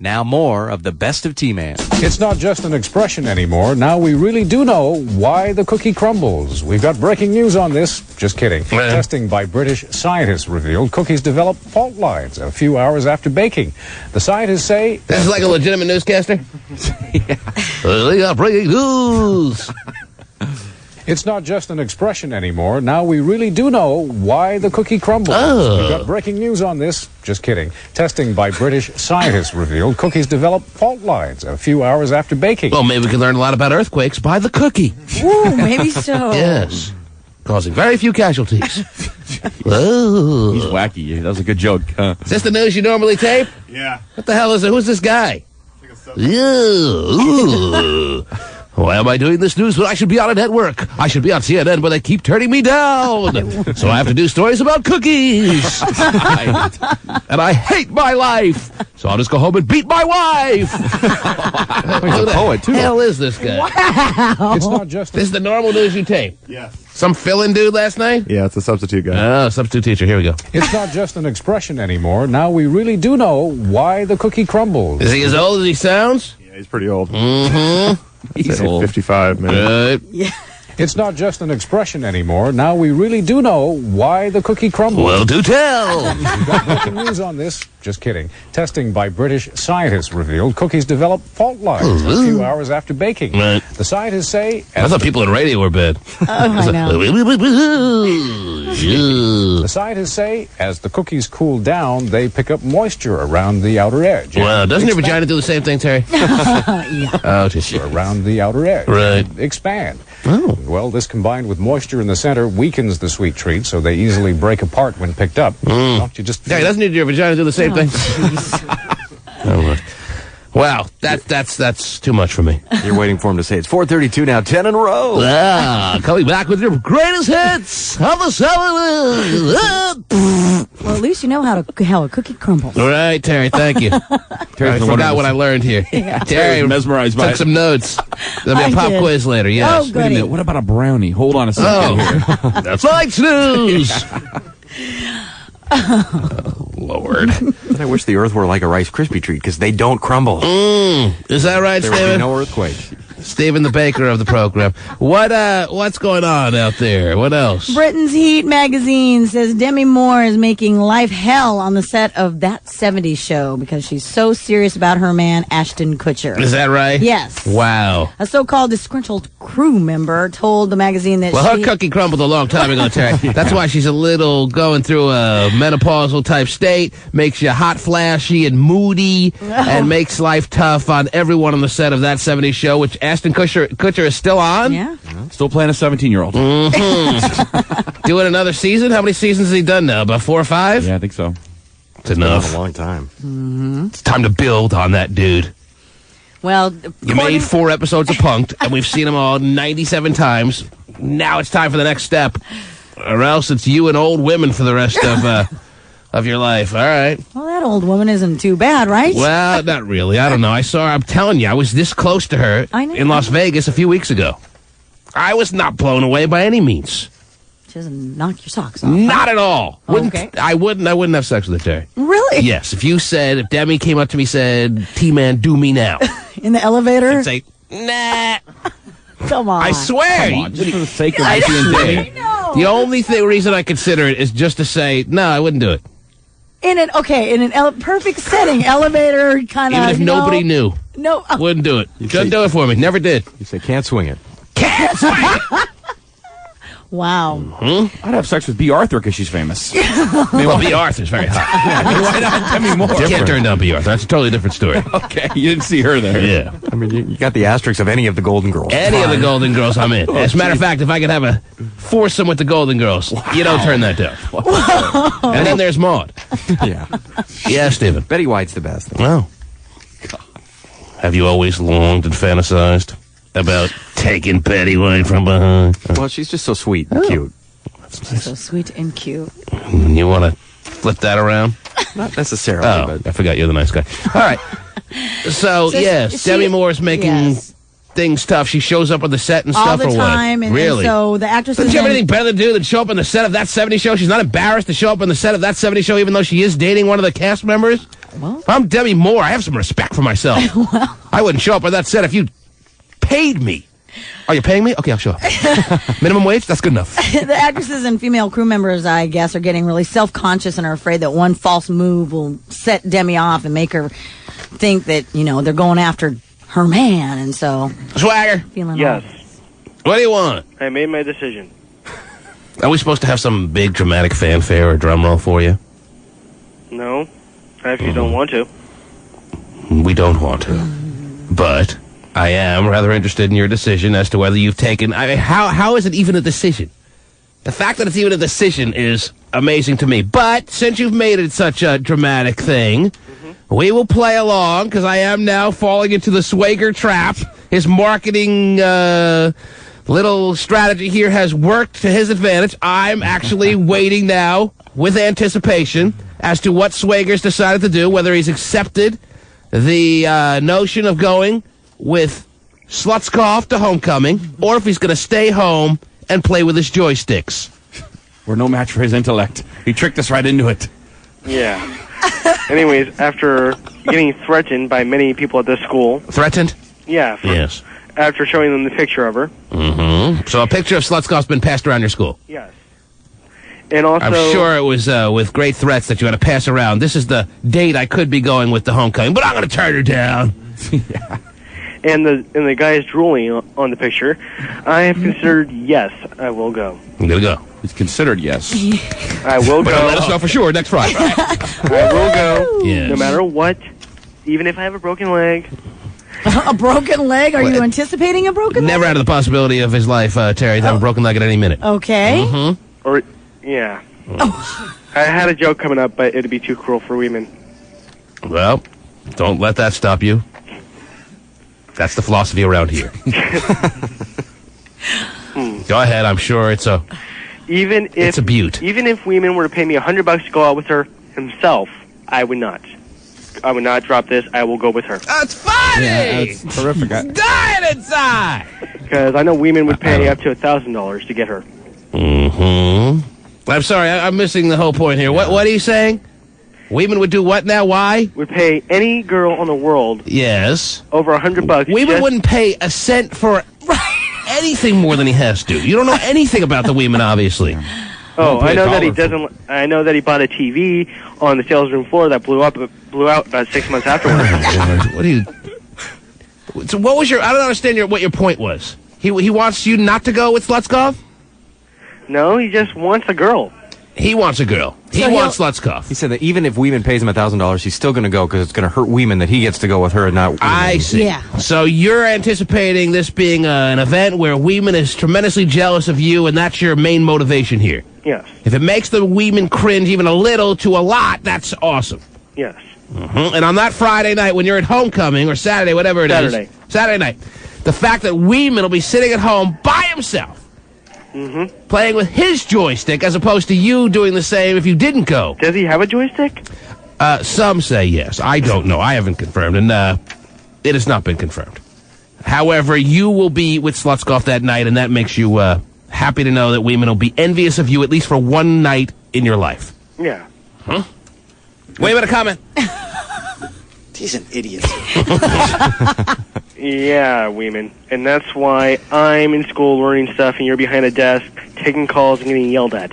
Now more of the best of T-Man. It's not just an expression anymore. Now we really do know why the cookie crumbles. We've got breaking news on this. Just kidding. Testing by British scientists revealed cookies develop fault lines a few hours after baking. The scientists say... This is like a legitimate newscaster? We got breaking news! It's not just an expression anymore. Now we really do know why the cookie crumbles. We've got breaking news on this. Just kidding. Testing by British scientists revealed cookies develop fault lines a few hours after baking. Well, maybe we can learn a lot about earthquakes by the cookie. Ooh, maybe so. Yes. Causing very few casualties. Oh. He's wacky. That was a good joke. Is this the news you normally tape? Yeah. What the hell is it? Who's this guy? Ooh. Why am I doing this news when I should be on a network? I should be on CNN, but they keep turning me down. So I have to do stories about cookies. And I hate my life. So I'll just go home and beat my wife. He's a poet, too. What the hell is this guy? Wow. It's not just... This is the normal news you tape. Yes. Some fill-in dude last night? Yeah, it's a substitute guy. Oh, substitute teacher. Here we go. It's not just an expression anymore. Now we really do know why the cookie crumbles. Is he as old as he sounds? Yeah, he's pretty old. Mm-hmm. He's old. 55, man. Good. Yeah. It's not just an expression anymore. Now we really do know why the cookie crumbles. Well, do tell. We've got breaking news on this. Just kidding. Testing by British scientists revealed cookies develop fault lines a few hours after baking. Right. The scientists say... I thought people in radio were bad. Oh, I know. The scientists say as the cookies cool down, they pick up moisture around the outer edge. Well, doesn't your vagina do the same thing, Terry? Yeah. Oh, just Around the outer edge. Right. And expand. Oh. Well, this combined with moisture in the center weakens the sweet treat, so they easily break apart when picked up. Don't you just... Terry, doesn't your vagina do the same thing? Oh, right. Wow, that's too much for me. You're waiting for him to say it's 4:32 now, 10 in a row. Coming back with your greatest hits of the 70s. Well, at least you know how a cookie crumbles. All right, Terry, thank you. I forgot what I learned here. Terry mesmerized by took it. some notes. There'll be I a pop did. quiz later, yes. Oh, Wait a goody. minute. What about a brownie? Hold on a second here. Oh, that's Mike's news. Lord. I wish the Earth were like a Rice Krispie treat because they don't crumble. Is that right, There would be Steven? no earthquake. Stephen, the baker of the program. What's going on out there? What else? Britain's Heat magazine says Demi Moore is making life hell on the set of That 70s Show because she's so serious about her man, Ashton Kutcher. Is that right? Yes. Wow. A so-called disgruntled crew member told the magazine that Well, her cookie crumbled a long time ago, Terry. That's why she's a little going through a menopausal type state, makes you hot, flashy, and moody, and makes life tough on everyone on the set of That 70s Show, which Ashton Kutcher is still on. Yeah. Still playing a 17-year-old. Doing another season? How many seasons has he done now? About 4 or 5? Yeah, I think so. It's enough. Been a long time. It's time to build on that dude. Well, You made 4 episodes of Punk'd, and we've seen them all 97 times. Now it's time for the next step. Or else it's you and old women for the rest of your life. All right. Well, that old woman isn't too bad, right? Well, not really. I don't know. I'm telling you, I was this close to her I know. in Las Vegas a few weeks ago. I was not blown away by any means. She doesn't knock your socks off. Not at all. Oh, okay. I wouldn't have sex with her, Terry. Really? Yes. If Demi came up to me and said, T-Man, do me now. In the elevator? I'd say, nah. Come on. I swear. Come on, just for the sake of I making a know. day. No. The only reason I consider it is just to say, no, I wouldn't do it. In an perfect setting, elevator kind of. Even if nobody knew. No. Wouldn't do it. Couldn't do it for me. Never did. You say can't swing it. Can't swing it. Wow. I'd have sex with B. Arthur because she's famous. Well, B. Arthur's very hot. Why not Demi Moore? You can't turn down B. Arthur. That's a totally different story. Okay, you didn't see her there. Yeah. I mean, you got the asterisks of any of the Golden Girls. Any of the Golden Girls, I'm in. As a matter of fact, if I could have a foursome with the Golden Girls, you don't turn that down. And then there's Maude. Yeah. Yeah, Stephen. Betty White's the best. Well, have you always longed and fantasized about taking Betty White from behind? Well, she's just so sweet and cute. So sweet and cute. You want to flip that around? Not necessarily, Oh, but I forgot you're the nice guy. All right. So yes, she- Demi Moore's making yes. things tough. She shows up on the set and All stuff the or time. what? And Really? so the actress Doesn't is she have in- anything better to do than show up on the set of That 70s Show? She's not embarrassed to show up on the set of That 70s Show, even though she is dating one of the cast members? If I'm Demi Moore, I have some respect for myself. I wouldn't show up on that set if you paid me. Are you paying me? Okay, I'll show up. Minimum wage? That's good enough. The actresses and female crew members, I guess, are getting really self-conscious and are afraid that one false move will set Demi off and make her think that, they're going after her man. And so... Swagger. Feeling Yes. What do you want? I made my decision. Are we supposed to have some big dramatic fanfare or drum roll for you? No. If you don't want to. We don't want to. But I am rather interested in your decision as to whether you've taken... how is it even a decision? The fact that it's even a decision is amazing to me. But since you've made it such a dramatic thing, we will play along, because I am now falling into the Swager trap. His marketing little strategy here has worked to his advantage. I'm actually waiting now with anticipation as to what Swager's decided to do, whether he's accepted the notion of going with Slutskoff to homecoming, or if he's going to stay home and play with his joysticks. We're no match for his intellect. He tricked us right into it. Yeah. Anyways, after getting threatened by many people at this school. Threatened? Yeah. Yes. After showing them the picture of her. Mm-hmm. So a picture of Slutskoff's been passed around your school? Yes. And also... I'm sure it was with great threats that you had to pass around. This is the date I could be going with the homecoming, but I'm going to turn her down. Yeah. And the guy is drooling on the picture. I have considered yes, I will go. I'm going to go. He's considered yes. I will But go. let us know for sure next Friday. I will go. Yes. No matter what. Even if I have a broken leg. A broken leg? Are you anticipating a broken leg? Never out of the possibility of his life, Terry, to have a broken leg at any minute. Okay. Mm-hmm. Or, yeah. I had a joke coming up, but it'd be too cruel for women. Well, don't let that stop you. That's the philosophy around here. Go ahead. I'm sure it's a beaut. Even if Weeman were to pay me $100 to go out with her himself, I would not. I would not drop this. I will go with her. That's funny. Yeah, that's terrific. Dying inside. Because I know Weeman would pay up to $1,000 to get her. Mm-hmm. I'm sorry. I'm missing the whole point here. What are you saying? Weeman would do what now? Why? Would pay any girl on the world. Yes. Over $100. Weeman wouldn't pay a cent for anything more than he has to. You don't know anything about the Weeman, obviously. Oh, I know that he doesn't. I know that he bought a TV on the sales room floor that blew out about 6 months afterwards. What do you? So what was your? I don't understand what your point was. He wants you not to go with Slutskoff? No, he just wants a girl. He wants a girl. He wants Slutskoff. He said that even if Weeman pays him $1,000, he's still going to go because it's going to hurt Weeman that he gets to go with her and not Weeman. I see. Yeah. So you're anticipating this being an event where Weeman is tremendously jealous of you, and that's your main motivation here. Yes. If it makes the Weeman cringe even a little to a lot, that's awesome. Yes. Mm-hmm. And on that Friday night when you're at homecoming, or Saturday, whatever it is. Saturday night. The fact that Weeman will be sitting at home by himself, playing with his joystick, as opposed to you doing the same if you didn't go. Does he have a joystick? Some say yes. I don't know. I haven't confirmed, and it has not been confirmed. However, you will be with Slutskoff that night, and that makes you happy to know that Weeman will be envious of you at least for one night in your life. Yeah. Huh? Wait a minute, comment. He's an idiot. Yeah, Weeman. And that's why I'm in school learning stuff and you're behind a desk taking calls and getting yelled at.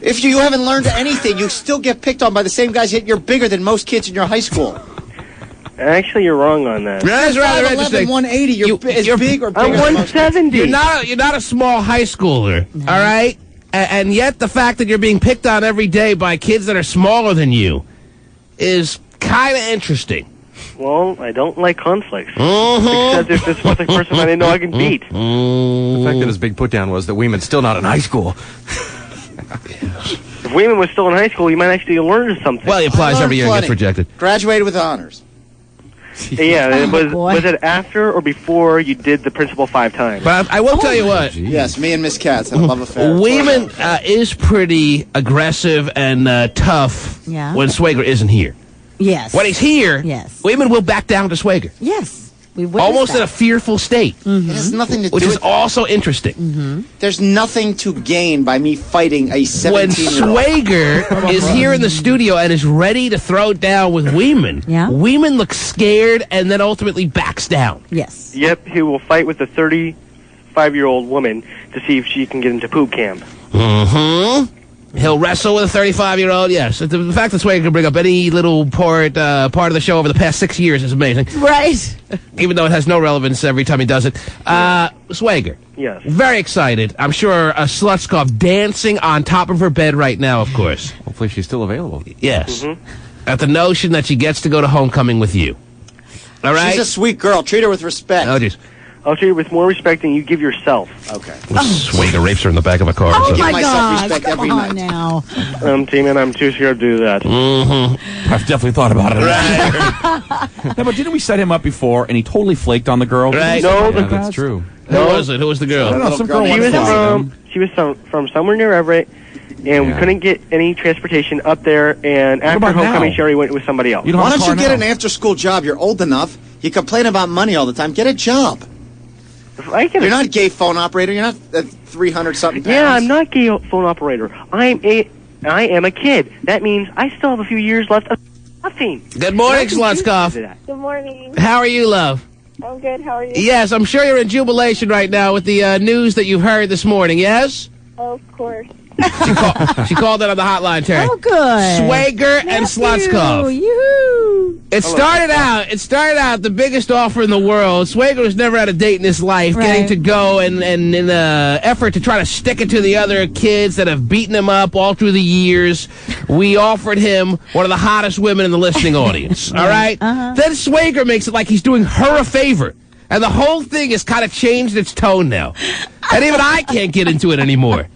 If you haven't learned anything, you still get picked on by the same guys, yet you're bigger than most kids in your high school. Actually, you're wrong on that. That's rather interesting. 180, you're big or bigger I'm than most kids. 170. You're not a small high schooler, all right? And yet the fact that you're being picked on every day by kids that are smaller than you is kind of interesting. Well, I don't like conflicts. Except if this was a person I didn't know I can beat. The fact that his big put-down was that Weeman's still not in high school. If Weeman was still in high school, he might actually learn something. Well, he applies every year and gets rejected. Graduated with honors. Yeah, was it after or before you did the principal 5 times? But I will tell you what. Yes, me and Miss Katz had a love affair. Weeman is pretty aggressive and tough when Swager isn't here. Yes. When he's here, yes. Weeman will back down to Swager. Yes. We witnessed almost that. in a fearful state, It has nothing to do which is with also interesting. There's nothing to gain by me fighting a When 17-year-old. Swager is here in the studio and is ready to throw down with Weeman, Yeah. Weeman looks scared and then ultimately backs down. Yes. Yep, he will fight with a 35-year-old woman to see if she can get into poop camp. Mm-hmm. He'll wrestle with a 35-year-old, yes. The fact that Swager can bring up any little part of the show over the past 6 years is amazing. Right. Even though it has no relevance every time he does it. Swager. Yes. Very excited. I'm sure Slutskov dancing on top of her bed right now, of course. Hopefully she's still available. Yes. At the notion that she gets to go to homecoming with you. All right? She's a sweet girl. Treat her with respect. Oh, jeez. I'll treat you with more respect than you give yourself. Okay. Swager rapes her in the back of a car. Oh, Give my myself God. respect Come every on night. now. T-Man, I'm too scared to do that. I've definitely thought about it. No, but didn't we set him up before and he totally flaked on the girl? Right. No, Yeah, that's true. Who was it? Who was the girl? I don't know. Some girl She She wanted was to fly. she was from somewhere near Everett, and we Yeah. couldn't get any transportation up there. And after about homecoming, now? she already went with somebody else. You don't Why have a don't you car get now. an after-school job? You're old enough. You complain about money all the time. Get a job. If I can, You're not a gay phone operator. You're not 300-something pounds. Yeah, I'm not a gay phone operator. I am a kid. That means I still have a few years left of nothing. Good morning, Slutskov. Good morning. How are you, love? I'm good. How are you? Yes, I'm sure you're in jubilation right now with the news that you've heard this morning, yes? Of course. She called it on the hotline, Terry. Oh, good. Swager and Slutskov. Yoo-hoo. It started out the biggest offer in the world. Swager has never had a date in his life, Right. getting to go and in an effort to try to stick it to the other kids that have beaten him up all through the years. We offered him one of the hottest women in the listening audience. All right? Then Swager makes it like he's doing her a favor. And the whole thing has kind of changed its tone now. And even I can't get into it anymore.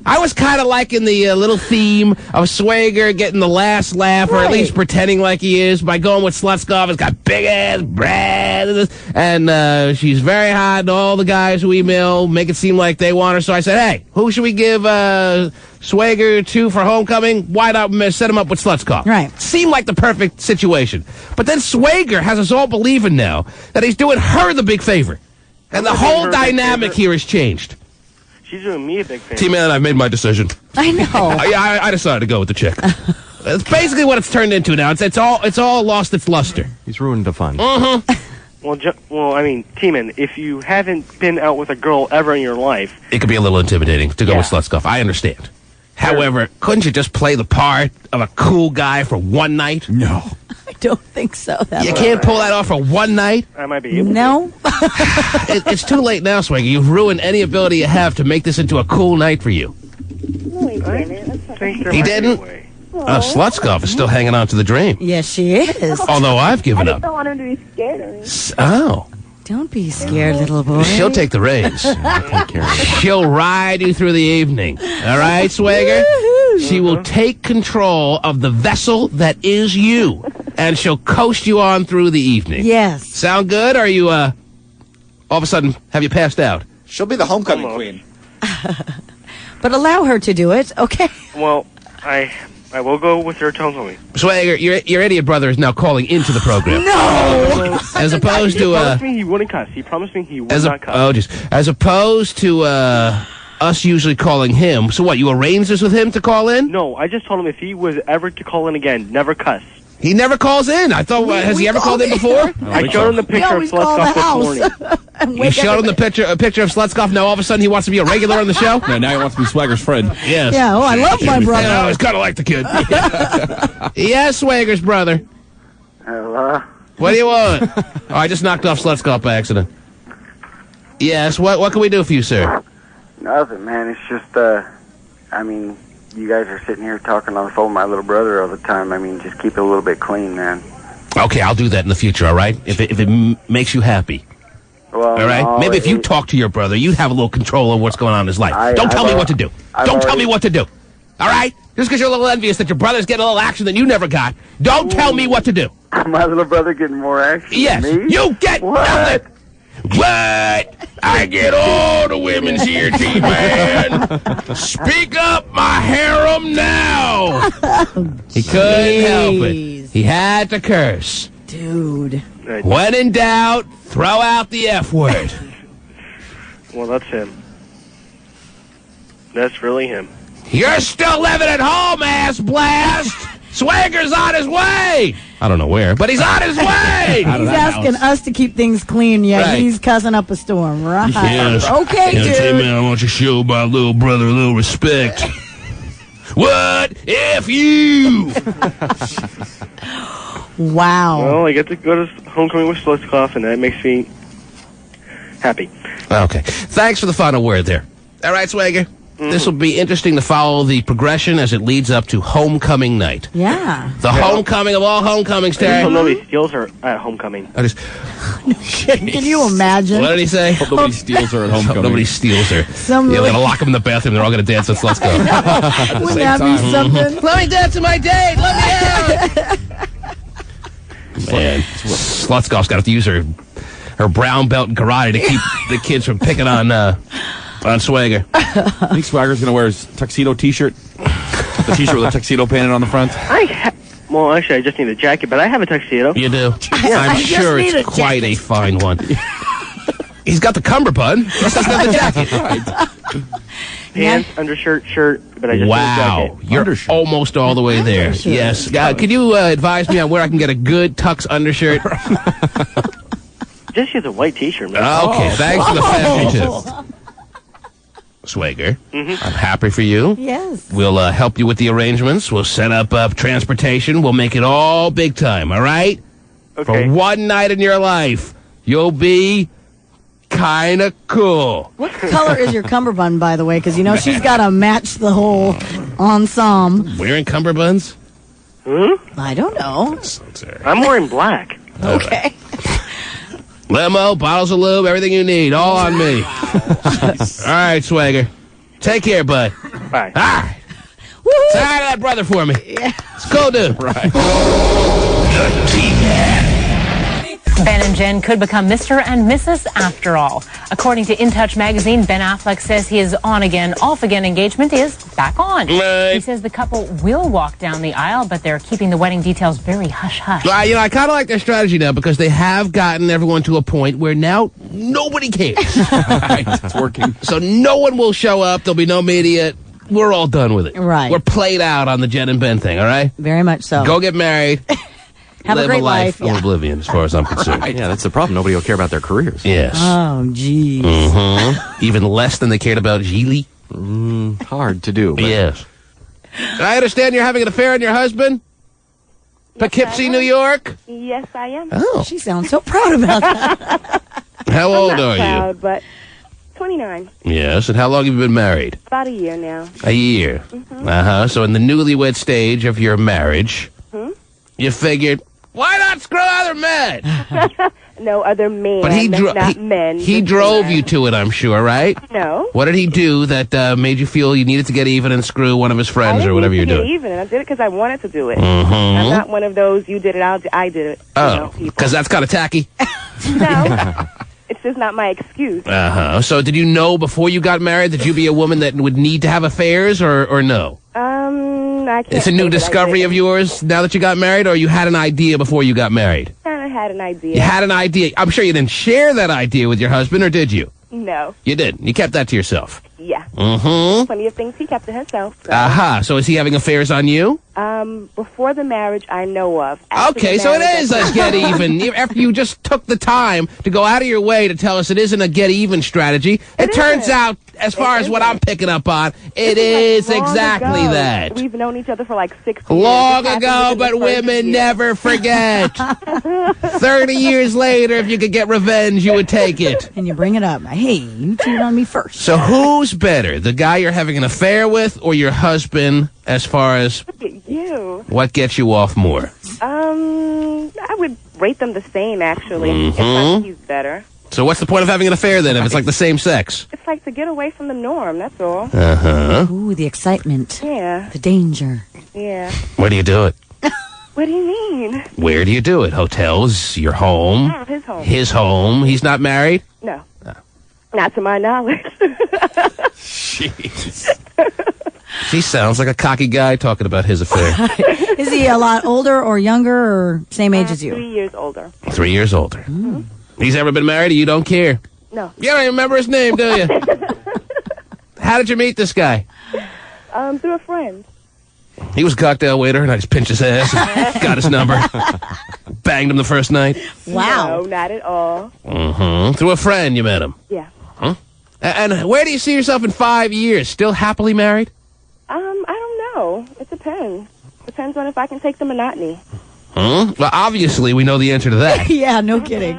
I was kind of liking the little theme of Swager getting the last laugh, or at Right. least pretending like he is, by going with Slutskov. It's got big-ass Brad, and she's very hot, and all the guys who email make it seem like they want her. So I said, hey, who should we give Swager to for homecoming? Why not set him up with Slutskov? Right. Seemed like the perfect situation. But then Swager has us all believing now that he's doing her the big favor. And the I'm doing whole her a big dynamic favor. here has changed. She's doing me a big favor. T-Man, I've made my decision. I know. I decided to go with the chick. That's basically what it's turned into now. It's all lost its luster. He's ruined the fun. Well, I mean, T-Man, if you haven't been out with a girl ever in your life, It could be a little intimidating to go Yeah. with Slutskov. I understand. However, couldn't you just play the part of a cool guy for one night? No. I don't think so. You can't pull that off for one night? I might be able to. No. It's too late now, Swager. You've ruined any ability you have to make this into a cool night for you. No, he didn't. That's not Think there He might be didn't? a way. Slutskov is still hanging on to the dream. Yes, she is. Although I've I given just up. don't want him to be scared of me. Oh. Don't be scared, little boy. She'll take the reins. Take care of it. She'll ride you through the evening. All right, Swager? She will take control of the vessel that is you, and she'll coast you on through the evening. Yes. Sound good? Or are you, all of a sudden, have you passed out? She'll be the homecoming Almost. queen. But allow her to do it, okay? Well, I will go with her homecoming. Swager, your idiot brother is now calling into the program. No! As opposed He to, promised me he wouldn't cuss. He promised me he would not cuss. oh, just as opposed to, us usually calling him. So what, you arranged this with him to call in? No, I just told him if he was ever to call in again, never cuss. He never calls in. I thought, has he ever called in before? I showed him the picture of always call the Slutskov this house. morning. And You wake showed him everybody- a picture of Slutskov. Now all of a sudden he wants to be a regular on the show. No, now he wants to be Swagger's friend. Yes. Yeah, oh, I love my I brother. always kind of like the kid. Yes, Swager's brother. Hello? What do you want? Oh, I just knocked off Slutskov by accident. Yes. What can we do for you, sir? Nothing, man. It's just, I mean, you guys are sitting here talking on the phone with my little brother all the time. I mean, just keep it a little bit clean, man. Okay, I'll do that in the future. All right. If it makes you happy. Well, All right. no, Maybe if you it- talk to your brother, you'd have a little control of what's going on in his life. Don't tell me what to do. Don't tell me what to do. All right. Just because you're a little envious that your brother's getting a little action that you never got, don't tell me what to do. My little brother getting more action Yes. than me? You get nothing. What? I get all the women's here, T-Man. Speak up, my harem now. He couldn't help it. He had to curse. Dude. When in doubt, Throw out the F word. Well, that's him. That's really him. You're still living at home, ass blast! Swagger's on his way! I don't know where, but he's on his way! He's asking us to keep things clean, yet Right. he's cussing up a storm, right? Yes. Okay, Yes, hey, dude. man, I want you to show my little brother a little respect. What if you? Wow. Well, I get to go to homecoming with Schlitzkoff, and that makes me happy. Okay. Thanks for the final word there. All right, Swagger. This will be interesting to follow the progression as it leads up to homecoming night. Yeah. The homecoming of all homecomings, I just Terry. hope nobody steals her at homecoming. Can you imagine? What did he say? Hope nobody steals her at homecoming. Nobody steals her. Some Yeah, they're really- going to lock them in the bathroom. They're all going to dance at Let's Go. Wouldn't that be something? Let me dance to my date. Let me out. Man, Slutsgoff's got to use her brown belt in karate to keep the kids from picking on Swagger. I think Swagger's going to wear his tuxedo T-shirt. The T-shirt with a tuxedo painted on the front. Well, actually, I just need a jacket, but I have a tuxedo. You do? Yeah. I'm I just sure need it's a quite a fine one. He's got the cummerbund. He just doesn't have the jacket. Pants, undershirt, shirt, but I just Wow, need a jacket. you're almost all the way there. Undershirt. Yes. Can you advise me on where I can get a good tux undershirt? Just use a white T-shirt, man. Okay, thanks for the fashion tip. Swagger, I'm happy for you. Yes. We'll help you with the arrangements. We'll set up transportation. We'll make it all big time, all right? Okay. For one night in your life, you'll be kind of cool. What color is your cummerbund, by the way? Because, you know, she's got to match the whole ensemble. Wearing cummerbuns? I don't know. I'm wearing black. Okay. Limo, bottles of lube, everything you need, all on me. All right, Swagger. Take care, bud. Bye. All right. Say hi to that brother for me. Yeah. It's cool, dude. Right. Ben and Jen could become Mr. and Mrs. after all. According to In Touch magazine, Ben Affleck says his on-again, off-again engagement is back on. Right. He says the couple will walk down the aisle, but they're keeping the wedding details very hush-hush. You know, I kind of like their strategy now because they have gotten everyone to a point where now nobody cares. It's working. So no one will show up. There'll be no media. We're all done with it. Right. We're played out on the Jen and Ben thing, all right? Very much so. Go get married. Have a Live great life life. of oblivion, as far as I'm concerned. Yeah, that's the problem. Nobody will care about their careers. Yes. Oh, geez. Even less than they cared about Gigli. Hard to do. But Yes. I understand you're having an affair on your husband? Poughkeepsie, New York? Yes, I am. Oh. She sounds so proud about that. How old I'm not are proud, you? but 29. Yes, and how long have you been married? About a year now. A year. Uh-huh. So in the newlywed stage of your marriage, you figured, why not screw other men? No other man, But he not men. he just drove men. you to it, I'm sure, right? No. What did he do that made you feel you needed to get even and screw one of his friends or whatever you're doing? Even, and I did it because I wanted to do it. Mhm. I'm not one of those, you did it, I did it. Oh, because that's kind of tacky. No. It's just not my excuse. Uh-huh. So did you know before you got married that you'd be a woman that would need to have affairs or no? I can't It's a say new that I discovery did. of yours now that you got married, or you had an idea before you got married? Kind of had an idea. You had an idea. I'm sure you didn't share that idea with your husband, or did you? No. You did. You kept that to yourself. Yeah. Mm-hmm. Plenty of things he kept to himself. So. Aha. So is he having affairs on you? Before the marriage, I know of. After Okay, the so it marriage, is a get even. After you just took the time to go out of your way to tell us it isn't a get even strategy, it turns isn't. out, as far as what I'm picking up on, it This is was, like, long exactly ago. that. We've known each other for like 6 years. Long This happened ago, within the but first women year. never forget. 30 years later, if you could get revenge, you would take it. And you bring it up. Hey, you cheated on me first. So who's better, the guy you're having an affair with or your husband, as far as Look at you. what gets you off more? I would rate them the same, actually. It's Mhm. like he's better. So what's the point of having an affair then if it's like the same sex? It's like to get away from the norm, that's all. Uh-huh. Ooh, the excitement. Yeah, The danger. yeah. Where do you do it? What do you mean? Where do you do it? Hotels? Your home? His home. His home? He's not married? No. Not to my knowledge. He sounds like a cocky guy talking about his affair. Is he a lot older or younger or same age as you? 3 years older. 3 years older. He's ever been married, or you don't care? No. You don't even remember his name, do you? How did you meet this guy? Through a friend. He was a cocktail waiter, and I just pinched his ass and got his number. Banged him the first night. Wow. No, not at all. Through a friend, you met him. Yeah. Huh? And where do you see yourself in 5 years? Still happily married? I don't know. It depends. Depends on if I can take the monotony. Well, obviously, we know the answer to that. Yeah, no kidding.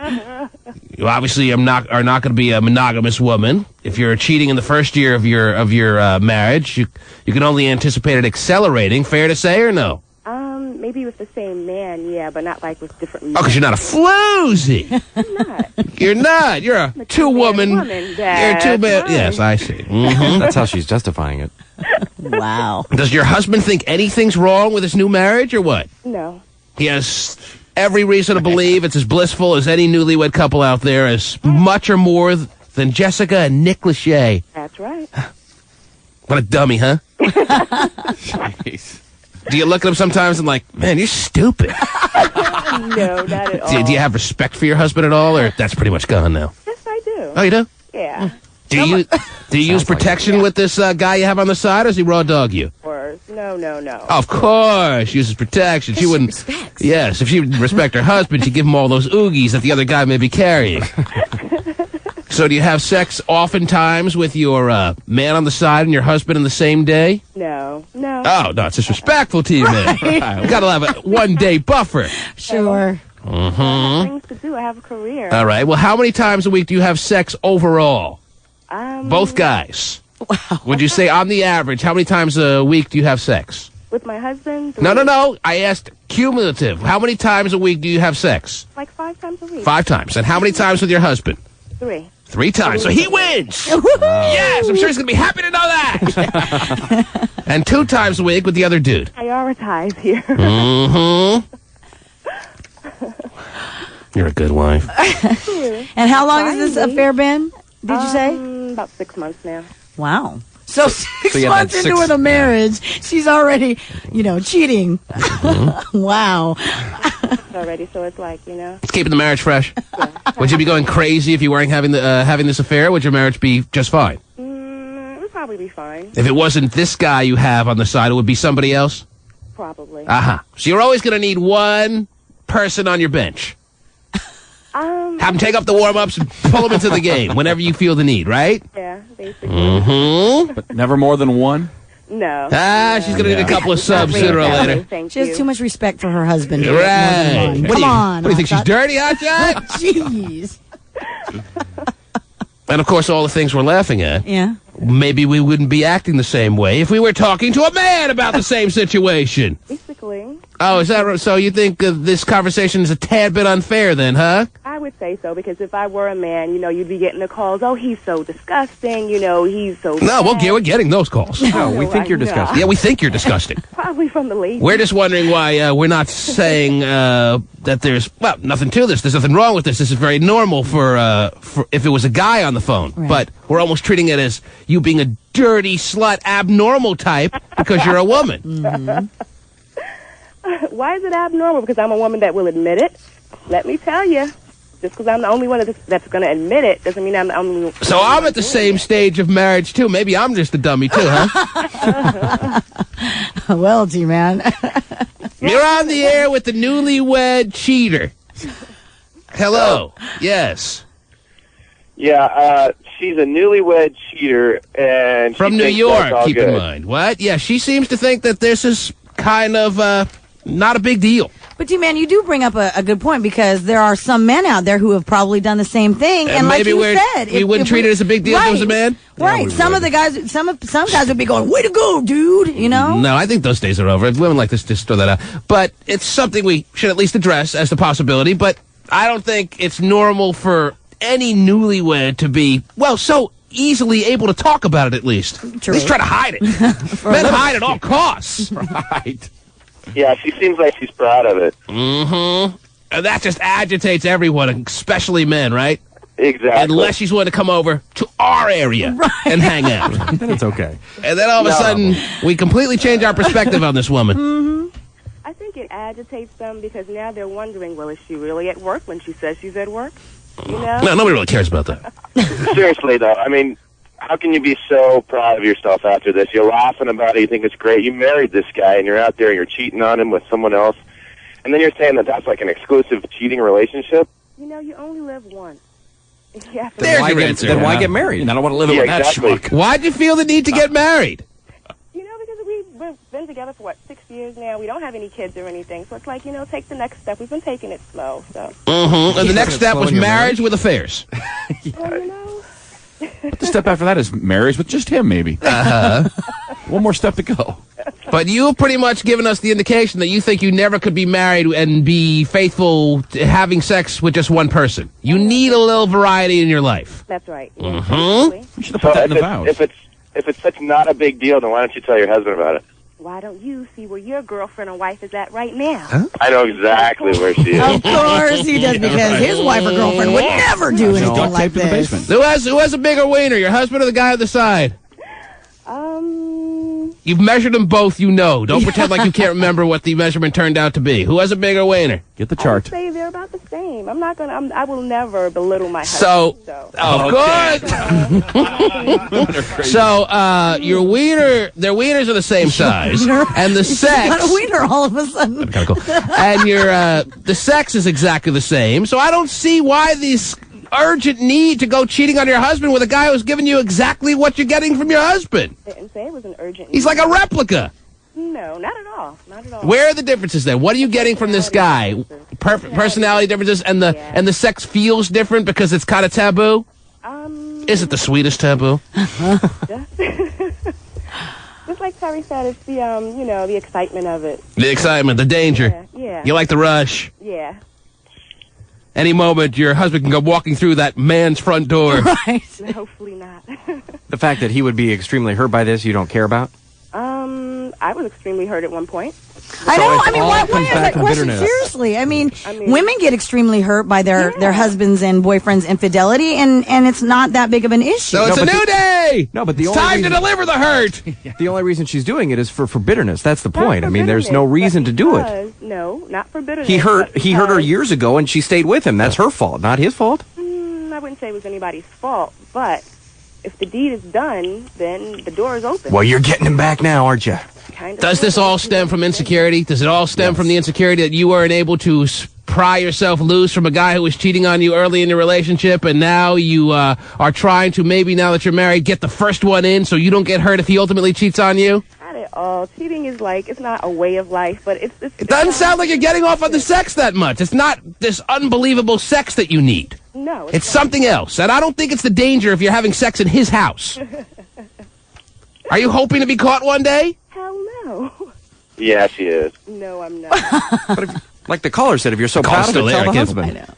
You obviously are not going to be a monogamous woman. If you're cheating in the first year of your marriage, you can only anticipate it accelerating. Fair to say, or no? Maybe with the same man, yeah, but not like with different men. Oh, because you're not a floozy. I'm not. You're not. You're a two-woman. You're a two-man. Right. Yes, I see. That's how she's justifying it. Wow. Does your husband think anything's wrong with his new marriage, or what? No. He has every reason to believe it's as blissful as any newlywed couple out there, as much or more than Jessica and Nick Lachey. That's right. What a dummy, huh? Jeez. Do you look at him sometimes and like, man, you're stupid? No, not at all. Do you have respect for your husband at all, or that's pretty much gone now? Yes, I do. Oh, you do? Yeah. Do you use protection with this guy you have on the side, or does he raw dog you? Of course. No. Of course, she uses protection. She wouldn't. Respects. Yes, if she would respect her husband, she'd give him all those oogies that the other guy may be carrying. So do you have sex oftentimes with your man on the side and your husband in the same day? No. Oh, no, it's disrespectful to you, man. You gotta have a one-day buffer. Sure. Things to do. I have a career. All right, well, how many times a week do you have sex overall? Both guys. Wow. Would you say, on the average, how many times a week do you have sex? With my husband? No. I asked cumulative. How many times a week do you have sex? Like 5 times a week. 5 times. And how many times with your husband? 3. 3 times. So he wins. Yes, I'm sure he's going to be happy to know that. And 2 times a week with the other dude. Prioritize here. You're a good wife. And how long has this affair been, did you say? About 6 months now. Wow. So 6 you have months that into the marriage, she's already, cheating. Wow. Already, so it's like, It's keeping the marriage fresh. Would you be going crazy if you weren't having this affair? Would your marriage be just fine? It would probably be fine. If it wasn't this guy you have on the side, it would be somebody else? Probably. So you're always going to need one person on your bench. Have them take up the warm-ups and pull them into the game whenever you feel the need, right? Yeah, basically. But never more than one? No. She's going to need a couple of subs sooner or later. Thank She has you. too much respect for her husband. Right. Come on. What do you think, she's dirty, Hotshot? Jeez. And, of course, all the things we're laughing at. Yeah. Maybe we wouldn't be acting the same way if we were talking to a man about the same situation. Basically. Oh, is that right? So you think this conversation is a tad bit unfair then, huh? I would say so, because if I were a man, you'd be getting the calls, oh, he's so disgusting, he's so No, bad. we're getting those calls. No, we think you're disgusting. Yeah, we think you're disgusting. Probably from the ladies. We're just wondering why we're not saying that there's, nothing to this. There's nothing wrong with this. This is very normal for if it was a guy on the phone. Right. But we're almost treating it as you being a dirty, slut, abnormal type because you're a woman. Mm-hmm. Why is it abnormal? Because I'm a woman that will admit it. Let me tell you. Just because I'm the only one that's going to admit it doesn't mean I'm the only one. So I'm at the same stage of marriage, too. Maybe I'm just a dummy, too, huh? Well, T-Man. You're on the air with the newlywed cheater. Hello. Yes. Yeah, she's a newlywed cheater, and From she New thinks York, that's all keep good. in mind. What? Yeah, she seems to think that this is kind of not a big deal. But, T-Man, you do bring up a good point, because there are some men out there who have probably done the same thing. And like maybe you said, we wouldn't treat it as a big deal if it was a man? Right. Some of the guys, some guys would be going, way to go, dude, No, I think those days are over. Women like this just throw that out. But it's something we should at least address as the possibility. But I don't think it's normal for any newlywed to be, so easily able to talk about it at least. True. At least try to hide it. Men hide at all costs. Right. Yeah, she seems like she's proud of it. Mm-hmm. And that just agitates everyone, especially men, right? Exactly. Unless she's willing to come over to our area and hang out. Then it's okay. And then all of a sudden, we completely change our perspective on this woman. Mm-hmm. I think it agitates them because now they're wondering, well, is she really at work when she says she's at work? You know? No, nobody really cares about that. Seriously, though, I mean, how can you be so proud of yourself after this? You're laughing about it. You think it's great. You married this guy, and you're out there, and you're cheating on him with someone else. And then you're saying that that's like an exclusive cheating relationship? You know, you only live once. There's your answer. Then why get married? And I don't want to live with that schmuck. Why'd you feel the need to get married? You know, because we've been together for, 6 years now. We don't have any kids or anything. So it's like, take the next step. We've been taking it slow, so. Mm-hmm. And the next step was marriage with affairs. The step after that is marriage with just him, maybe. One more step to go. But you've pretty much given us the indication that you think you never could be married and be faithful to having sex with just one person. You need a little variety in your life. That's right. Mm-hmm. You should have put that in the vows. If it's such not a big deal, then why don't you tell your husband about it? Why don't you see where your girlfriend and wife is at right now? I know exactly where she is. Of course he does, because his wife or girlfriend would never do anything like this. Who has a bigger wiener, your husband or the guy on the side? You've measured them both, you know. Don't pretend like you can't remember what the measurement turned out to be. Who has a bigger wiener? Get the I chart. would say they're about the same. I'm not gonna. I will never belittle my husband. Of course. So, your wiener, their wieners are the same size, and the sex. Got a wiener all of a sudden. Kind of cool. And the sex is exactly the same. So I don't see why this urgent need to go cheating on your husband with a guy who's giving you exactly what you're getting from your husband. I didn't say it was an urgent. He's like a replica. No, not at all. Not at all. Where are the differences then? What are you getting from this guy? Personality differences, and the sex feels different because it's kind of taboo. Is it the sweetest taboo? Just like Terry said, it's the the excitement of it. The excitement, the danger. Yeah. You like the rush. Yeah. Any moment, your husband can go walking through that man's front door. Right. Hopefully not. The fact that he would be extremely hurt by this, you don't care about? I was extremely hurt at one point. I know. I mean, why comes is back that to question? bitterness. Seriously, I mean, women get extremely hurt by their husbands' and boyfriends' infidelity, and it's not that big of an issue. So it's a new day. No, but the it's only time reason, to deliver the hurt. The only reason she's doing it is for bitterness. That's the point. Not I for mean, there's no bitterness, reason but to do it. because- No, not for bitterness. He hurt but her because- years ago, and she stayed with him. That's her fault, not his fault. I wouldn't say it was anybody's fault, but if the deed is done, then the door is open. Well, you're getting him back now, aren't you? Does this all stem from insecurity? Does it all stem from the insecurity that you weren't able to pry yourself loose from a guy who was cheating on you early in your relationship, and now you are trying to, maybe now that you're married, get the first one in so you don't get hurt if he ultimately cheats on you? Not at all. Cheating is like, it's not a way of life, but it's It doesn't sound like you're getting off on the sex that much. It's not this unbelievable sex that you need. No. It's something else. And I don't think it's the danger if you're having sex in his house. Are you hoping to be caught one day? Hell no. Yeah, she is. No, I'm not. But like the caller said, if you're so The call's proud of it, still tell there. the I can't- husband.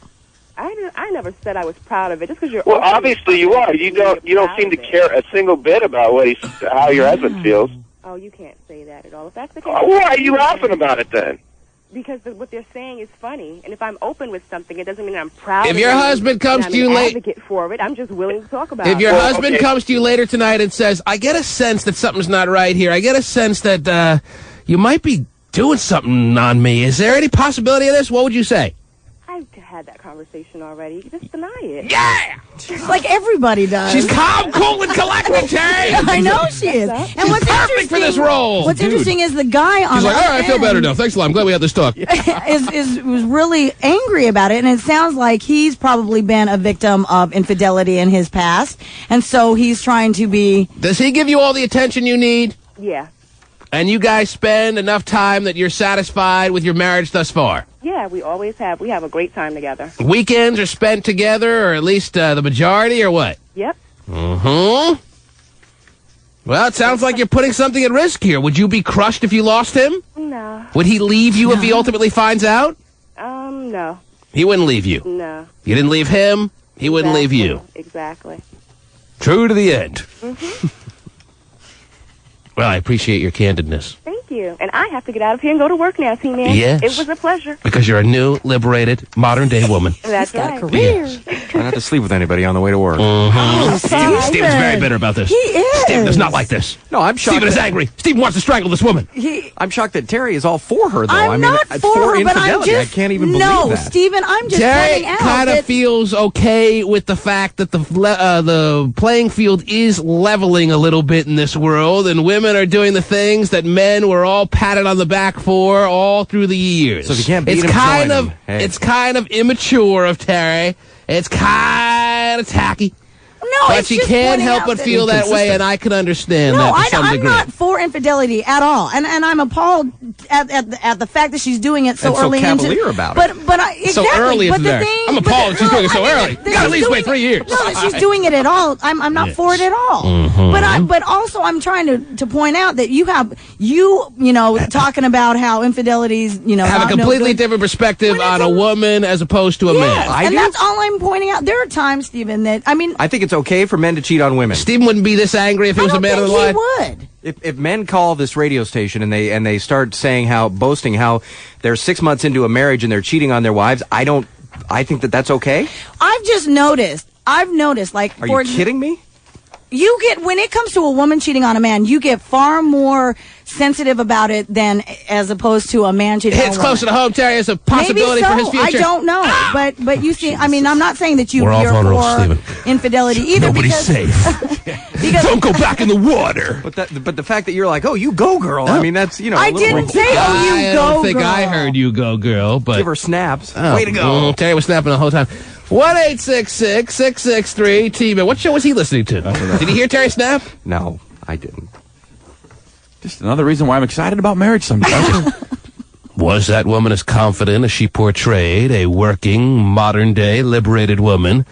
I never said I was proud of it. Just because you're. Well, open, obviously you are. You don't seem to care a single bit about how your husband feels. Oh, you can't say that at all. If that's the case. Why are you laughing about it then? Because what they're saying is funny, and if I'm open with something, it doesn't mean I'm proud. If of your it, husband comes and to I'm you an late- advocate for it, I'm just willing to talk about If it. your husband comes to you later tonight and says, I get a sense that something's not right here. I get a sense that you might be doing something on me. Is there any possibility of this? What would you say? I've had that conversation already. Just deny it. Yeah! Like everybody does. She's calm, cool, and collected, Terry! I know she is. And what's perfect for this role! What's interesting is the guy on She's the like, all right, I feel better now. Thanks a lot. I'm glad we had this talk. was really angry about it, and it sounds like he's probably been a victim of infidelity in his past, and so he's trying to be. Does he give you all the attention you need? Yeah. And you guys spend enough time that you're satisfied with your marriage thus far? Yeah, we always have. We have a great time together. Weekends are spent together, or at least the majority, or what? Yep. Mm-hmm. Well, it sounds like you're putting something at risk here. Would you be crushed if you lost him? No. Would he leave you if he ultimately finds out? No. He wouldn't leave you. No. You didn't leave him, he wouldn't leave you. Exactly. True to the end. Mm-hmm. Well, I appreciate your candidness. Thank you. And I have to get out of here and go to work now, T-Man. Yes. It was a pleasure. Because you're a new, liberated, modern-day woman. That's got a right. career. Yes. Try not to sleep with anybody on the way to work. Steven's very bitter about this. He is. Steven does not like this. No, I'm shocked. Steven is angry. Steven wants to strangle this woman. I'm shocked that Terry is all for her, though. I'm not for her, but I'm infidelity. just... I can't even believe No, that. Steven, I'm just Terry pointing out kind of that... feels okay with the fact that the playing field is leveling a little bit in this world, and women are doing the things that men were all patted on the back for all through the years. So if you can't beat it's him, kind join of him. Hey. It's kind of immature of Terry. It's kind of tacky. No, But it's she just can't pointing help out but that- feel that way, and I can understand No, that to some I'm degree. not for infidelity at all, and I'm appalled at the fact that she's doing it so And so early. cavalier about it. But exactly. So early but into the there. thing, I'm appalled she's doing it so early. that You gotta at she's least wait doing 3 years. No, that she's doing it at all. I'm not for it at all. Mm-hmm. But also I'm trying to point out that you talking about how infidelities have not a completely no good. different perspective on a woman as opposed to a Yes, man. and that's all I'm pointing out. There are times, Stephen, that I think it's okay for men to cheat on women. Stephen wouldn't be this angry if he was a man of the line. would. If men call this radio station and they start saying boasting how they're 6 months into a marriage and they're cheating on their wives, I think that's okay. I've noticed, like, Are you kidding me? You get, when it comes to a woman cheating on a man, you get far more sensitive about it than as opposed to a man cheating on a It's woman. closer to home, Terry. It's a possibility Maybe so. for his future. I don't know, but you see, I mean, I'm not saying that We're all you're vulnerable, for Stephen. infidelity either. Nobody's because, safe. Don't go back in the water. But the fact that you're like, oh, you go, girl. I mean, that's I a little didn't say, oh, you I go, don't think girl. I heard you go, girl. But give her snaps. Oh, Way to go. Terry was snapping the whole time. 1-866-663-TMAN. What show was he listening to? Did he hear Terry snap? No, I didn't. Just another reason why I'm excited about marriage sometimes. Was that woman as confident as she portrayed, a working, modern-day, liberated woman?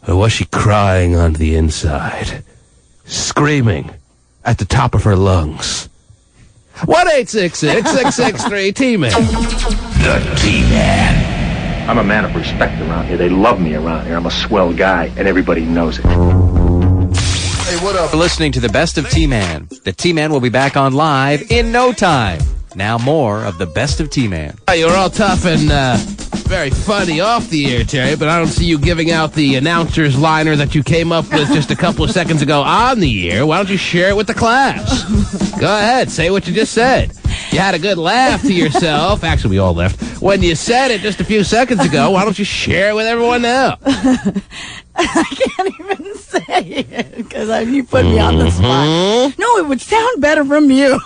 Or was she crying on the inside, screaming at the top of her lungs? 1-866-663-TMAN. The T-Man. I'm a man of respect around here. They love me around here. I'm a swell guy, and everybody knows it. Hey, what up? You're listening to the Best of T-Man. The T-Man will be back on live in no time. Now more of the Best of T-Man. You were all tough and very funny off the air, Terry, but I don't see you giving out the announcer's liner that you came up with just a couple of seconds ago on the air. Why don't you share it with the class? Go ahead, say what you just said. You had a good laugh to yourself. Actually, we all laughed. When you said it just a few seconds ago, why don't you share it with everyone now? I can't even say it because you put me on the spot. No, it would sound better from you.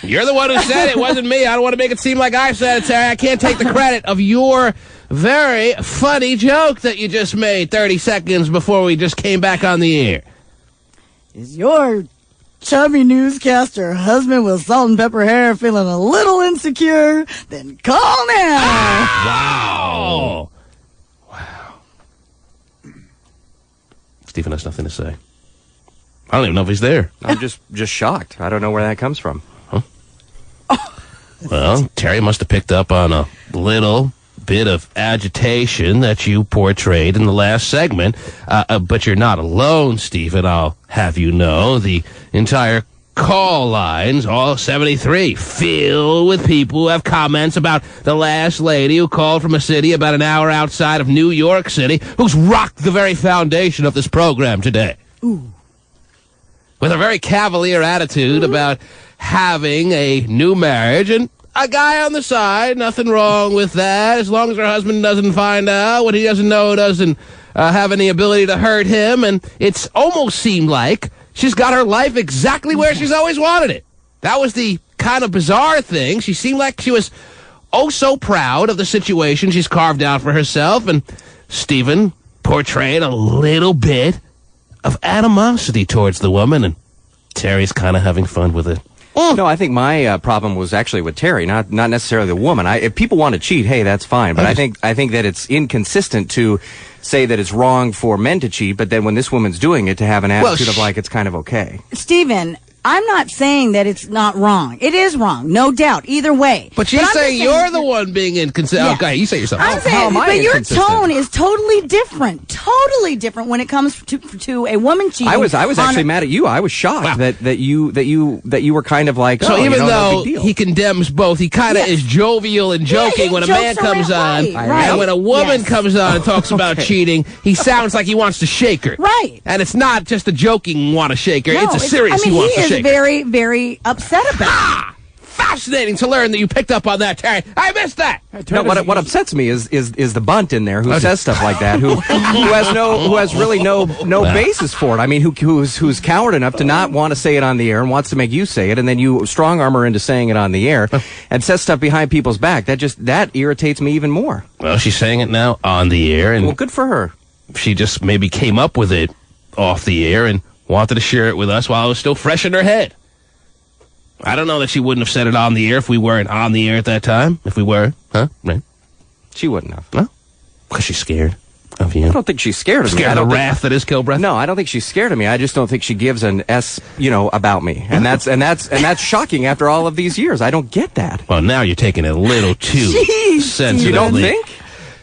You're the one who said it. It wasn't me. I don't want to make it seem like I said it, Terry. I can't take the credit of your very funny joke that you just made 30 seconds before we just came back on the air. Is your chubby newscaster husband with salt and pepper hair feeling a little insecure? Then call now. Wow. Stephen has nothing to say. I don't even know if he's there. I'm just shocked. I don't know where that comes from. Huh? Well, Terry must have picked up on a little bit of agitation that you portrayed in the last segment. But you're not alone, Stephen. I'll have you know. The entire call lines, all 73, filled with people who have comments about the last lady who called from a city about an hour outside of New York City, who's rocked the very foundation of this program today. Ooh. With a very cavalier attitude about having a new marriage and a guy on the side. Nothing wrong with that, as long as her husband doesn't find out. What he doesn't know doesn't have any ability to hurt him. And it's almost seemed like she's got her life exactly where she's always wanted it. That was the kind of bizarre thing. She seemed like she was oh so proud of the situation she's carved out for herself. And Stephen portrayed a little bit of animosity towards the woman, and Terry's kind of having fun with it. No, I think my problem was actually with Terry, not necessarily the woman. If people want to cheat, hey, that's fine. But I think that it's inconsistent to say that it's wrong for men to cheat, but then when this woman's doing it, to have an attitude of like it's kind of okay. Stephen, I'm not saying that it's not wrong. It is wrong, no doubt, either way. But she's saying you're the one being inconsistent. Yeah. Okay, you say yourself. I'm saying, but your tone is totally different. totally different when it comes to a woman cheating. I was actually mad at you. I was shocked that you were kind of like, so even no though big deal. he condemns both, he kind of is jovial and joking when a man comes on, and when a woman comes on and talks about cheating, he sounds like he wants to shake her. Right. And it's not just a joking want to shake her; it's a serious he wants to shake her. He is very, very upset about it. Fascinating to learn that you picked up on that, Terry. I missed that. No, what upsets me is the bunt in there who says stuff like that, who has really no basis for it. I mean, who's coward enough to not want to say it on the air and wants to make you say it, and then you strong arm her into saying it on the air and says stuff behind people's back. That irritates me even more. Well, she's saying it now on the air, and well, good for her. She just maybe came up with it off the air and wanted to share it with us while it was still fresh in her head. I don't know that she wouldn't have said it on the air if we weren't on the air at that time. If we were, huh? Right? She wouldn't have. No? Because she's scared of you. I don't think she's scared of me. Scared of the wrath that is Kilbreath? No, I don't think she's scared of me. I just don't think she gives an S, about me. And that's shocking after all of these years. I don't get that. Well, now you're taking it a little too sensitively. You don't think?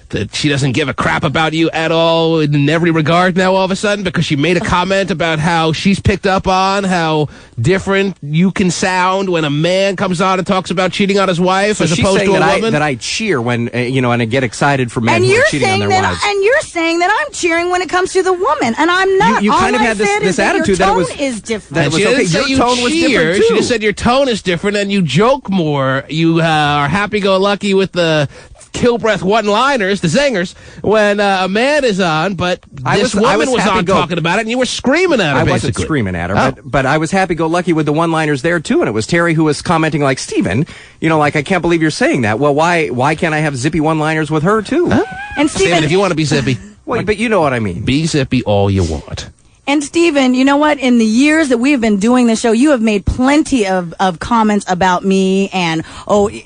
That she doesn't give a crap about you at all in every regard now all of a sudden because she made a comment about how she's picked up on how different you can sound when a man comes on and talks about cheating on his wife as opposed to a woman? That I cheer when, and I get excited for men who are cheating on their wives. And you're saying that I'm cheering when it comes to the woman, and I'm not. You kind of had this attitude that your tone is different. That was okay. Your tone was different, too. She just said your tone is different and you joke more. You are happy-go-lucky with the Kilbreath one-liners, the zingers, when a man is on, but this woman was on talking about it, and you were screaming at her, I basically. wasn't screaming at her, but I was happy-go-lucky with the one-liners there, too, and it was Terry who was commenting like, Steven, like, I can't believe you're saying that. Well, why can't I have zippy one-liners with her, too? Huh? And Steven, if you want to be zippy. Well, but you know what I mean. Be zippy all you want. And Steven, you know what? In the years that we have been doing the show, you have made plenty of comments about me, and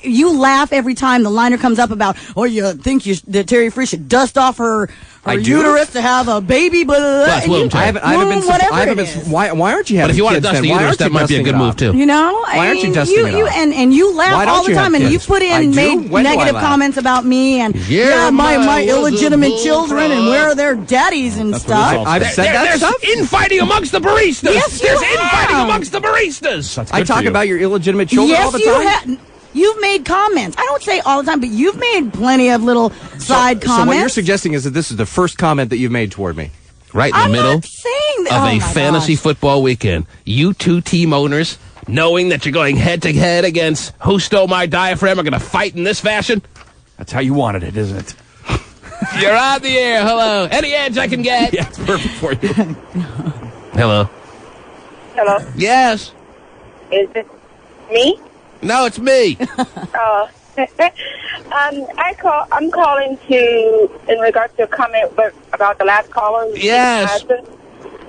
you laugh every time the liner comes up about, you think that Terry Free should dust off her uterus to have a baby, blah, blah, blah. I haven't been. Why aren't you having? But if you want to kids, dust the uterus, that might be a good move too. Why aren't you dusting it off? And you laugh all the time, and you put in negative comments about me and my illegitimate children and where are their daddies and stuff. I've said that stuff. There's infighting amongst the baristas. Yes, there's infighting amongst the baristas. I talk about your illegitimate children all the time. You've made comments. I don't say all the time, but you've made plenty of little side comments. So what you're suggesting is that this is the first comment that you've made toward me. Right in the middle of a fantasy football weekend. You two team owners, knowing that you're going head-to-head against Who Stole My Diaphragm, are going to fight in this fashion? That's how you wanted it, isn't it? You're on the air. Hello. Any edge I can get? Yeah, it's perfect for you. Hello. Hello. Yes. Is it me? No, it's me. I'm calling in regards to a comment about the last caller. Yes.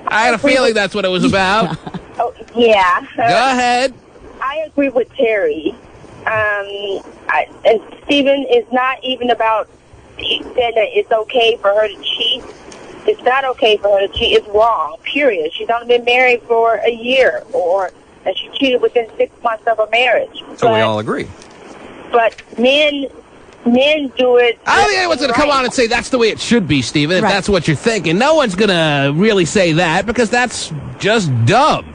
I had a feeling that's what it was about. Oh, yeah. Go ahead. I agree with Terry. And Stephen, it's not even about he said that it's okay for her to cheat. It's not okay for her to cheat. It's wrong, period. She's only been married for a year, and she cheated within 6 months of a marriage. So we all agree. But men do it. I don't think anyone's going to come on and say that's the way it should be, Stephen, if that's what you're thinking. No one's going to really say that because that's just dumb.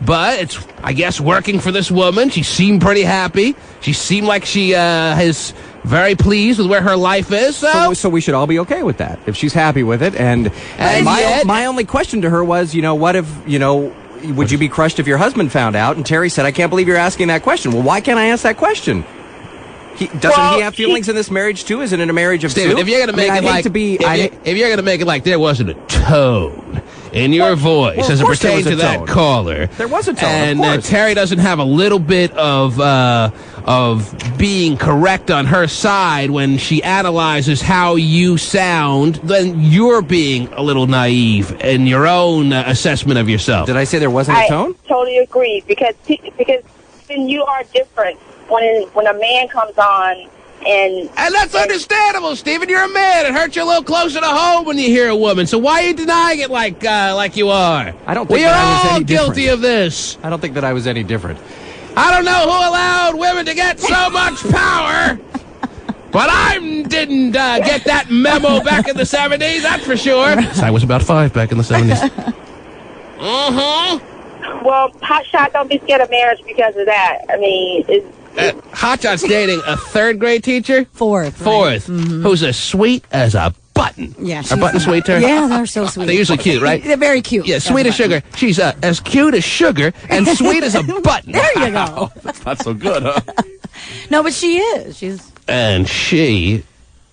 But it's, I guess, working for this woman. She seemed pretty happy. She seemed like she is very pleased with where her life is. So we should all be okay with that if she's happy with it. And my only question to her was, what if, would you be crushed if your husband found out? And Terry said, I can't believe you're asking that question. Well, why can't I ask that question? Doesn't he have feelings in this marriage too? Isn't it a marriage of Stephen, soup? if you're going to make if you're going to make it like there wasn't a tone in your voice as it pertains to that caller, there was a tone, and Terry doesn't have a little bit of being correct on her side when she analyzes how you sound, then you're being a little naive in your own assessment of yourself. Did I say there wasn't a tone? I totally agree because then you are different when a man comes on. And that's understandable, Stephen. You're a man. It hurts you a little closer to home when you hear a woman. So why are you denying it like you are? I don't think we that are I was all any guilty different. of this. I don't think that I was any different. I don't know who allowed women to get so much power. But I didn't get that memo back in the 70s, that's for sure. I was about 5 back in the 70s. Well, Hotshot, don't be scared of marriage because of that. I mean, Hotshot's dating a 3rd grade teacher? 4th. Right? 4th. Who's as sweet as a button. Yeah, Are buttons sweet, Terry? Yeah, they're so sweet. They're usually cute, right? They're very cute. Yeah, sweet as sugar. She's as cute as sugar and sweet as a button. There you go. That's not so good, huh? No, but she is. And she,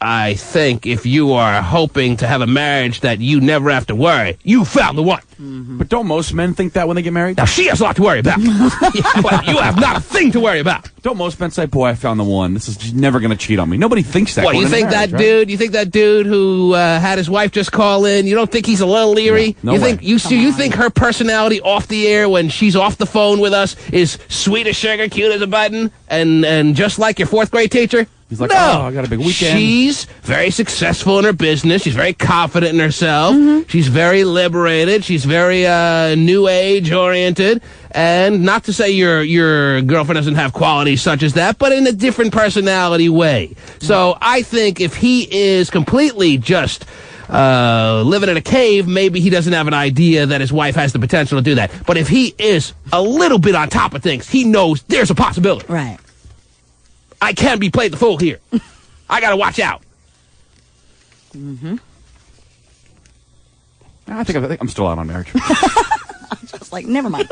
I think, if you are hoping to have a marriage that you never have to worry, you found the one. But don't most men think that when they get married? Now, she has a lot to worry about. But you have not a thing to worry about. Don't most men say, boy, I found the one. This is never going to cheat on me. Nobody thinks that. What, you think that dude, you think that dude who had his wife just call in, you don't think he's a little leery? No you way. think you think her personality off the air when she's off the phone with us is sweet as sugar, cute as a button, and just like your 4th grade teacher? He's like, no. oh, I got a big weekend. She's very successful in her business. She's very confident in herself. She's very liberated. She's very new age oriented. And not to say your girlfriend doesn't have qualities such as that, but in a different personality way. So I think if he is completely just living in a cave, maybe he doesn't have an idea that his wife has the potential to do that. But if he is a little bit on top of things, he knows there's a possibility. Right. I can't be played the fool here. I gotta watch out. I think I'm still out on marriage. Just like, never mind.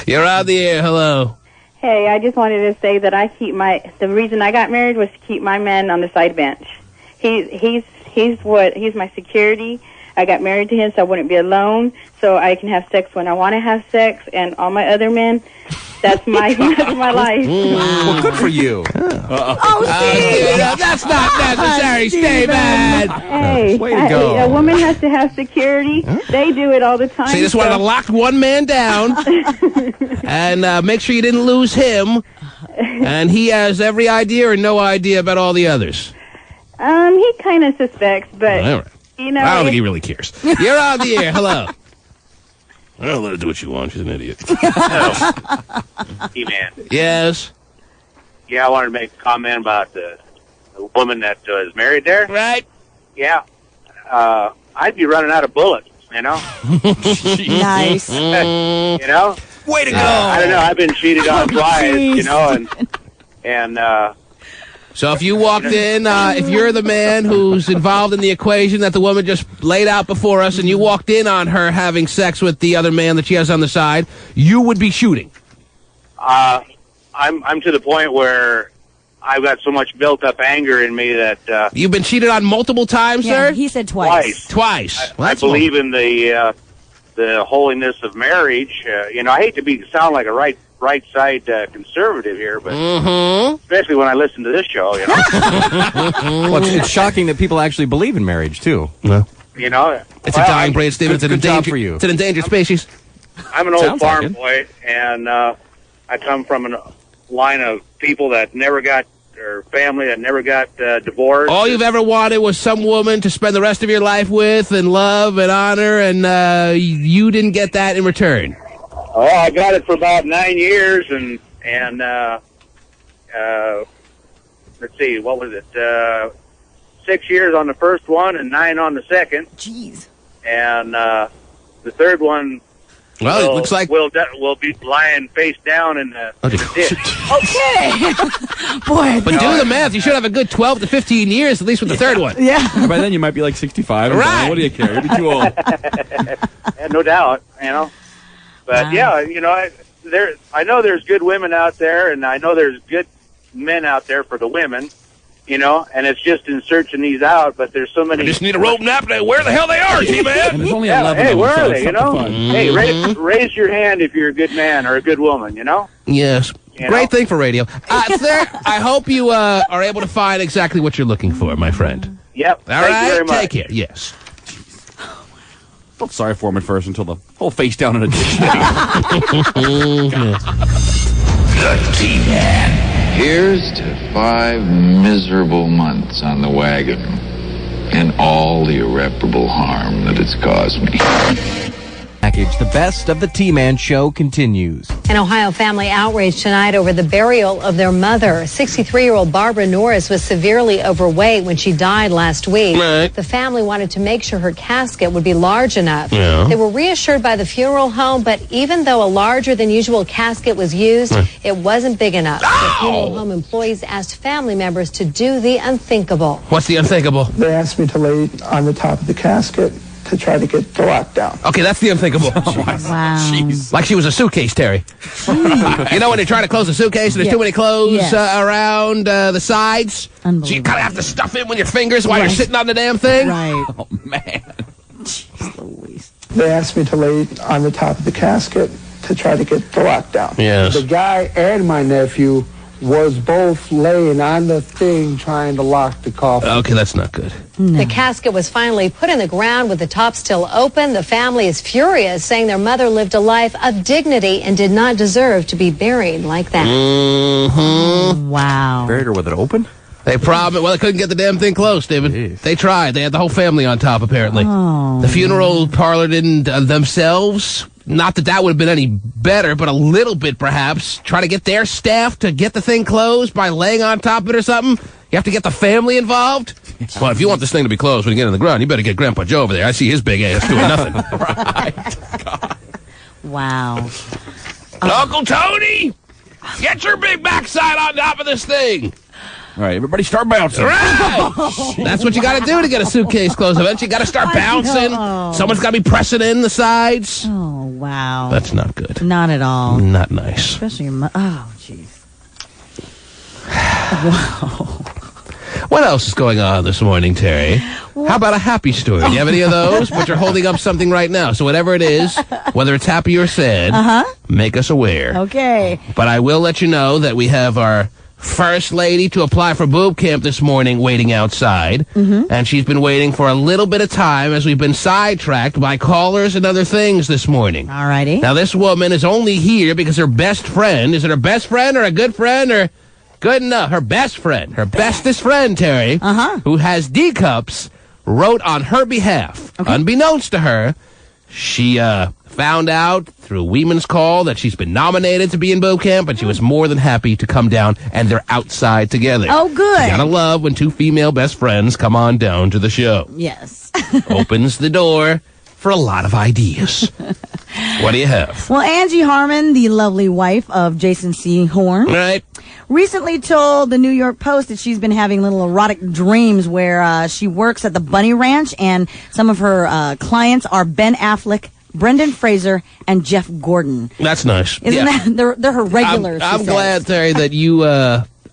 You're on the air. Hello. Hey, I just wanted to say that the reason I got married was to keep my man on the side bench. He's my security. I got married to him so I wouldn't be alone, so I can have sex when I want to have sex, and all my other men, that's my life. Well, good for you. That's not necessary. Stay mad. Hey, Way to go. A woman has to have security. They do it all the time. So you just wanted to lock one man down and make sure you didn't lose him, and he has every idea or no idea about all the others. He kind of suspects, but All right. you know, I don't think he really cares. You're on the air. Hello. I'll let her do what she wants. She's an idiot. He-Man. Yes. Yeah, I wanted to make a comment about the woman that is married there. Right. Yeah. I'd be running out of bullets, you know? Nice. You know? Way to go. I don't know. I've been cheated on twice, you know, and So if you walked in, if you're the man who's involved in the equation that the woman just laid out before us, and you walked in on her having sex with the other man that she has on the side, you would be shooting. I'm to the point where I've got so much built up anger in me that You've been cheated on multiple times, Yeah, sir? he said twice. Twice. I believe in the holiness of marriage. You know, I hate to sound like a right side conservative here, but especially when I listen to this show, you know. Well, it's shocking that people actually believe in marriage too. No. You know, It's a dying breed, Stephen. It's an good job endangered for you. It's an endangered species. I'm an old Sounds like farm it. boy, and I come from a line of people that never got, or family that never got divorced. All you've ever wanted was some woman to spend the rest of your life with and love and honor, and you didn't get that in return. Oh, I got it for about 9 years, and let's see, what was it? 6 years on the first one and 9 on the second. Jeez. And the third one. Well, it looks like we'll be lying face down in the ditch. Okay. Boy. But do the math. You should have a good 12 to 15 years, at least with the third one. Yeah. By then you might be like 65. and Right. What do you care? You'll be too old. And no doubt, you know. But yeah, you know, I know there's good women out there, and I know there's good men out there for the women, you know. And it's just in searching these out. But there's so many. I just need a rope nap. Where the hell they are, T-Man? And there's only Yeah, 11 hey, of them, where so are it's they? You something know, fun. hey, raise your hand if you're a good man or a good woman. You know. Yes. You Great know? thing for radio. Sir, I hope you are able to find exactly what you're looking for, my friend. Yep. All Thank right. you very much. Take care. Yes. Felt sorry for him at first until the whole face down in a ditch. The T-Man. Here's to 5 miserable months on the wagon and all the irreparable harm that it's caused me. package. The best of the T-Man Show continues. An Ohio family outraged tonight over the burial of their mother. 63-year-old Barbara Norris was severely overweight when she died last week. Right. The family wanted to make sure her casket would be large enough. Yeah. They were reassured by the funeral home, but even though a larger than usual casket was used, it wasn't big enough. The funeral home employees asked family members to do the unthinkable. What's the unthinkable? They asked me to lay on the top of the casket to try to get the lockdown. Okay, that's the unthinkable. Wow. Jeez. Like she was a suitcase, Terry. You know when they're trying to close a suitcase and there's too many clothes around the sides? So you kind of have to stuff it with your fingers while you're sitting on the damn thing? Right. Oh, man. Jeez Louise. They asked me to lay on the top of the casket to try to get the lockdown. Yes. The guy and my nephew was both laying on the thing trying to lock the coffin. Okay, that's not good. The casket was finally put in the ground with the top still open. The family is furious, saying their mother lived a life of dignity and did not deserve to be buried like that. Mm-hmm. Wow. Buried her with it open? They couldn't get the damn thing closed, David. Jeez. They tried. They had the whole family on top, apparently. Oh. The funeral parlor didn't themselves, not that that would have been any better, but a little bit perhaps, try to get their staff to get the thing closed by laying on top of it or something. You have to get the family involved? Well, if you want this thing to be closed when you get in the ground, you better get Grandpa Joe over there. I see his big ass doing nothing. Right. God. Wow. Uncle Tony, get your big backside on top of this thing. All right, everybody start bouncing. Right. That's what you got to do to get a suitcase closed. Eventually, you got to start bouncing. Someone's got to be pressing in the sides. Oh, wow. That's not good. Not at all. Not nice. Especially your oh, jeez. Wow. What else is going on this morning, Terry? How about a happy story? Do you have any of those? But you're holding up something right now. So whatever it is, whether it's happy or sad, make us aware. Okay. But I will let you know that we have our first lady to apply for boob camp this morning waiting outside. And she's been waiting for a little bit of time as we've been sidetracked by callers and other things this morning. All righty. Now, this woman is only here because her best friend, is it her best friend or a good friend or good enough? Her best friend, her bestest friend, Terry, who has D cups, wrote on her behalf. Unbeknownst to her, she found out through Weeman's Call that she's been nominated to be in boob camp, and she was more than happy to come down, and they're outside together. Oh, good. You gotta love when two female best friends come on down to the show. Yes. Opens the door for a lot of ideas. What do you have? Well, Angie Harmon, the lovely wife of Jason Sehorn, Right. recently told the New York Post that she's been having little erotic dreams where she works at the Bunny Ranch, and some of her clients are Ben Affleck, Brendan Fraser, and Jeff Gordon. That's nice. Isn't that they're her regulars? I'm glad, Terry, that you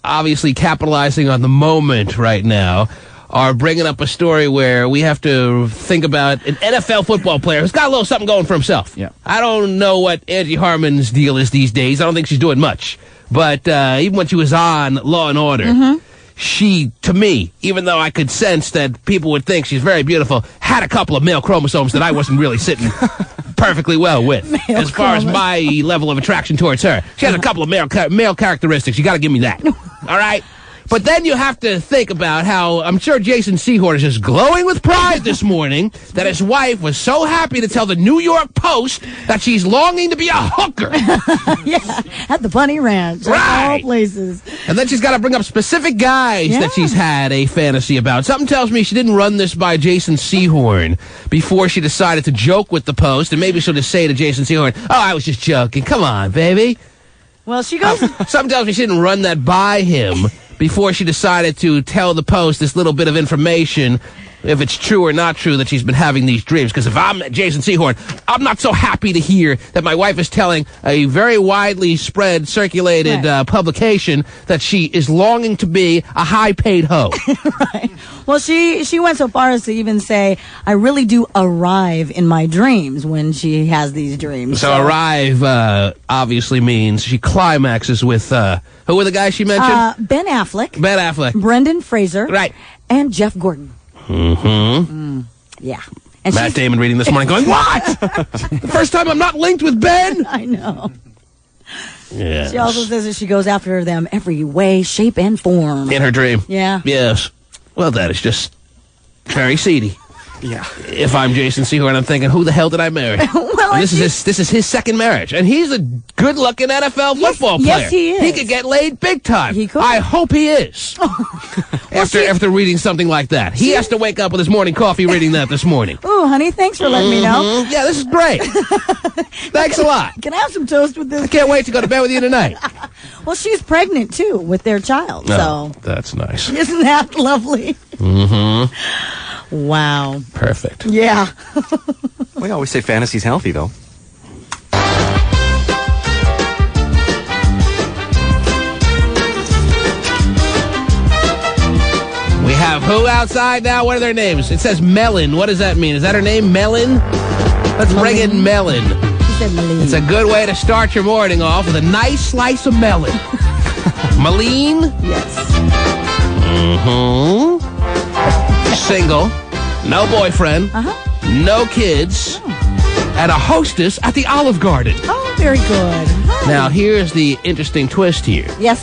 obviously capitalizing on the moment right now are bringing up a story where we have to think about an NFL football player who's got a little something going for himself. Yeah. I don't know what Angie Harmon's deal is these days. I don't think she's doing much. But even when she was on Law and Order, she, to me, even though I could sense that people would think she's very beautiful, had a couple of male chromosomes that I wasn't really sitting perfectly well with. As far as my level of attraction towards her. She has a couple of male characteristics. You got to give me that. All right? But then you have to think about how I'm sure Jason Sehorn is just glowing with pride this morning that his wife was so happy to tell the New York Post that she's longing to be a hooker. At the Bunny Ranch. Right. Of all places. And then she's got to bring up specific guys that she's had a fantasy about. Something tells me she didn't run this by Jason Sehorn before she decided to joke with the Post, and maybe she'll just say to Jason Sehorn, oh, I was just joking. Come on, baby. Well, she goes... Something tells me she didn't run that by him before she decided to tell the Post this little bit of information, if it's true or not true, that she's been having these dreams. Because if I'm Jason Sehorn, I'm not so happy to hear that my wife is telling a very widely spread, circulated publication that she is longing to be a high-paid hoe. Right. Well, she went so far as to even say, I really do arrive in my dreams when she has these dreams. So arrive obviously means she climaxes with, who were the guys she mentioned? Ben Affleck. Ben Affleck. Brendan Fraser. Right. And Jeff Gordon. Yeah. And Matt Damon reading this morning going, what? The first time I'm not linked with Ben? I know. Yeah. She also says that she goes after them every way, shape, and form. In her dream. Yeah. Yes. Well, that is just very seedy. Yeah. If I'm Jason Sehorn, I'm thinking, who the hell did I marry? Well, this is his second marriage, and he's a good-looking NFL football player. Yes, he is. He could get laid big time. He could. I hope he is. After reading something like that, he has to wake up with his morning coffee reading that this morning. Ooh, honey, thanks for letting me know. Yeah, this is great. Thanks a lot. Can I have some toast with this? I can't wait to go to bed with you tonight. Well, she's pregnant too with their child, Oh, so that's nice. isn't that lovely? Mm-hmm. Wow. Perfect. Yeah. We always say fantasy's healthy, though. We have who outside now? What are their names? It says Melon. What does that mean? Is that her name, Melon? Let's bring in Melon. She said Malene. It's a good way to start your morning off with a nice slice of melon. Malene? Yes. Mm-hmm. Single. No boyfriend. No kids. And a hostess at the Olive Garden. Oh, very good. Hi. Now, here's the interesting twist here. Yes.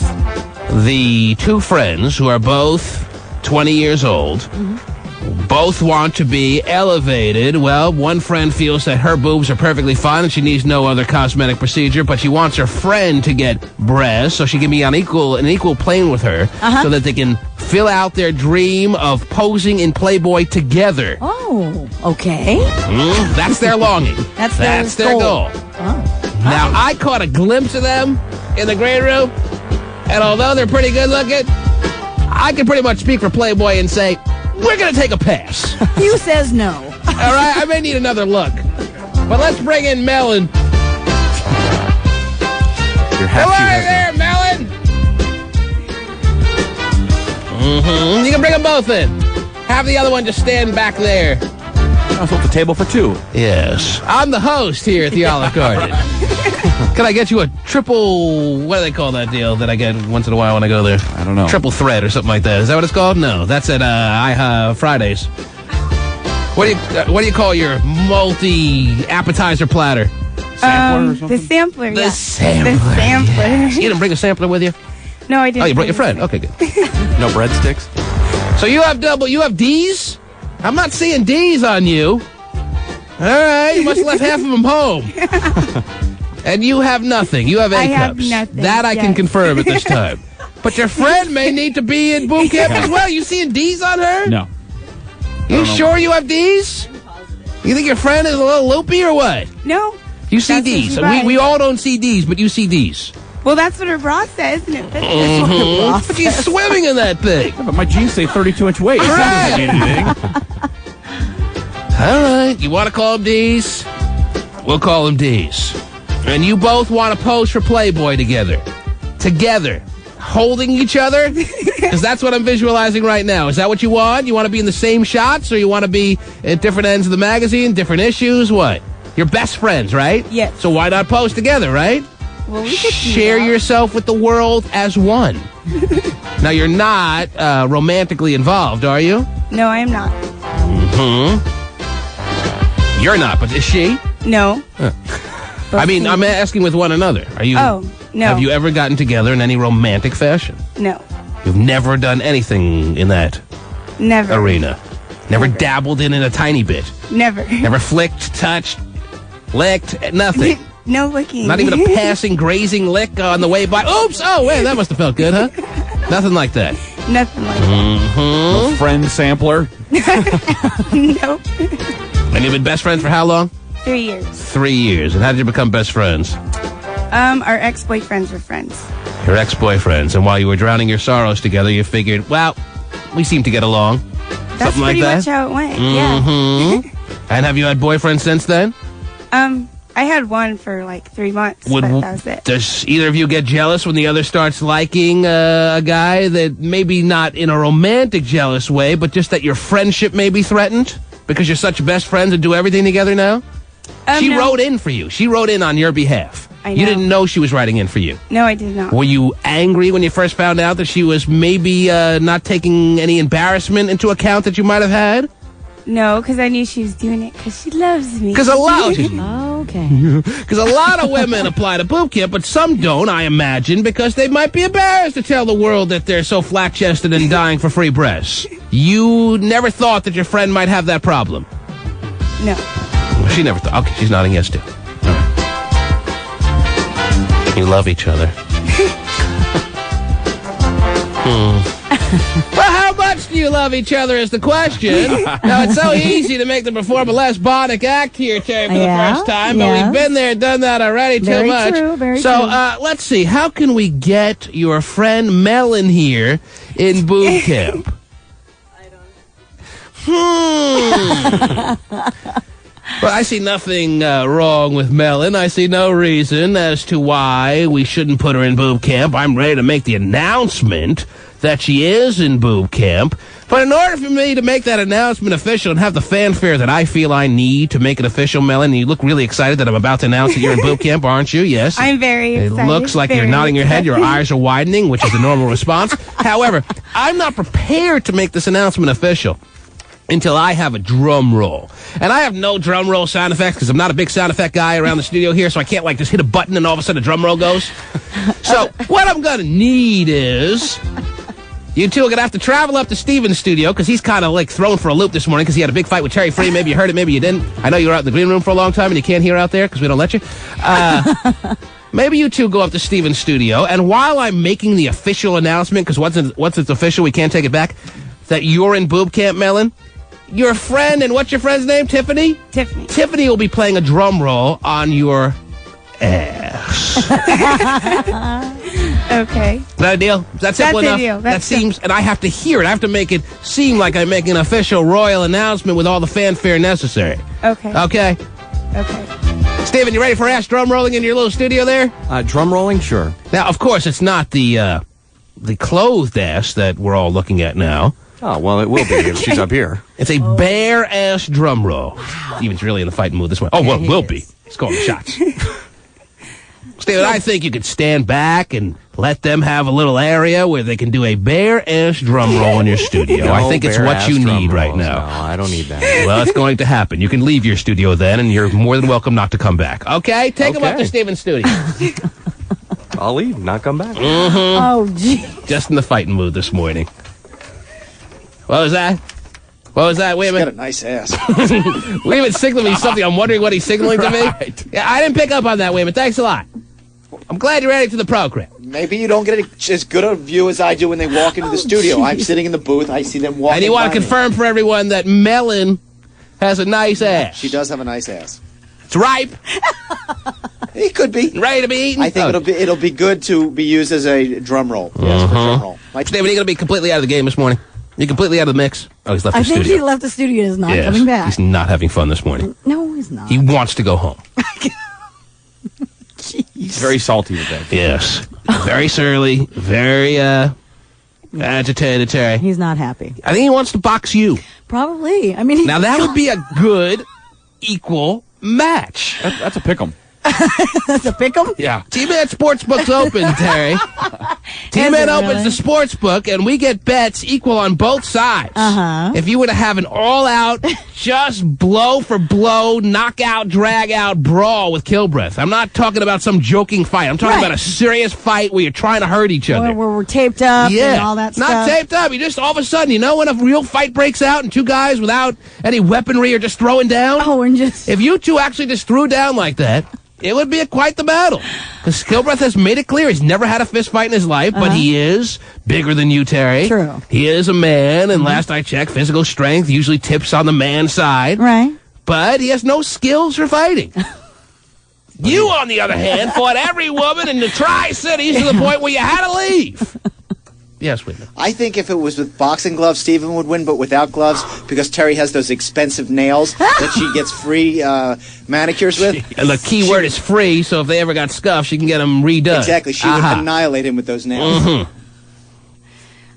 The two friends, who are both 20 years old, both want to be elevated. Well, one friend feels that her boobs are perfectly fine and she needs no other cosmetic procedure, but she wants her friend to get breasts so she can be on an equal plane with her so that they can fill out their dream of posing in Playboy together. Oh, okay. That's their longing. That's their goal. Oh. Now, I caught a glimpse of them in the green room, and although they're pretty good looking, I can pretty much speak for Playboy and say, we're going to take a pass. Hugh says no. All right, I may need another look. But let's bring in Melon. Hello there, Melon. You can bring them both in. Have the other one just stand back there. I was at the table for two. Yes. I'm the host here at the Olive Garden. Can I get you a triple, what do they call that deal that I get once in a while when I go there? I don't know. Triple thread or something like that. Is that what it's called? No, that's at Fridays. What do you call your multi-appetizer platter? Sampler or something? The sampler. The yeah. sampler. The sampler. You didn't bring a sampler with you? No, I didn't. Oh, you brought your friend. Okay, good. No breadsticks? So you have D's? I'm not seeing D's on you. All right, you must have left half of them home. And you have nothing. You have A-cups. I have nothing. That I can yes. confirm at this time. But your friend may need to be in boot camp as well. You seeing D's on her? No. You sure you have D's? You think your friend is a little loopy or what? No. You see That's D's. what she We all don't see D's, but you see D's. Well, that's what her bra says, isn't it? That's what her bra But she's says. swimming in that thing. Yeah, but my jeans say 32-inch waist. That doesn't mean anything. All right, you want to call them D's? We'll call them D's. And you both want to pose for Playboy together. Together. Holding each other? Because that's what I'm visualizing right now. Is that what you want? You want to be in the same shots, or you want to be at different ends of the magazine, different issues? What? You're best friends, right? Yes. So why not pose together, right? Well, we could do Share that. yourself with the world as one. Now, you're not romantically involved, are you? No, I am not. You're not, but is she? No. I mean, I'm asking with one another. Are you? Oh, no. Have you ever gotten together in any romantic fashion? No. You've never done anything in that Never. arena? Never dabbled in it a tiny bit? Never. Never flicked, touched, licked, nothing? No licking. Not even a passing, grazing lick on the way by? Oops! Oh, wait, that must have felt good, huh? Nothing like that. Nothing like that. Mm-hmm. A friend sampler. Nope. And you've been best friends for how long? 3 years. 3 years. And how did you become best friends? Our ex-boyfriends were friends. Your ex-boyfriends. And while you were drowning your sorrows together, you figured, well, we seem to get along. That's Something like pretty that? much how it went. Mm-hmm. And have you had boyfriends since then? Yeah. I had one for like 3 months, but that was it. Does either of you get jealous when the other starts liking a guy that maybe not in a romantic jealous way, but just that your friendship may be threatened because you're such best friends and do everything together now? She no. wrote in for you. She wrote in on your behalf. I You know. didn't know she was writing in for you. No, I did not. Were you angry when you first found out that she was maybe not taking any embarrassment into account that you might have had? No, because I knew she was doing it because she loves me. Because a lot of women apply to boob camp, but some don't, I imagine, because they might be embarrassed to tell the world that they're so flat-chested and dying for free breasts. You never thought that your friend might have that problem? No. She never thought. Okay, she's nodding yes too. All right. You love each other. Well, how much do you love each other is the question. Now, it's so easy to make the perform a lesbonic act here, Terry, for the first time, but we've been there and done that already too much. Very so, true. let's see. How can we get your friend Melon here in boob camp? Well, I see nothing wrong with Melon. I see no reason as to why we shouldn't put her in boob camp. I'm ready to make the announcement that she is in boob camp. But in order for me to make that announcement official and have the fanfare that I feel I need to make it official, Melon, you look really excited that I'm about to announce that you're in boob camp, aren't you? Yes. I'm very excited. It looks like you're nodding your head. Your eyes are widening, which is the normal response. However, I'm not prepared to make this announcement official until I have a drum roll. And I have no drum roll sound effects because I'm not a big sound effect guy around the studio here, so I can't, like, just hit a button and all of a sudden a drum roll goes. So what I'm going to need is you two are going to have to travel up to Steven's studio because he's kind of, like, thrown for a loop this morning because he had a big fight with Terry Free. Maybe you heard it, maybe you didn't. I know you were out in the green room for a long time and you can't hear out there because we don't let you. Maybe you two go up to Steven's studio, and while I'm making the official announcement, because once it's official, we can't take it back, that you're in boob camp, Melon, your friend, and what's your friend's name? Tiffany? Tiffany. Tiffany will be playing a drum roll on your ass. Okay. Is that a deal? Is that simple enough? That's a deal. That seems, and I have to hear it. I have to make it seem like I'm making an official royal announcement with all the fanfare necessary. Okay. Okay? Okay. Steven, you ready for ass drum rolling in your little studio there? Drum rolling? Sure. Now, of course, it's not the clothed ass that we're all looking at now. Oh, well, it will be if she's up here. It's a bare-ass drum roll. Steven's really in the fighting mood this way. Oh, well, it will be. He's calling shots. Steven, I think you could stand back and let them have a little area where they can do a bare-ass drum roll in your studio. No, I think it's what you need right now. No, I don't need that. Well, it's going to happen. You can leave your studio then, and you're more than welcome not to come back. Okay? Take him up to Steven's studio. I'll leave, not come back. Mm-hmm. Oh, gee. Just in the fighting mood this morning. What was that? What was that? Wait a minute. He's got a nice ass. Wait a minute, signaling me something. I'm wondering what he's signaling to me. Yeah, I didn't pick up on that, Wayman. Thanks a lot. I'm glad you're ready to the program. Maybe you don't get as good a view as I do when they walk into the studio. I'm sitting in the booth. I see them walking. And you want to confirm for everyone that Melon has a nice ass. She does have a nice ass. It's ripe. It could be. Ready to be eaten? I think it'll be good to be used as a drum roll. Yes, for drum roll. Steven, you're going to be completely out of the game this morning. You're completely out of the mix. Oh, he's left the studio. I think he left the studio. He's not coming back. He's not having fun this morning. No, he's not. He wants to go home. He's very salty with that. Yes. Very surly. Very agitated, Terry. He's not happy. I think he wants to box you. Probably. I mean, now that would be a good, equal match. That's a pick'em. That's a pick'em? Yeah. T-Man Sportsbook's open, Terry. T-Man opens the sportsbook, and we get bets equal on both sides. Uh-huh. If you were to have an all-out, just blow-for-blow, knockout, drag-out brawl with Kilbreth. I'm not talking about some joking fight. I'm talking about a serious fight where you're trying to hurt each other. Where we're taped up and all that stuff. Not taped up. You just, all of a sudden, you know when a real fight breaks out and two guys without any weaponry are just throwing down? Oh, and just... If you two actually just threw down like that, it would be quite the battle. Because Kilbreth has made it clear he's never had a fist fight in his life, but he is bigger than you, Terry. True. He is a man, and last I checked, physical strength usually tips on the man's side. Right. But he has no skills for fighting. You, on the other hand, fought every woman in the Tri-Cities to the point where you had to leave. Yes, Whitman. I think if it was with boxing gloves, Steven would win, but without gloves, because Terry has those expensive nails that she gets free manicures with. And the key word is free, so if they ever got scuffed, she can get them redone. Exactly. She would annihilate him with those nails. Mm-hmm.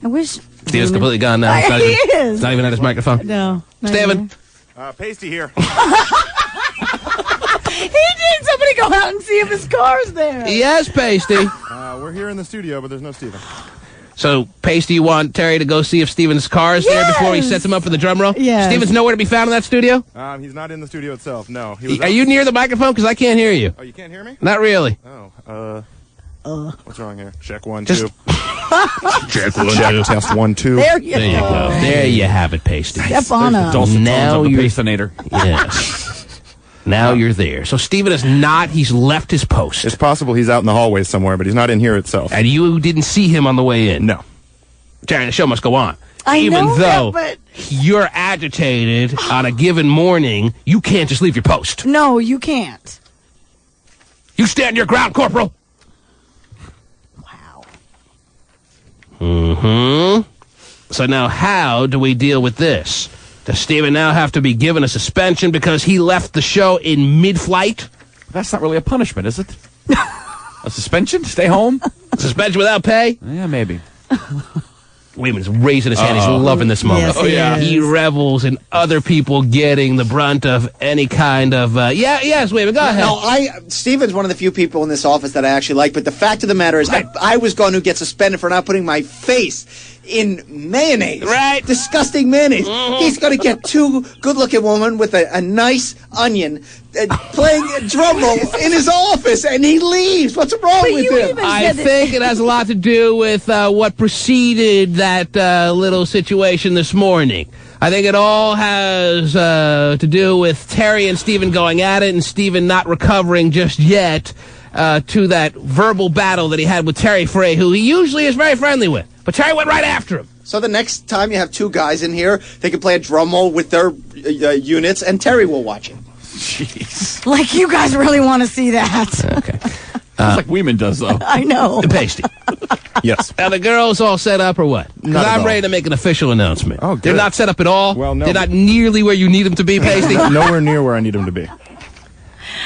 I wish... Steven's completely gone now. He is. He's not even at his microphone. No. Steven. Pasty here. He did. Somebody go out and see if his car's there. Yes, Pasty. We're here in the studio, but there's no Steven. So, Pace, do you want Terry to go see if Steven's car is there before he sets him up for the drum roll? Yes. Steven's nowhere to be found in that studio? He's not in the studio itself, no. Are you near the microphone? Because I can't hear you. Oh, you can't hear me? Not really. What's wrong here? Check 1, 2. Check 1, 2. Check, test 1, 2. There you go. There you have it, Pasty. Step on up. Now you're you're Pacinator. Yes. Now you're there. So Steven is not, he's left his post. It's possible he's out in the hallways somewhere, but he's not in here itself. And you didn't see him on the way in? No. Terry, the show must go on. Even though but you're agitated on a given morning, you can't just leave your post. no, you can't. You stand your ground, Corporal. Wow. So now how do we deal with this? Does Steven now have to be given a suspension because he left the show in mid-flight? That's not really a punishment, is it? A suspension? Stay home? Suspension without pay? Yeah, maybe. Wayman's raising his hand. He's loving this moment. Yes, he is. He revels in other people getting the brunt of any kind of... yes, Wayman, go ahead. No, Steven's one of the few people in this office that I actually like, but the fact of the matter is I was going to get suspended for not putting my face in mayonnaise. Right. Disgusting mayonnaise. He's going to get two good-looking women with a nice onion playing a drum roll in his office, and he leaves. What's wrong with him? I think it has a lot to do with what preceded that little situation this morning. I think it all has to do with Terry and Steven going at it and Steven not recovering just yet to that verbal battle that he had with Terry Frey, who he usually is very friendly with. But Terry went right after him. So the next time you have two guys in here, they can play a drum roll with their units, and Terry will watch it. Jeez. Like you guys really want to see that. Okay. Sounds like Wayman does, though. I know. Pasty. Yes. Are the girls all set up or what? Because Not at I'm all. ready to make an official announcement. Oh, good. They're not set up at all? Well, no. They're not nearly where you need them to be, Pasty? Nowhere near where I need him to be.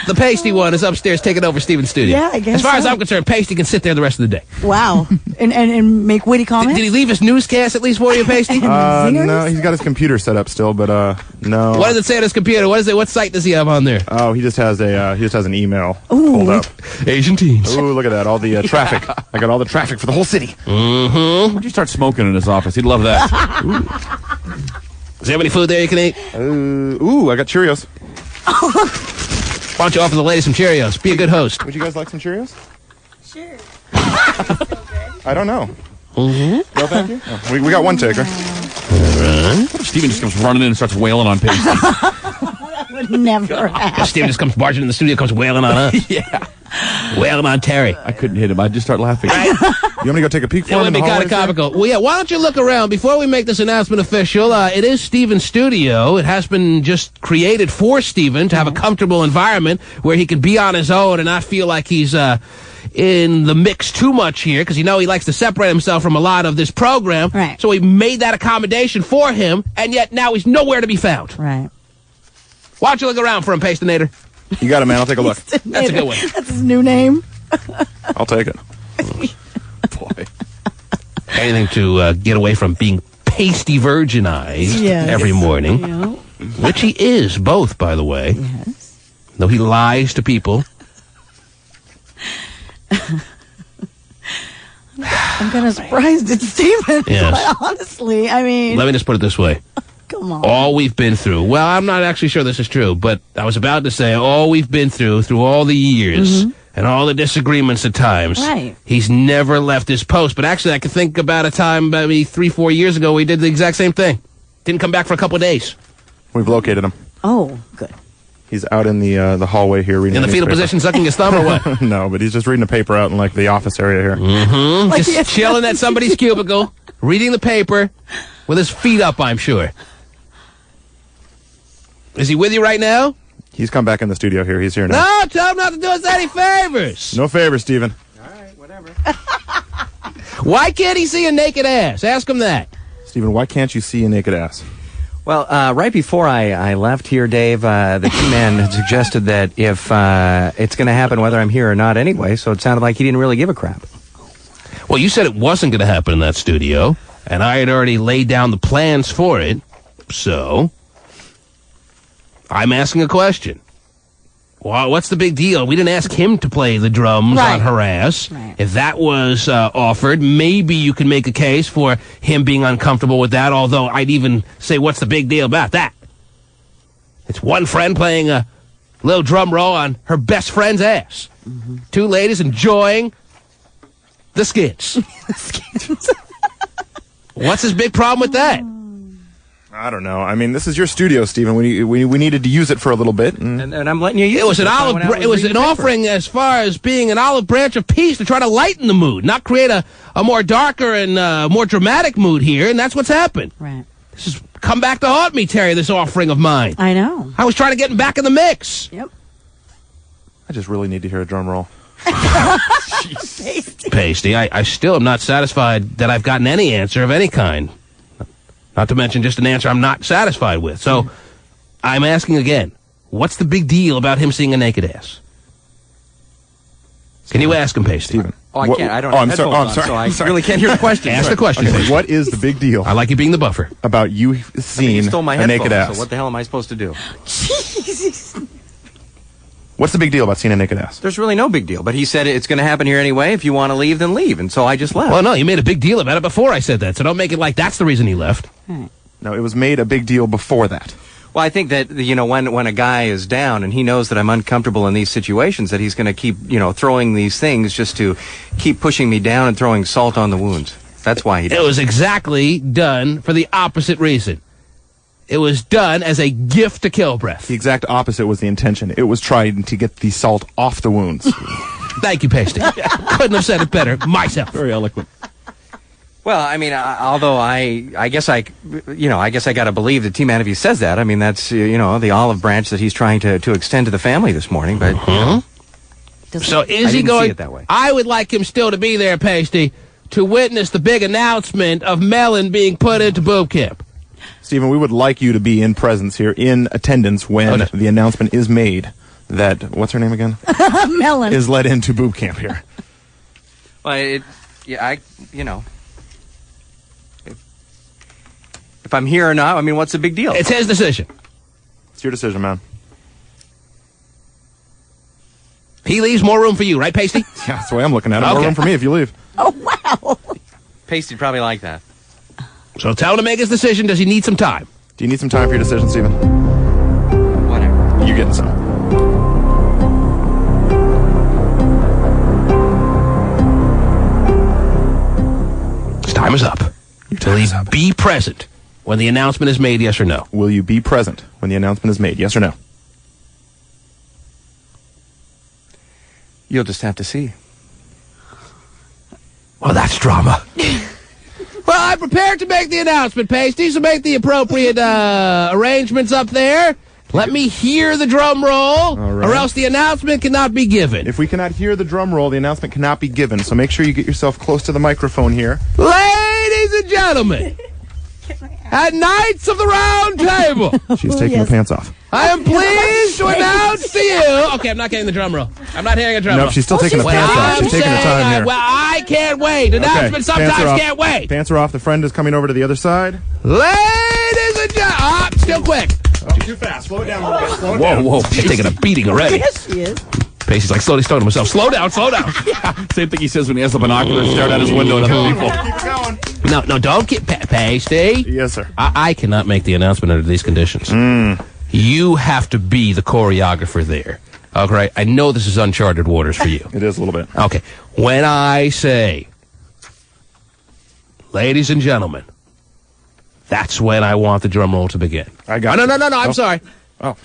The Pasty one is upstairs taking over Steven's studio. Yeah, I guess As far as so. I'm concerned, Pasty can sit there the rest of the day. Wow. And make witty comments? Did he leave his newscast at least for you, Pasty? No, he's got his computer set up still, but no. What does it say on his computer? What site does he have on there? Oh, he just has an email pulled up. Asian teens. Ooh, look at that! All the traffic. I got all the traffic for the whole city. Mm-hmm. Would you start smoking in his office? He'd love that. Does he have any food there you can eat? Ooh, I got Cheerios. Why don't you offer the lady some Cheerios? Be a good host. Would you guys like some Cheerios? Sure. I don't know. Mm-hmm. No, thank you. Oh, we got one taker. Steven just comes running in and starts wailing on Pasty. That would never happen. Steven just comes barging in the studio, comes wailing on us. Yeah. Wailing on Terry. I couldn't hit him. I'd just start laughing. You want me to go take a peek for It him would in be the kind of hallways comical. Well, yeah, why don't you look around before we make this announcement official? It is Steven's studio. It has been just created for Steven to have a comfortable environment where he can be on his own and not feel like he's in the mix too much here, because he likes to separate himself from a lot of this program. Right. So we made that accommodation for him, and yet now he's nowhere to be found. Right. Why don't you look around for him, Pastinator? You got it, man. I'll take a look. That's a good one. That's his new name. I'll take it. Boy. Anything to get away from being pasty virginized Yes. every morning. Yeah. Which he is, both, by the way. Yes. Though he lies to people. I'm kind of surprised it's Steven. Yes. But honestly, I mean, Let me just put it this way. come on. All we've been through, well, I'm not actually sure this is true, but I was about to say all we've been through all the years and all the disagreements at times. Right. He's never left his post. But actually, I can think about a time maybe 3-4 years ago we did the exact same thing. Didn't come back for a couple of days. We've located him. Oh, good. He's out in the hallway here reading In the fetal newspaper. position, sucking his thumb or what? No, but he's just reading a paper out in the office area here. Mm-hmm. Like, Just yes. chilling at somebody's cubicle, reading the paper, with his feet up, I'm sure. Is he with you right now? He's come back in the studio here. He's here now. No, tell him not to do us any favors. No favors, Steven. Why can't he see a naked ass? Ask him that. Steven, why can't you see a naked ass? Well, right before I left here, Dave, the T-Man had suggested that if it's going to happen whether I'm here or not anyway, so it sounded like he didn't really give a crap. Well, you said it wasn't going to happen in that studio, and I had already laid down the plans for it, so I'm asking a question. Well, what's the big deal? We didn't ask him to play the drums on her ass. Right. If that was offered, maybe you can make a case for him being uncomfortable with that, although I'd even say, what's the big deal about that? It's one friend playing a little drum roll on her best friend's ass. Mm-hmm. Two ladies enjoying the skits. What's his big problem with that? I don't know. I mean, this is your studio, Stephen. We needed to use it for a little bit, and I'm letting you use it. It was an offering as far as being an olive branch of peace to try to lighten the mood, not create a more darker and more dramatic mood here, and that's what's happened. Right. This has come back to haunt me, Terry, this offering of mine. I know. I was trying to get him back in the mix. Yep. I just really need to hear a drum roll. Pasty, I still am not satisfied that I've gotten any answer of any kind. Not to mention just an answer I'm not satisfied with. So, I'm asking again, what's the big deal about him seeing a naked ass? Can you ask him, Pasty? Oh, I can't. I don't have headphones on, so I really can't hear the question. Ask the question. Okay, what is the big deal? I like you being the buffer. About you seeing you stole my a naked headphones, ass. so what the hell am I supposed to do? Jesus. What's the big deal about seeing a naked ass? There's really no big deal, but he said it's going to happen here anyway. If you want to leave, then leave. And so I just left. Well, no, you made a big deal about it before I said that, so don't make it like that's the reason he left. No, it was made a big deal before that. Well, I think that, when a guy is down and he knows that I'm uncomfortable in these situations, that he's going to keep, throwing these things just to keep pushing me down and throwing salt on the wounds. That's why he did it. It was exactly done for the opposite reason. It was done as a gift to Kilbreath. The exact opposite was the intention. It was trying to get the salt off the wounds. Thank you, Pasty. Couldn't have said it better myself. Very eloquent. Well, I mean, although I guess I got to believe that T-Man if he says that. I mean, that's the olive branch that he's trying to extend to the family this morning. But so is he going? See it that way. I would like him still to be there, Pasty, to witness the big announcement of Melon being put into boob camp. Stephen, we would like you to be in presence here, in attendance, when the announcement is made that, what's her name again? Melon. Is led into boot camp here. Well, if I'm here or not, I mean, what's the big deal? It's his decision. It's your decision, man. He leaves more room for you, right, Pasty? Yeah, that's the way I'm looking at it. More room for me if you leave. Oh, wow. Pasty'd probably like that. So tell him to make his decision. Does he need some time? Do you need some time for your decision, Stephen? Whatever. You're getting some. His time is up. Will he be present when the announcement is made, yes or no? Will you be present when the announcement is made, yes or no? You'll just have to see. Well, that's drama. Well, I'm prepared to make the announcement, Pasty, so make the appropriate arrangements up there. Let me hear the drum roll, or else the announcement cannot be given. If we cannot hear the drum roll, the announcement cannot be given, so make sure you get yourself close to the microphone here. Ladies and gentlemen, at Knights of the Round Table. She's taking her pants off. I am pleased to announce to you... Okay, I'm not getting the drum roll. I'm not hearing a drum roll. No, she's still taking the pants off. She's taking her time here. Well, I can't wait. Announcement sometimes can't wait. Pants are off. The friend is coming over to the other side. Ladies and gentlemen... still quick. Too fast. Slow it down a little bit. Slow it down. Whoa. She's taking a beating already. Yes, she is. Pasty's like slowly starting himself. Slow down. Same thing he says when he has the binoculars stared out his window at other people. Keep it going. No, don't get Pasty. Yes, sir. I cannot make the announcement under these conditions. You have to be the choreographer there. Okay, I know this is uncharted waters for you. It is a little bit. Okay, when I say, ladies and gentlemen, that's when I want the drum roll to begin. I got No, you. I'm sorry. Oh,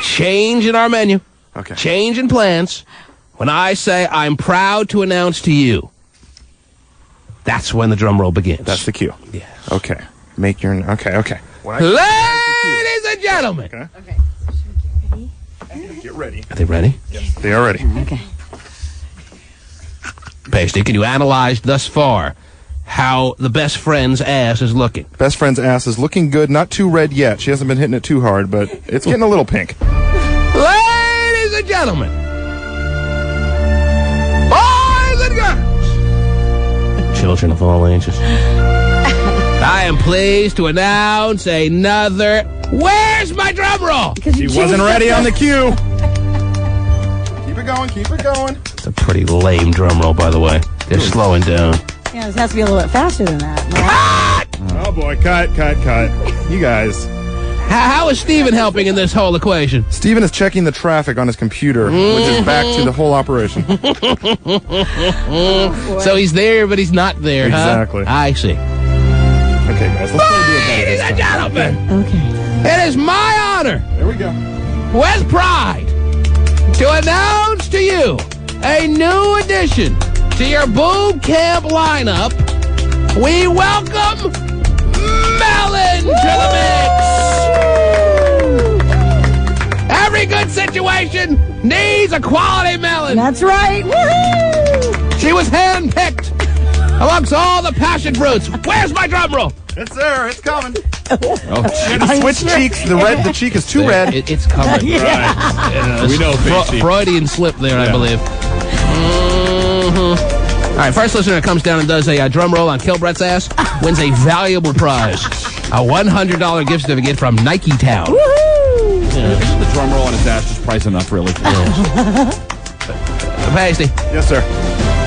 Change in our menu. Okay. Change in plans. When I say I'm proud to announce to you, that's when the drum roll begins. That's the cue. Yeah. Okay. Make your... Okay. Ladies and gentlemen. Okay. Get ready. Are they ready? Yes. They are ready. Okay. Pasty, can you analyze thus far how the best friend's ass is looking? Best friend's ass is looking good. Not too red yet. She hasn't been hitting it too hard, but it's getting a little pink. Ladies and gentlemen. Boys and girls. Children of all ages. I am pleased to announce another... Where's my drum roll? She wasn't ready on the cue. going. Keep it going. It's a pretty lame drum roll, by the way. They're slowing down. Yeah, this has to be a little bit faster than that. Oh, boy. Cut. You guys. How is Steven helping in this whole equation? Steven is checking the traffic on his computer, which is back to the whole operation. So he's there, but he's not there, Exactly. Huh? I see. Okay, guys, let's try to do it better Ladies this and time. gentlemen, Okay. it is my honor, There we go. with pride, to announce to you a new addition to your Boom Camp lineup. We welcome Melon to the mix. Every good situation needs a quality melon. That's right. Woohoo! She was handpicked amongst all the passion fruits. Where's my drum roll? It's there. It's coming. Oh, Switch cheeks. The cheek is too red. It's coming. Yeah. We know, Casey. Freudian slip there, I believe. All right, first listener that comes down and does a drum roll on Kilbrett's ass wins a valuable prize. A $100 gift certificate from Nike Town. Isn't the drum roll on his ass just price enough, really? Pasty. Yes, sir.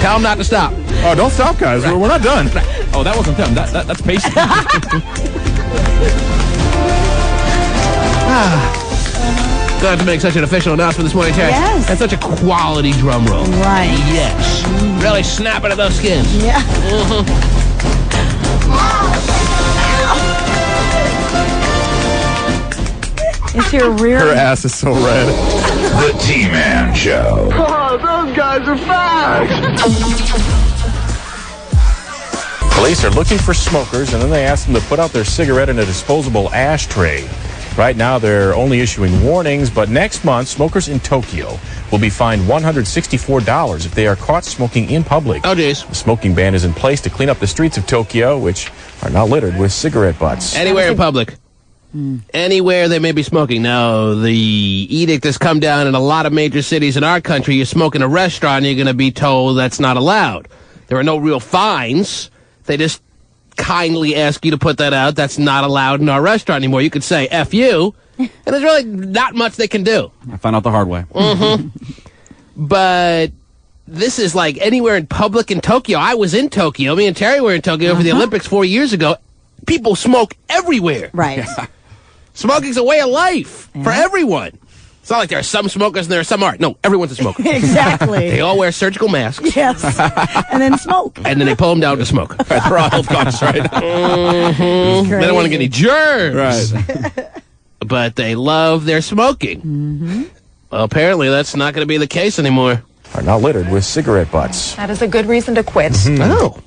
Tell him not to stop. Oh, don't stop, guys. We're not done. Oh, that wasn't them. That's Pasty. Glad to make such an official announcement this morning, Terry. Yes. That's such a quality drum roll. Right. Yes. Really snapping at those skins. Yeah. Is your rear? Her ass is so red. The T-Man Show. Oh, those guys are fast. Police are looking for smokers, and then they ask them to put out their cigarette in a disposable ashtray. Right now, they're only issuing warnings, but next month, smokers in Tokyo will be fined $164 if they are caught smoking in public. Oh, geez. The smoking ban is in place to clean up the streets of Tokyo, which are now littered with cigarette butts. Anywhere in public. Anywhere they may be smoking. Now, the edict has come down in a lot of major cities in our country. You smoke in a restaurant, you're going to be told that's not allowed. There are no real fines. They just kindly ask you to put that out. That's not allowed in our restaurant anymore. You could say, F you, and there's really not much they can do. I found out the hard way. But this is like anywhere in public in Tokyo. I was in Tokyo. Me and Terry were in Tokyo for the Olympics 4 years ago. People smoke everywhere. Right. Smoking's a way of life for everyone. It's not like there are some smokers and there are some aren't. No, everyone's a smoker. Exactly. They all wear surgical masks. Yes. And then smoke. And then they pull them down to smoke. They're all health conscious, right? They don't want to get any germs. Right. But they love their smoking. Well, apparently that's not going to be the case anymore. Are now littered with cigarette butts. That is a good reason to quit. Oh.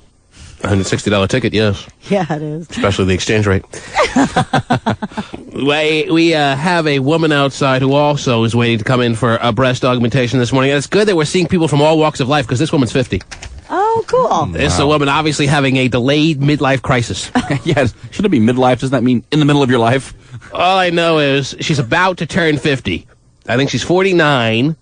$160 ticket, yes. Yeah, it is. Especially the exchange rate. We have a woman outside who also is waiting to come in for a breast augmentation this morning. And it's good that we're seeing people from all walks of life because this woman's 50. Oh, cool. This is a woman obviously having a delayed midlife crisis. Yeah, should it be midlife? Doesn't that mean in the middle of your life? All I know is she's about to turn 50. I think she's 49,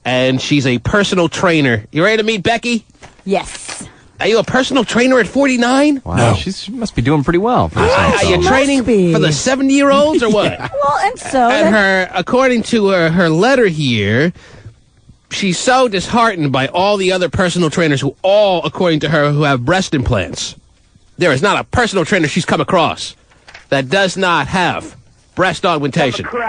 and she's a personal trainer. You ready to meet Becky? Yes. Are you a personal trainer at 49? Wow, no. She must be doing pretty well. For Are you training for the 70-year-olds or what? Well, and so... And according to her letter here, she's so disheartened by all the other personal trainers who all, according to her, who have breast implants. There is not a personal trainer she's come across that does not have breast augmentation. Come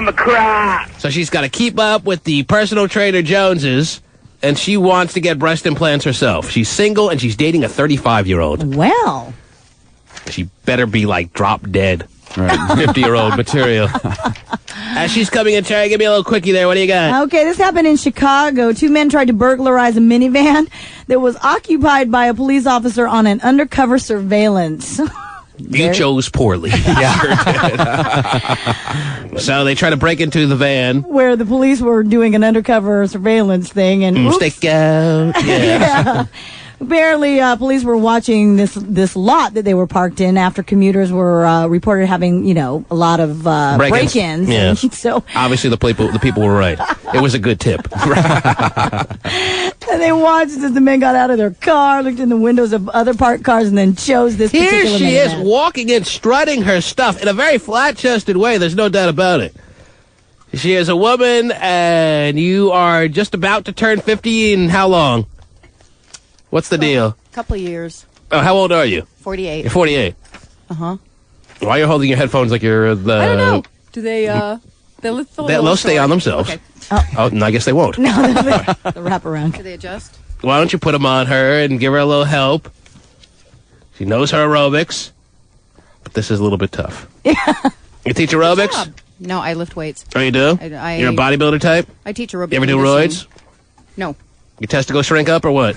across. So she's got to keep up with the personal trainer Joneses, and she wants to get breast implants herself. She's single, and she's dating a 35-year-old. Well. She better be, like, drop dead. Right. 50-year-old material. As she's coming in, Terry, give me a little quickie there. What do you got? Okay, this happened in Chicago. 2 men tried to burglarize a minivan that was occupied by a police officer on an undercover surveillance. You chose poorly. So they try to break into the van. Where the police were doing an undercover surveillance thing. And stick out. Yeah. Apparently, police were watching this lot that they were parked in after commuters were reported having, a lot of break-ins. Yes. So obviously, the people were right. It was a good tip. And they watched as the men got out of their car, looked in the windows of other parked cars, and then chose this particular Here she minivan. is walking in, strutting her stuff in a very flat-chested way. There's no doubt about it. She is a woman, and you are just about to turn 50 in how long? What's the deal? Couple of years. Oh, how old are you? 48. You're 48. Uh-huh. Why are you holding your headphones like you're the... I don't know. Do they, They'll stay on themselves. Okay. Oh, no, I guess they won't. No, the wraparound. Do they adjust? Why don't you put them on her and give her a little help? She knows her aerobics, but this is a little bit tough. Yeah. You teach aerobics? No, I lift weights. Oh, you do? You're a bodybuilder type? I teach aerobics. You ever do roids? No. Your testicles shrink up or what?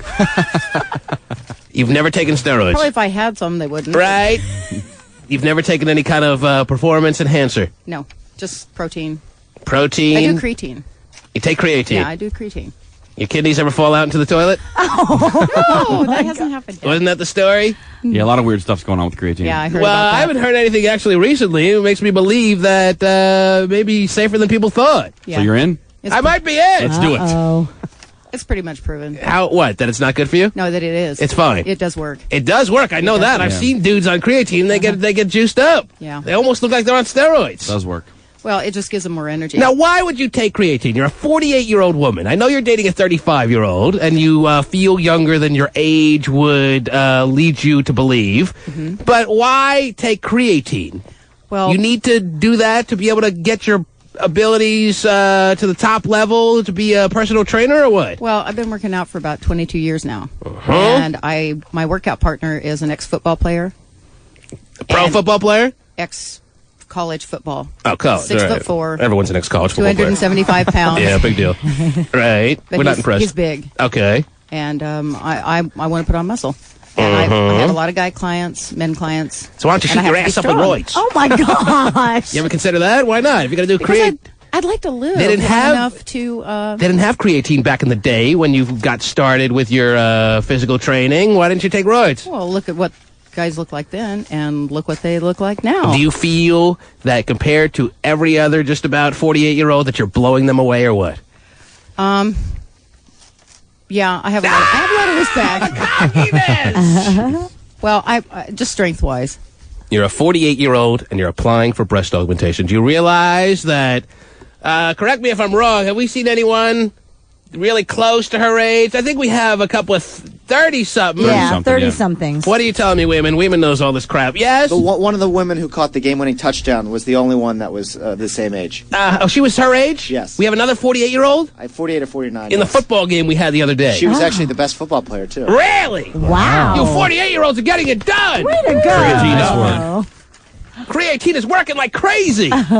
You've never taken steroids? Probably if I had some, they wouldn't. Right? You've never taken any kind of performance enhancer? No, just protein. Protein? I do creatine. You take creatine? Yeah, I do creatine. Your kidneys ever fall out into the toilet? Oh, that hasn't happened yet. Wasn't that the story? Yeah, a lot of weird stuff's going on with creatine. Yeah, I heard Well, about that. I haven't heard anything actually recently. It makes me believe that maybe safer than people thought. Yeah. So you're in? I might be in. Let's do it. Oh. It's pretty much proven. How? What? That it's not good for you? No, that it is. It's fine. It does work. It does work. I know does that. work. I've Yeah. seen dudes on creatine. They get juiced up. Yeah. They almost look like they're on steroids. Does work. Well, it just gives them more energy. Now, why would you take creatine? You're a 48-year-old woman. I know you're dating a 35-year-old, and you feel younger than your age would lead you to believe. Mm-hmm. But why take creatine? Well, You need to do that to be able to get your abilities to the top level to be a personal trainer, or what? Well, I've been working out for about 22 years now. Uh-huh. And my workout partner is an ex-football player. A pro football player? Ex-college football. Oh, college. 6'4". Everyone's an ex-college football player. 275 pounds. Yeah, big deal. Right. But We're not he's- impressed. he's big. Okay. And I want to put on muscle. And I have a lot of guy clients, men clients. So why don't you and shoot I your have to ass be up with strong. roids? Oh, my gosh. You ever consider that? Why not? If you're going to do Because creatine. I'd like to live They didn't long have- enough to... They didn't have creatine back in the day when you got started with your physical training. Why didn't you take roids? Well, look at what guys look like then, and look what they look like now. Do you feel that compared to every other just about 48-year-old that you're blowing them away or what? Yeah, I have a lot of respect. Well, I just strength-wise. You're a 48-year-old and you're applying for breast augmentation. Do you realize that, correct me if I'm wrong, have we seen anyone really close to her age? I think we have a couple of 30-something. Yeah, 30-somethings. What are you telling me, Wayman? Wayman knows all this crap. Yes? One of the women who caught the game-winning touchdown was the only one that was the same age. She was her age? Yes. We have another 48-year-old? 48 or 49. In the football game we had the other day. She was actually the best football player, too. Really? Wow. You 48-year-olds are getting it done. Way to go. Creatine does work. Creatine is working like crazy. Now,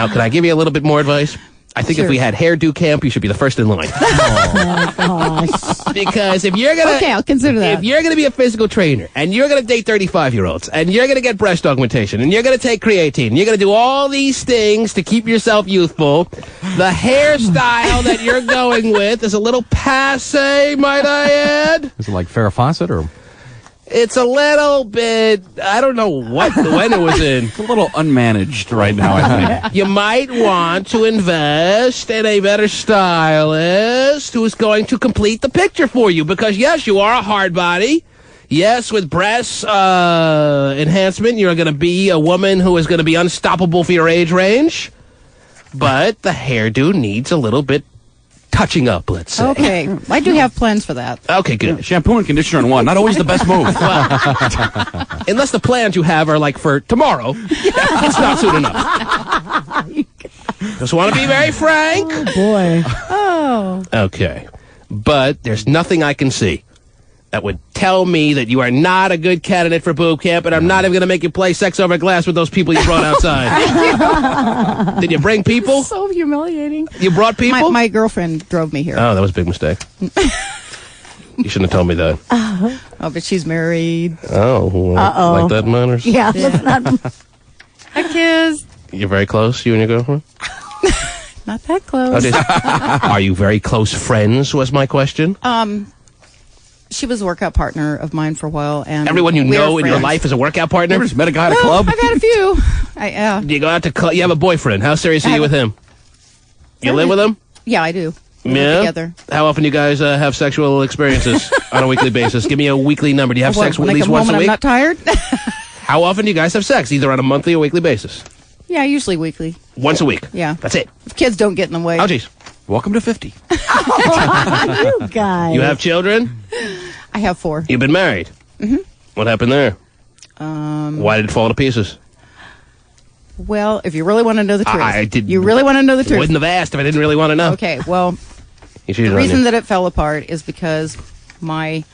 can I give you a little bit more advice? I think if we had hairdo camp, you should be the first in line. Oh, my gosh. Because if you're gonna, Okay, I'll consider that. If you're gonna be a physical trainer and you're gonna date 35-year-olds and you're gonna get breast augmentation and you're gonna take creatine, and you're gonna do all these things to keep yourself youthful, the hairstyle that you're going with is a little passe, might I add. Is it like Farrah Fawcett or? It's a little bit, I don't know when it was in. It's a little unmanaged right now, I think. You might want to invest in a better stylist who is going to complete the picture for you. Because, yes, you are a hard body. Yes, with breast enhancement, you're going to be a woman who is going to be unstoppable for your age range. But the hairdo needs a little bit touching up, let's say. Okay, I do have plans for that. Okay, good. Shampoo and conditioner in one. Not always the best move. Unless the plans you have are like for tomorrow, it's not soon enough. Just want to be very frank. Oh, boy. Oh. Okay. But there's nothing I can see that would tell me that you are not a good candidate for boot camp, and I'm not even going to make you play sex over glass with those people you brought outside. Did you bring people? So humiliating. You brought people? My girlfriend drove me here. Oh, that was a big mistake. You shouldn't have told me that. Oh, but she's married. Oh, well, Uh-oh. like that matters? Yeah, let's not. A kiss. You're very close, you and your girlfriend? Not that close. Are you very close friends, was my question? She was a workout partner of mine for a while, and Everyone you we know were in your friends. life is a workout partner? You ever just met a guy at a Well, club? I've had a few. Do you go out to club? You have a boyfriend. How serious are you with him? You live with him? Yeah, I do. We live Yeah? together. How often do you guys have sexual experiences on a weekly basis? Give me a weekly number. Do you have What, sex when at I least come once home a and week? I'm not tired. How often do you guys have sex? Either on a monthly or weekly basis? Yeah, usually weekly. Once a week? Yeah. That's it? If kids don't get in the way. Oh, jeez. Welcome to 50. You guys. You have children? I have 4. You've been married? Mm-hmm. What happened there? Why did it fall to pieces? Well, if you really want to know the truth. I did. You really want to know the truth? Wouldn't have asked if I didn't really want to know. Okay, well, The the reason that it fell apart is because the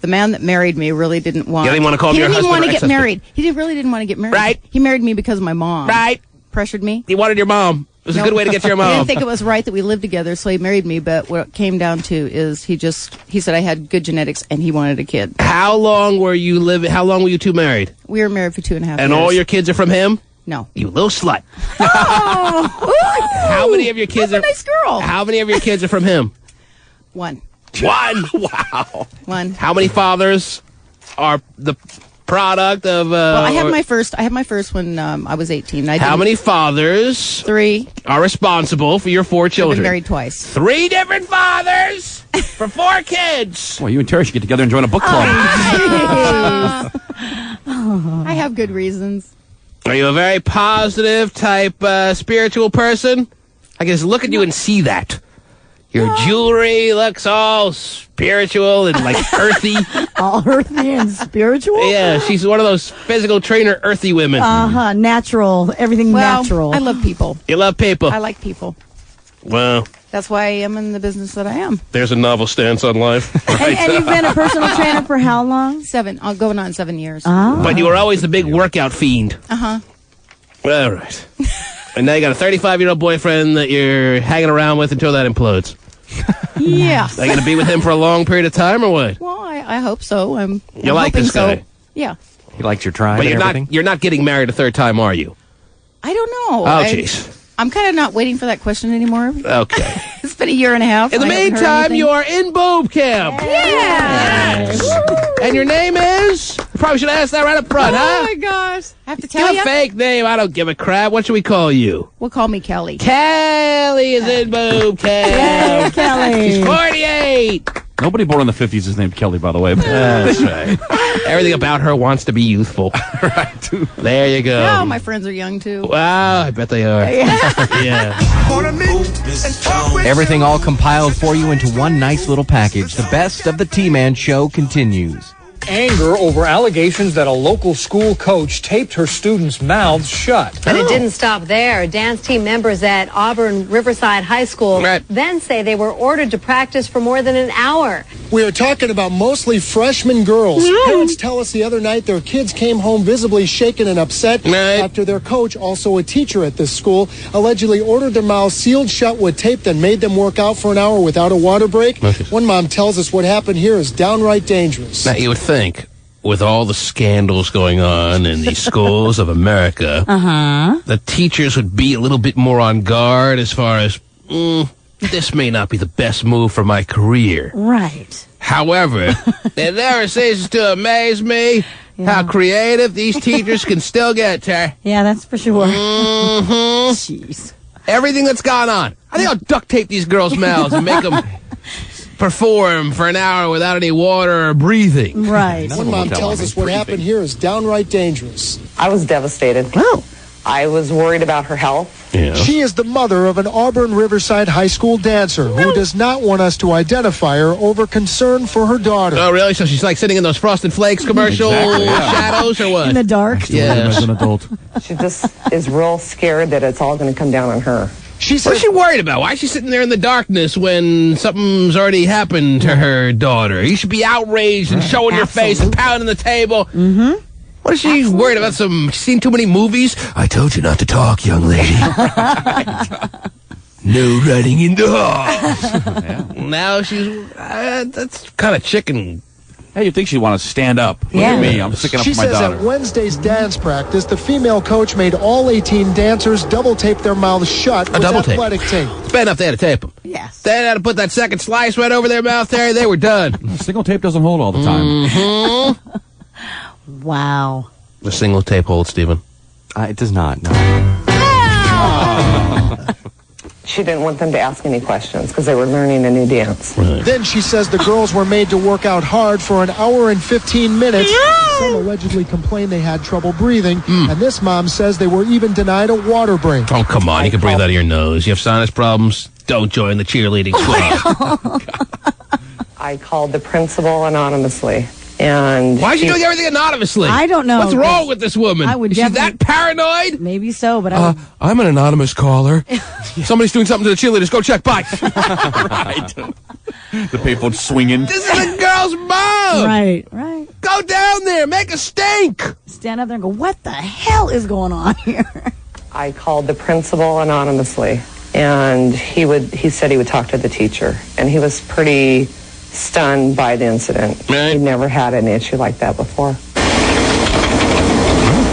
man that married me really didn't want. You didn't want to call him your He didn't husband even want or to get ex-husband. married. He really didn't want to get married. Right. He married me because of my mom. Right. Pressured me. He wanted your mom. It was a good way to get to your He mom. didn't think it was right that we lived together, so he married me. But what it came down to is he said I had good genetics and he wanted a kid. How long were you living? How long were you two married? We were married for 2.5 years. And all your kids are from him? No. You little slut. Oh, How many of your kids that's a nice girl. How many of your kids are from him? One. Wow. One. How many fathers are the product of? Well, I had my first when I was 18. How many fathers? 3 are responsible for your 4 I've children? been married twice. 3 different fathers for 4 kids. Well, you and Terry should get together and join a book club. I have good reasons. Are you a very positive type spiritual person? I can just look at you and see that. Your jewelry looks all spiritual and like earthy. All earthy and spiritual? Yeah, she's one of those physical trainer earthy women. Uh-huh. Natural. Everything Well, natural. I love people. You love people. I like people. Well, That's why I am in the business that I am. there's a novel stance on life. And you've been a personal trainer for how long? 7. I'll go on 7 years. But you were always the big workout fiend. Uh-huh. All right. And now you got a 35-year-old boyfriend that you're hanging around with until that implodes. Yeah. Are you going to be with him for a long period of time or what? Well, I hope so. I'm like hoping this guy? So. Yeah. He liked your tribe But and you're everything? you're not getting married a third time, are you? I don't know. Oh, jeez. I'm kind of not waiting for that question anymore. Okay. It's been a year and a half. In the I haven't heard meantime, anything. you are in boob camp. Yeah. And your name is? You probably should ask that right up front, Oh huh? my gosh. I have to tell Give you. a fake name. I don't give a crap. What should we call you? We'll call me Kelly. Kelly is in boob camp. Kelly. She's 48. Nobody born in the 50s is named Kelly, by the way. That's right. Everything about her wants to be youthful. Right. There you go. Oh, my friends are young too. Wow, I bet they are. Yeah. Everything all compiled for you into one nice little package. The best of the T-Man show continues. Anger over allegations that a local school coach taped her students' mouths shut. But it didn't stop there. Dance team members at Auburn Riverside High School then say they were ordered to practice for more than an hour. We are talking about mostly freshman girls. Parents tell us the other night their kids came home visibly shaken and upset after their coach, also a teacher at this school, allegedly ordered their mouths sealed shut with tape, then made them work out for an hour without a water break. One mom tells us what happened here is downright dangerous. Now, you would think, with all the scandals going on in the schools of America, the teachers would be a little bit more on guard as far as, this may not be the best move for my career. Right. However, it never ceases to amaze me how creative these teachers can still get, Terry. Yeah, that's for sure. Jeez. Everything that's gone on. I think I'll duct tape these girls' mouths and make them perform for an hour without any water or breathing. Right. One mom tells us what happened here is downright dangerous. I was devastated. Oh. I was worried about her health. Yeah. She is the mother of an Auburn Riverside High School dancer who does not want us to identify her over concern for her daughter. Oh, really? So she's like sitting in those Frosted Flakes commercial shadows or what? In the dark. Yeah. As an adult. She just is real scared that it's all going to come down on her. What is she worried about? Why is she sitting there in the darkness when something's already happened to her daughter? You should be outraged and showing your face and pounding the table. Mm-hmm. What is she worried about? Seen too many movies? I told you not to talk, young lady. No running in the hall. Now she's... that's kind of chicken. Hey, you'd think she'd want to stand up. Look Yeah. at me. I'm sticking up She for my says daughter. at Wednesday's dance practice, the female coach made all 18 dancers double tape their mouths shut with double tape. athletic tape. It's bad enough they had to tape them. Yes. They had to put that second slice right over their mouth there. They were done. Single tape doesn't hold all the time. Wow. The single tape holds, Stephen. It does not, no. she didn't want them to ask any questions because they were learning a new dance. Then she says the girls were made to work out hard for an hour and 15 minutes. Some allegedly complained they had trouble breathing, and this mom says they were even denied a water break. Oh, come on. You can breathe out of your nose. You have sinus problems? Don't join the cheerleading squad. I called the principal anonymously. And why is she doing everything anonymously? I don't know. What's wrong with this woman? Is she that paranoid? Maybe so, but I'm an anonymous caller. Somebody's doing something to the cheerleaders. Go check. Bye. Right. The payphone swinging. This is a girl's mom. Right. Go down there. Make a stink. Stand up there and go, what the hell is going on here? I called the principal anonymously, and he said he would talk to the teacher, and he was pretty stunned by the incident. He'd never had an issue like that before.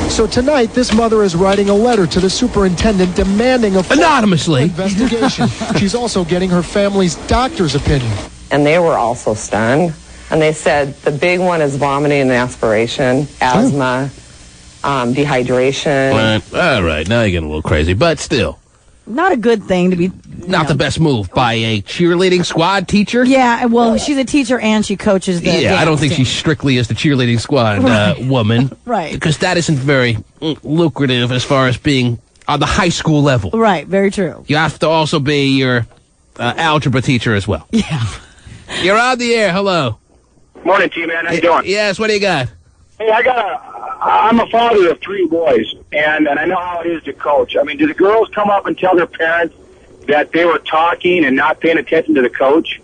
So tonight, this mother is writing a letter to the superintendent demanding a full anonymously investigation. She's also getting her family's doctor's opinion. And they were also stunned. And they said the big one is vomiting and aspiration, asthma, dehydration. All right, now you're getting a little crazy, but still. Not a good thing to be... Not the best move by a cheerleading squad teacher? Yeah, well, she's a teacher and she coaches the dance I don't think team. she strictly is the cheerleading squad woman. Right. Because that isn't very lucrative as far as being on the high school level. Right, very true. You have to also be your algebra teacher as well. Yeah. You're on the air. Hello. Morning, T-Man. How you doing? Yes, what do you got? Hey, I'm a father of 3 boys, and I know how it is to coach. I mean, do the girls come up and tell their parents that they were talking and not paying attention to the coach?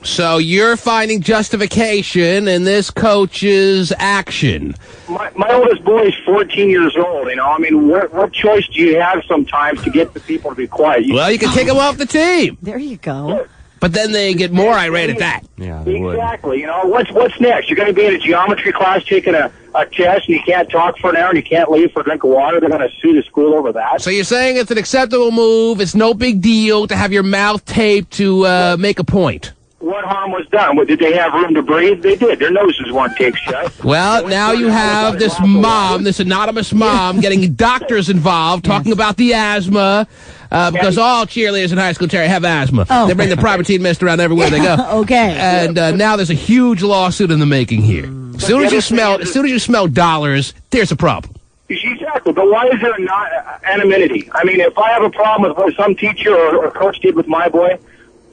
So you're finding justification in this coach's action. My oldest boy is 14 years old, you know. I mean, what choice do you have sometimes to get the people to be quiet? Well, you can kick them off the team. There you go. But then they get more irate at that. Yeah, they would. Exactly. You know, what's next? You're going to be in a geometry class taking a test, and you can't talk for an hour, and you can't leave for a drink of water. They're going to sue the school over that. So you're saying it's an acceptable move, it's no big deal to have your mouth taped to make a point. What harm was done? Did they have room to breathe? They did. Their noses weren't taped shut. Well, now you have this mom, this anonymous mom, getting doctors involved, talking about the asthma, because all cheerleaders in high school, Terry, have asthma. Oh. They bring the Primatene Mist around everywhere they go. Okay. And now there's a huge lawsuit in the making here. As soon as you smell dollars, there's a problem. Exactly, but why is there not anonymity? I mean, if I have a problem with what some teacher or coach did with my boy,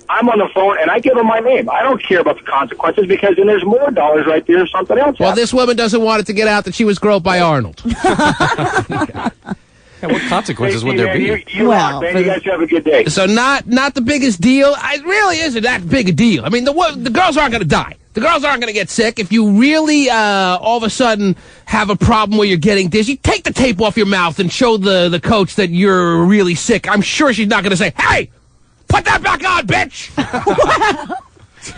I'm on the phone and I give them my name. I don't care about the consequences because then there's more dollars right there if something else Well, happens. this woman doesn't want it to get out that she was groped by Arnold. What consequences would there be? You guys have a good day. So not the biggest deal. It really isn't that big a deal. I mean, the girls aren't going to die. The girls aren't going to get sick. If you really all of a sudden have a problem where you're getting dizzy, take the tape off your mouth and show the coach that you're really sick. I'm sure she's not going to say, hey, put that back on, bitch!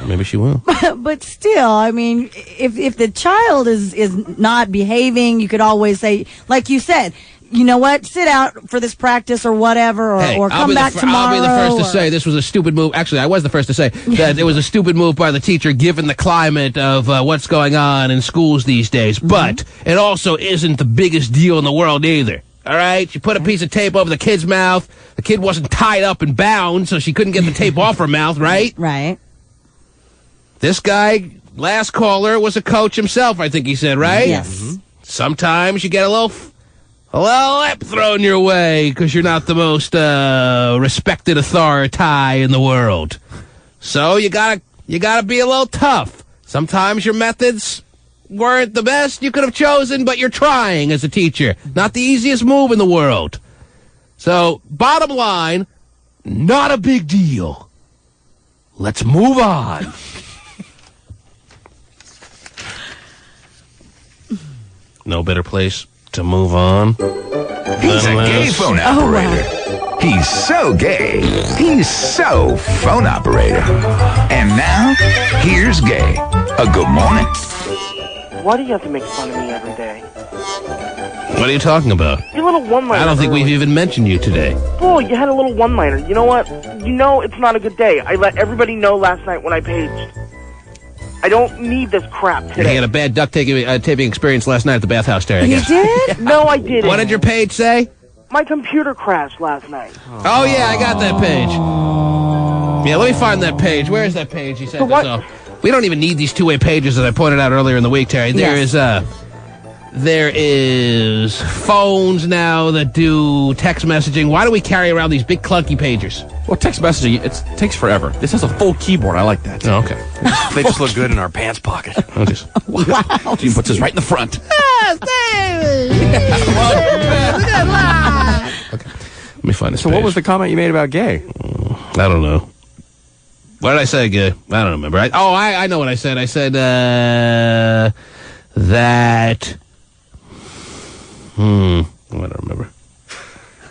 Maybe she will. But still, I mean, if the child is not behaving, you could always say, like you said, you know what, sit out for this practice or whatever, or come back tomorrow. I'll be the first to say this was a stupid move. Actually, I was the first to say that it was a stupid move by the teacher given the climate of what's going on in schools these days. Mm-hmm. But it also isn't the biggest deal in the world either. All right? You put a piece of tape over the kid's mouth. The kid wasn't tied up and bound, so she couldn't get the tape off her mouth, right? Right. This guy, last caller, was a coach himself, I think he said, right? Yes. Mm-hmm. Sometimes you get a little lip thrown your way because you're not the most respected authority in the world. So you gotta be a little tough. Sometimes your methods weren't the best you could have chosen, but you're trying as a teacher. Not the easiest move in the world. So, bottom line, not a big deal. Let's move on. No better place to move on. He's a gay phone operator. He's so gay. He's so phone operator. And now, here's Gay. A good morning. Why do you have to make fun of me every day? What are you talking about? Your little one-liner. I don't think we've even mentioned you today. Bull, you had a little one-liner. You know what? You know it's not a good day. I let everybody know last night when I paged. I don't need this crap today. You had a bad duct taping experience last night at the bathhouse, Terry, I guess. You did? No, I didn't. What did your page say? My computer crashed last night. Oh, yeah, I got that page. Yeah, let me find that page. Where is that page? He said So what? this off. We don't even need these two-way pages that I pointed out earlier in the week, Terry. There is phones now that do text messaging. Why do we carry around these big clunky pagers? Well, text messaging, it takes forever. This has a full keyboard. I like that. Oh, okay. They just look good in our pants pocket. Wow. Gene puts this right in the front. Okay. Let me find this So page. what was the comment you made about gay? I don't know. What did I say, gay? I don't remember. I know what I said. I said that... I don't remember.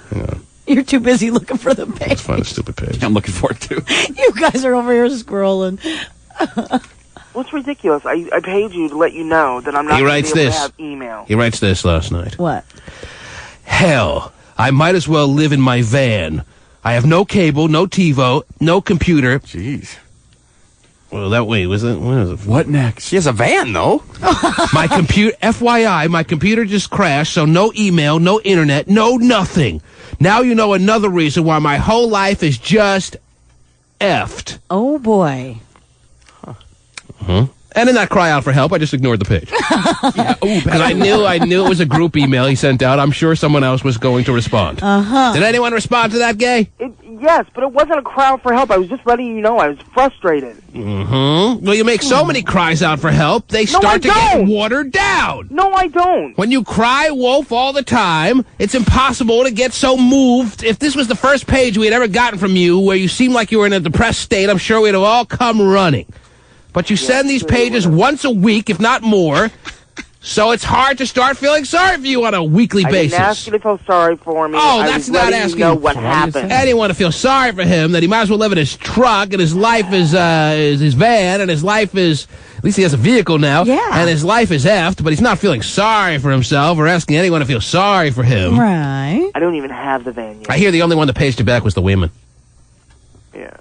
Hang on. You're too busy looking for the page. Let's find a stupid page. I'm looking for it, too. You guys are over here scrolling. What's ridiculous? I paid you to let you know that I'm not He going writes to be able this. to have email. He writes this last night. What? Hell, I might as well live in my van. I have no cable, no TiVo, no computer. Jeez. Well, that way, was it? What is it? What next? She has a van, though. My computer, FYI, my computer just crashed, so no email, no internet, no nothing. Now you know another reason why my whole life is just effed. Oh, boy. And in that cry out for help, I just ignored the page. Because I knew it was a group email he sent out. I'm sure someone else was going to respond. Uh-huh. Did anyone respond to that, Gay? Yes, but it wasn't a crowd for help. I was just letting you know I was frustrated. Mm-hmm. Well, you make so many cries out for help, they start to get watered down. No, I don't. When you cry wolf all the time, it's impossible to get so moved. If this was the first page we had ever gotten from you where you seemed like you were in a depressed state, I'm sure we'd have all come running. But you send these pages once a week, if not more, so it's hard to start feeling sorry for you on a weekly basis. I didn't ask you to feel sorry for me. Oh, I that's was not letting asking you know what happened. I didn't want to feel sorry for him, that he might as well live in his truck, and his life is his van, and his life is, at least he has a vehicle now, and his life is effed, but he's not feeling sorry for himself or asking anyone to feel sorry for him. Right. I don't even have the van yet. I hear the only one that paged you back was the women. Yeah.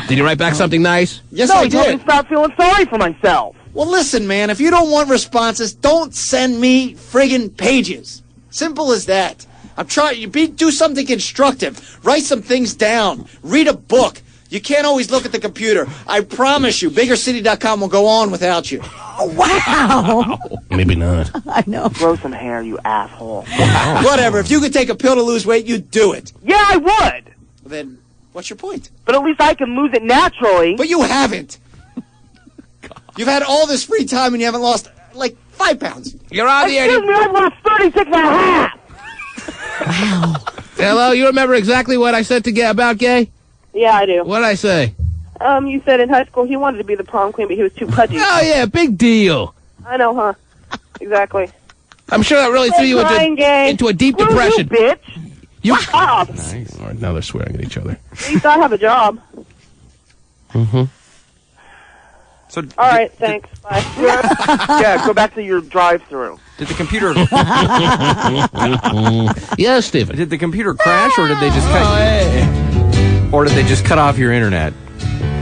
Did you write back something nice? Yes, no, I you told me did. to stop feeling sorry for myself. Well, listen, man, if you don't want responses, don't send me friggin' pages. Simple as that. I'm trying. Do something constructive. Write some things down. Read a book. You can't always look at the computer. I promise you, biggercity.com will go on without you. Oh, wow. Maybe not. I know. Grow some hair, you asshole. Whatever. If you could take a pill to lose weight, you'd do it. Yeah, I would. Then what's your point? But at least I can lose it naturally. But you haven't. You've had all this free time and you haven't lost, like, 5 pounds. You're on the air. Excuse me, I've lost 36 and a half. Wow. Hello, you remember exactly what I said about Gay? Yeah, I do. What did I say? You said in high school he wanted to be the prom queen, but he was too pudgy. Oh, yeah, big deal. I know, huh? Exactly. I'm sure that really threw you into a deep depression. You bitch. You up. Nice. All right, now they're swearing at each other. At least I have a job. Mm-hmm. So, all right, thanks. Bye. Yeah, go back to your drive-through. Did the computer... Yes, Stephen. Did the computer crash, or did they just cut... Or did they just cut off your internet?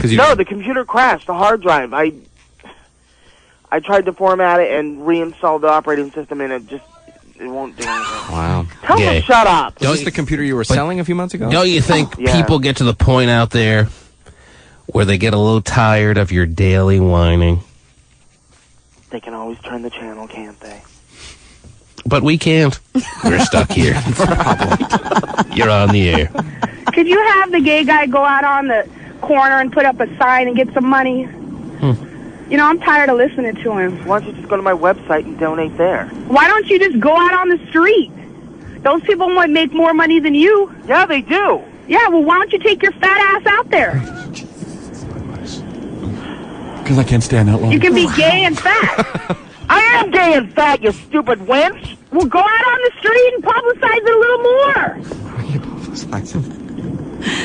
No, the computer crashed, the hard drive. I tried to format it and reinstall the operating system, and it won't do anything. Wow. Tell them to shut up. Is this the computer you were selling a few months ago? Don't you think Yeah. people get to the point out there where they get a little tired of your daily whining? They can always turn the channel, can't they? But we can't. We're stuck here. You're on the air. Could you have the gay guy go out on the corner and put up a sign and get some money? You know, I'm tired of listening to him. Why don't you just go to my website and donate there? Why don't you just go out on the street? Those people might make more money than you. Yeah, they do. Yeah, well, why don't you take your fat ass out there? Because I can't stand that long. You can be gay and fat. I am gay and fat, you stupid wench. Well, go out on the street and publicize it a little more.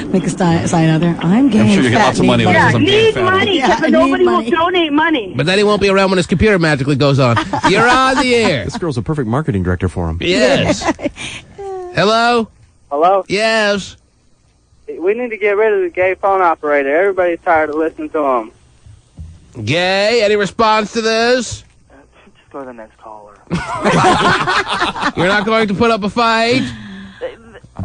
Make a sign out there. I'm gay. I'm sure you get fat, lots of money when Yeah, I'm gay and need fat. money Yeah, because I nobody need will money. donate money. But then he won't be around when his computer magically goes on. You're on the air. This girl's a perfect marketing director for him. Yes. Hello? Hello? Yes. We need to get rid of the gay phone operator. Everybody's tired of listening to him. Gay, any response to this? Just go to the next caller. You're not going to put up a fight?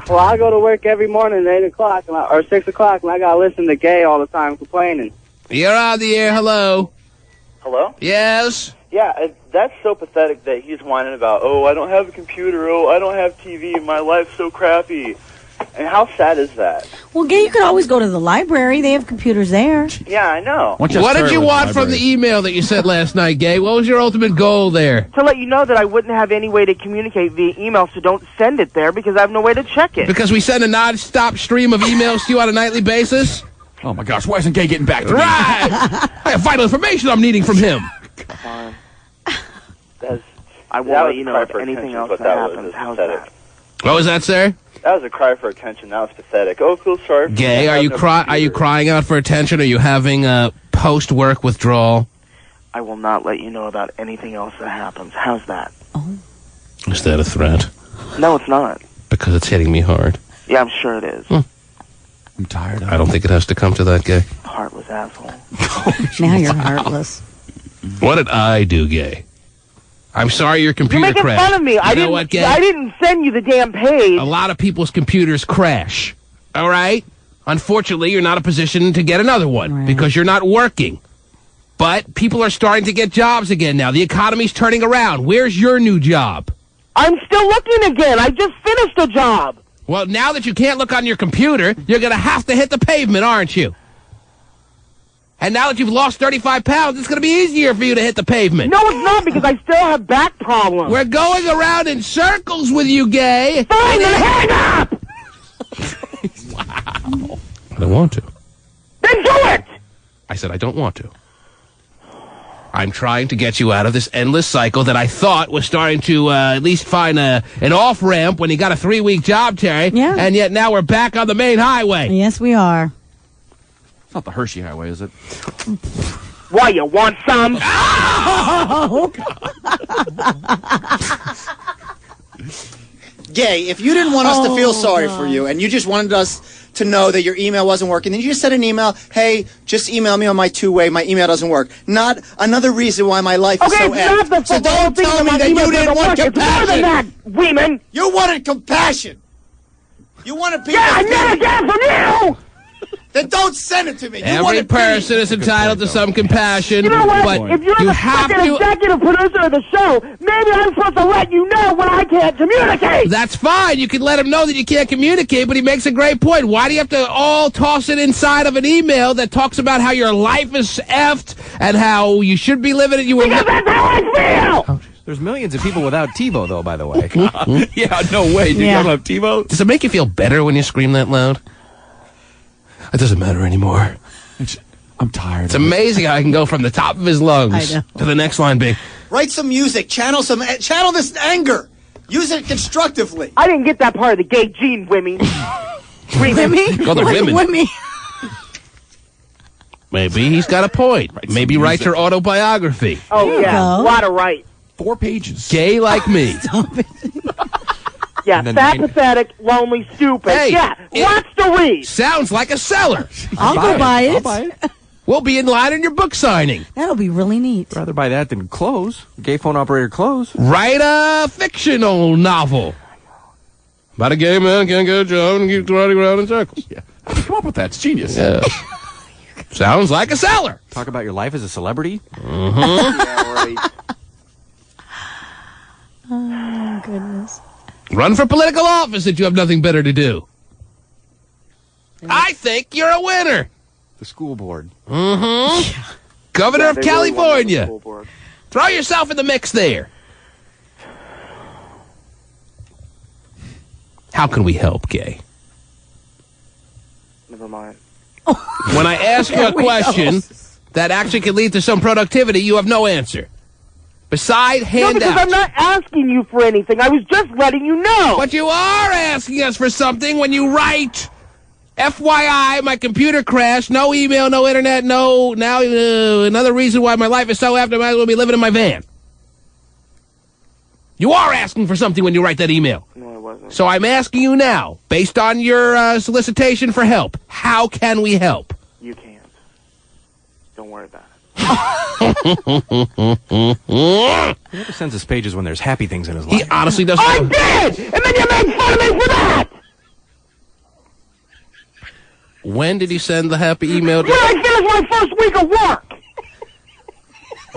Well, I go to work every morning at 8 o'clock or 6 o'clock, and I got to listen to Gay all the time complaining. You're on the air. Hello. Hello? Yes? Yeah, that's so pathetic that he's whining about, oh, I don't have a computer, oh, I don't have TV, my life's so crappy. And how sad is that? Well, Gay, you could always go to the library. They have computers there. Yeah, I know. What did you want from the email that you sent last night, Gay? What was your ultimate goal there? To let you know that I wouldn't have any way to communicate via email, so don't send it there because I have no way to check it. Because we send a non-stop stream of emails to you on a nightly basis? Oh, my gosh. Why isn't Gay getting back to me? Right! I have vital information I'm needing from him. Fine. I won't let you know if anything else that happens. How's that? What was that, sir? That was a cry for attention. That was pathetic. Oh, feel sorry for Gay, are you crying out for attention? Are you having a post-work withdrawal? I will not let you know about anything else that happens. How's that? Is that a threat? No, it's not. Because it's hitting me hard. Yeah, I'm sure it is. I'm tired. I don't think it has to come to that, Gay. Heartless asshole. Now you're heartless. What did I do, Gay? I'm sorry your computer You're making crashed. fun of me. You know what, Gay? I didn't send you the damn page. A lot of people's computers crash. All right? Unfortunately, you're not in a position to get another one because you're not working. But people are starting to get jobs again now. The economy's turning around. Where's your new job? I'm still looking again. I just finished a job. Well, now that you can't look on your computer, you're going to have to hit the pavement, aren't you? And now that you've lost 35 pounds, it's going to be easier for you to hit the pavement. No, it's not, because I still have back problems. We're going around in circles with you, Gay. Fine, then hang up! Wow. I don't want to. Then do it! I said I don't want to. I'm trying to get you out of this endless cycle that I thought was starting to at least find an off-ramp when you got a 3-week job, Terry. Yeah. And yet now we're back on the main highway. Yes, we are. It's not the Hershey Highway, is it? Why, you want some? Gay, if you didn't want us to feel sorry for you and you just wanted us to know that your email wasn't working, then you just sent an email, hey, just email me on my two-way, my email doesn't work. Not another reason why my life is so effed. So don't tell me that you didn't want compassion. It's more than that, women. You wanted compassion. You wanted people. Yeah, I never get it from you. Then don't send it to me. Every person is entitled to some compassion. You know what? But If you're you the have fucking to. executive producer of the show, maybe I'm supposed to let you know when I can't communicate. That's fine. You can let him know that you can't communicate, but he makes a great point. Why do you have to all toss it inside of an email that talks about how your life is effed and how you should be living it? Because that's how I feel. There's millions of people without TiVo, though, by the way. Yeah, no way. Do you Yeah. don't have TiVo? Does it make you feel better when you scream that loud? It doesn't matter anymore. I'm tired. It's amazing how I can go from the top of his lungs I know. to the next line being, Write some music. Channel this anger. Use it constructively. I didn't get that part of the gay gene, women. Women? Call them women. Women. maybe he's got a point. Maybe write your autobiography. Oh, yeah. A lot of right. 4 pages. Gay like me. Yeah, And then fat, main- pathetic, lonely, stupid. Hey, yeah, it- lots to read. Sounds like a seller. I'll go buy it. I'll buy it. We'll be in line in your book signing. That'll be really neat. Rather buy that than clothes. Gay phone operator clothes. Write a fictional novel. About a gay man can't get a job and keeps running around in circles. Yeah. Come up with that. It's genius. Yeah. Sounds like a seller. Talk about your life as a celebrity. Mm-hmm. Yeah, right. Oh, goodness. Run for political office if you have nothing better to do. I think you're a winner. The school board. Mm-hmm. Governor Yeah, of they really want me on the California. school board. Throw yourself in the mix there. How can we help, Gay? Never mind. When I ask you a question that actually can lead to some productivity, you have no answer. Beside No, handouts. because I'm not asking you for anything. I was just letting you know. But you are asking us for something when you write, FYI, my computer crashed, no email, no internet, no, now another reason why my life is so after I might as well be living in my van. You are asking for something when you write that email. No, I wasn't. So I'm asking you now, based on your solicitation for help, how can we help? You can't. Don't worry about it. He never sends us pages when there's happy things in his life. He honestly doesn't. I did! And then you made fun of me for that! When did he send the happy email? When I finished my first week of work!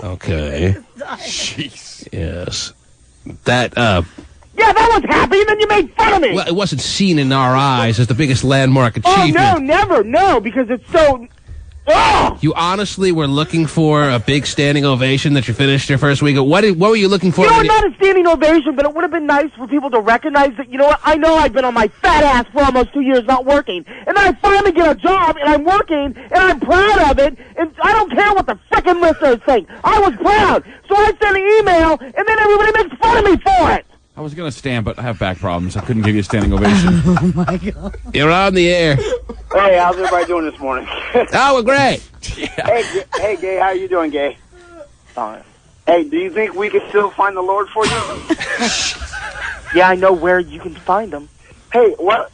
Okay. Jeez. Yes. That, Yeah, that was happy, and then you made fun of me! well, it wasn't seen in our eyes as the biggest landmark achievement. Oh, no, never, no, because it's so... Oh! You honestly were looking for a big standing ovation that you finished your first week. What were you looking for? You know, not a standing ovation, but it would have been nice for people to recognize that, you know what, I know I've been on my fat ass for almost 2 years not working, and then I finally get a job, and I'm working, and I'm proud of it, and I don't care what the frickin' listeners think. I was proud, so I sent an email, and then everybody makes fun of me for it. I was going to stand, but I have back problems. I couldn't give you a standing ovation. Oh, my God. You're on the air. Hey, how's everybody doing this morning? Oh, we're great. Hey, Gay, how you doing, Gay? Fine. Hey, do you think we can still find the Lord for you? Yeah, I know where you can find them. Hey, well,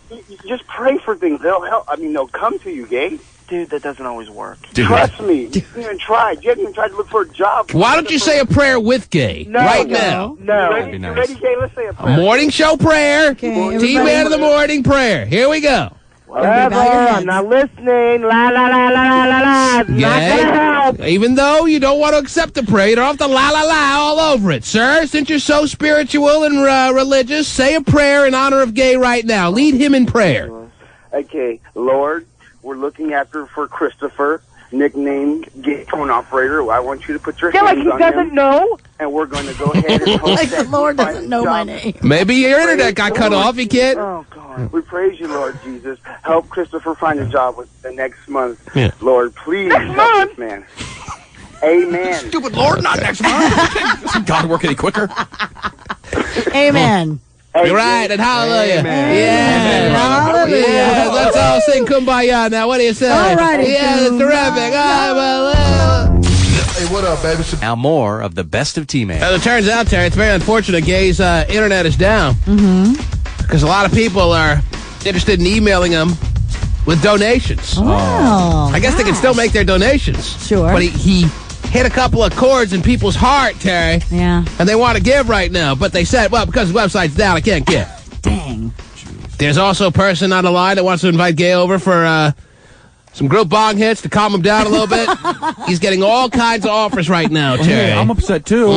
just pray for things. They'll help. I mean, they'll come to you, Gay. Dude, that doesn't always work. Trust me. You haven't even tried. You haven't even tried to look for a job. Why don't you say a prayer with Gay now? No. That'd You ready, Gay? Let's say a prayer. A morning show prayer. Okay, T-Man of the morning prayer. Here we go. I'm not listening. La, la, la, la, la, la, la. Not gonna help. Even though you don't want to accept the prayer, you don't have to la all over it. Sir, since you're so spiritual and religious, say a prayer in honor of Gay right now. Lead him in prayer. Okay, Lord, we're looking for Christopher, nicknamed Gay Phone Operator. I want you to put your Yeah, like hands he on doesn't him, know? and we're going to go ahead and hope Like the that Lord he doesn't finds know a my job. name. Maybe your internet got cut off. He can't. Oh, God. We praise you, Lord Jesus. Help Christopher find a job the next month. Yeah. Lord, please Next help month? this man. Amen. Stupid Lord, not next month. Doesn't God work any quicker? Amen. You're right, and hallelujah. Amen. Yeah, Hallelujah. yeah. Let's all sing Kumbaya now. What do you say? All righty, Yeah, that's terrific. Hey, what up, baby? Now more of the best of T-Man. As it turns out, Terry, it's very unfortunate Gay's internet is down. Because a lot of people are interested in emailing him with donations. Oh, I guess they can still make their donations. Sure. But he hit a couple of chords in people's heart, Terry. Yeah. And they want to give right now. But they said, well, because the website's down, I can't give. Dang. There's also a person on the line that wants to invite Gay over for some group bong hits to calm him down a little bit. He's getting all kinds of offers right now, Terry. I'm upset, too.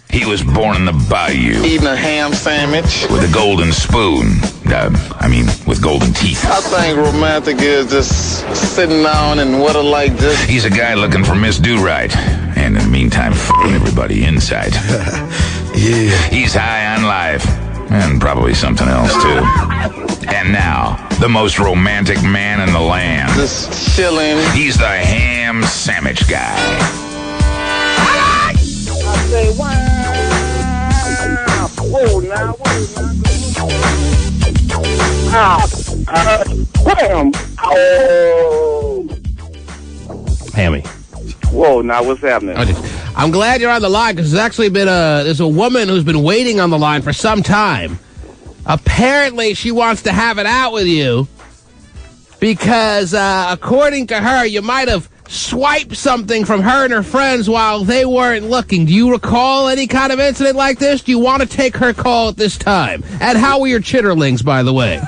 He was born in the bayou Eating a ham sandwich. with a golden spoon. With golden teeth. I think romantic is just sitting down and what a like this. He's a guy looking for Miss Do-Right. And in the meantime, f***ing everybody inside. Yeah. He's high on life. And probably something else, too. And now, the most romantic man in the land. Just chilling. He's the ham sandwich guy. I say, wow. Whoa, now, wham. Oh. Hammy. Whoa, now what's happening? I'm glad you're on the line because there's actually been there's a woman who's been waiting on the line for some time. Apparently, she wants to have it out with you because, according to her, you might have swiped something from her and her friends while they weren't looking. Do you recall any kind of incident like this? Do you want to take her call at this time? And how were your chitterlings, by the way?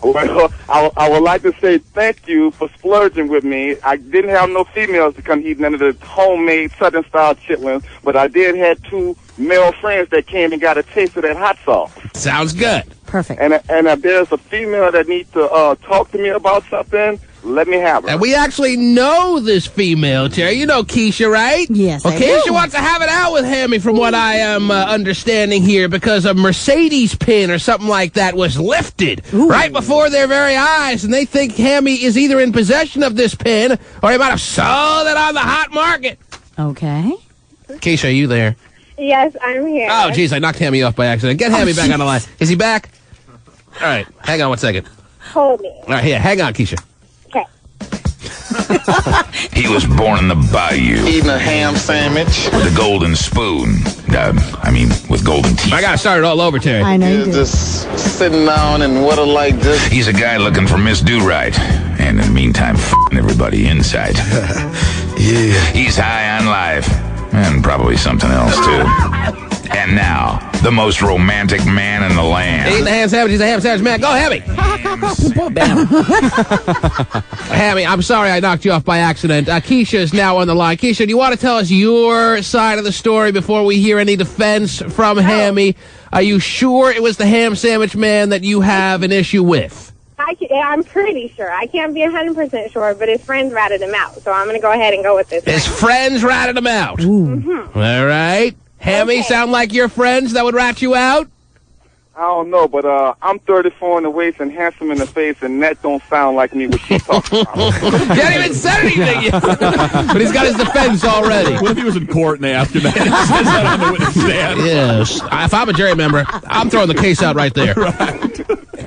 Well, I would like to say thank you for splurging with me. I didn't have no females to come eat none of the homemade Southern style chitlins, but I did have 2 male friends that came and got a taste of that hot sauce. Sounds good. Perfect. And if there's a female that needs to talk to me about something, let me have her. And we actually know this female, Terry. You know Keisha, right? Yes, well, I Keisha do. wants to have it out with Hammy from what I am understanding here because a Mercedes pin or something like that was lifted right before their very eyes, and they think Hammy is either in possession of this pin or he might have sold it on the hot market. Okay. Keisha, are you there? Yes, I'm here. Oh, geez, I knocked Hammy off by accident. Get Hammy back on the line. Is he back? All right, hang on one second. Hold me. All right, here, hang on, Keisha. Okay. He was born in the bayou. Eating a ham sandwich. With a golden spoon. With golden teeth. I gotta start it all over, Terry. I know you do. Just sitting down and water like this. He's a guy looking for Miss Do-Right. And in the meantime, f***ing everybody inside. Yeah. He's high on life. And probably something else, too. And now, the most romantic man in the land. Eating the ham sandwich. He's a ham sandwich man. Go, Hammy. Hammy, I'm sorry I knocked you off by accident. Keisha is now on the line. Keisha, do you want to tell us your side of the story before we hear any defense from Hammy? Are you sure it was the ham sandwich man that you have an issue with? I'm pretty sure. I can't be 100% sure, but his friends ratted him out. So I'm going to go ahead and go with this. His friends ratted him out. Mm-hmm. All right. Hammy, sound like your friends that would rat you out? I don't know, but I'm 34 in the waist and handsome in the face, and that don't sound like me what she's talking about. He hasn't even said anything yet. But he's got his defense already. What if he was in court and they asked him that? And he says that on the witness stand. Yes. If I'm a jury member, I'm throwing the case out right there. Right.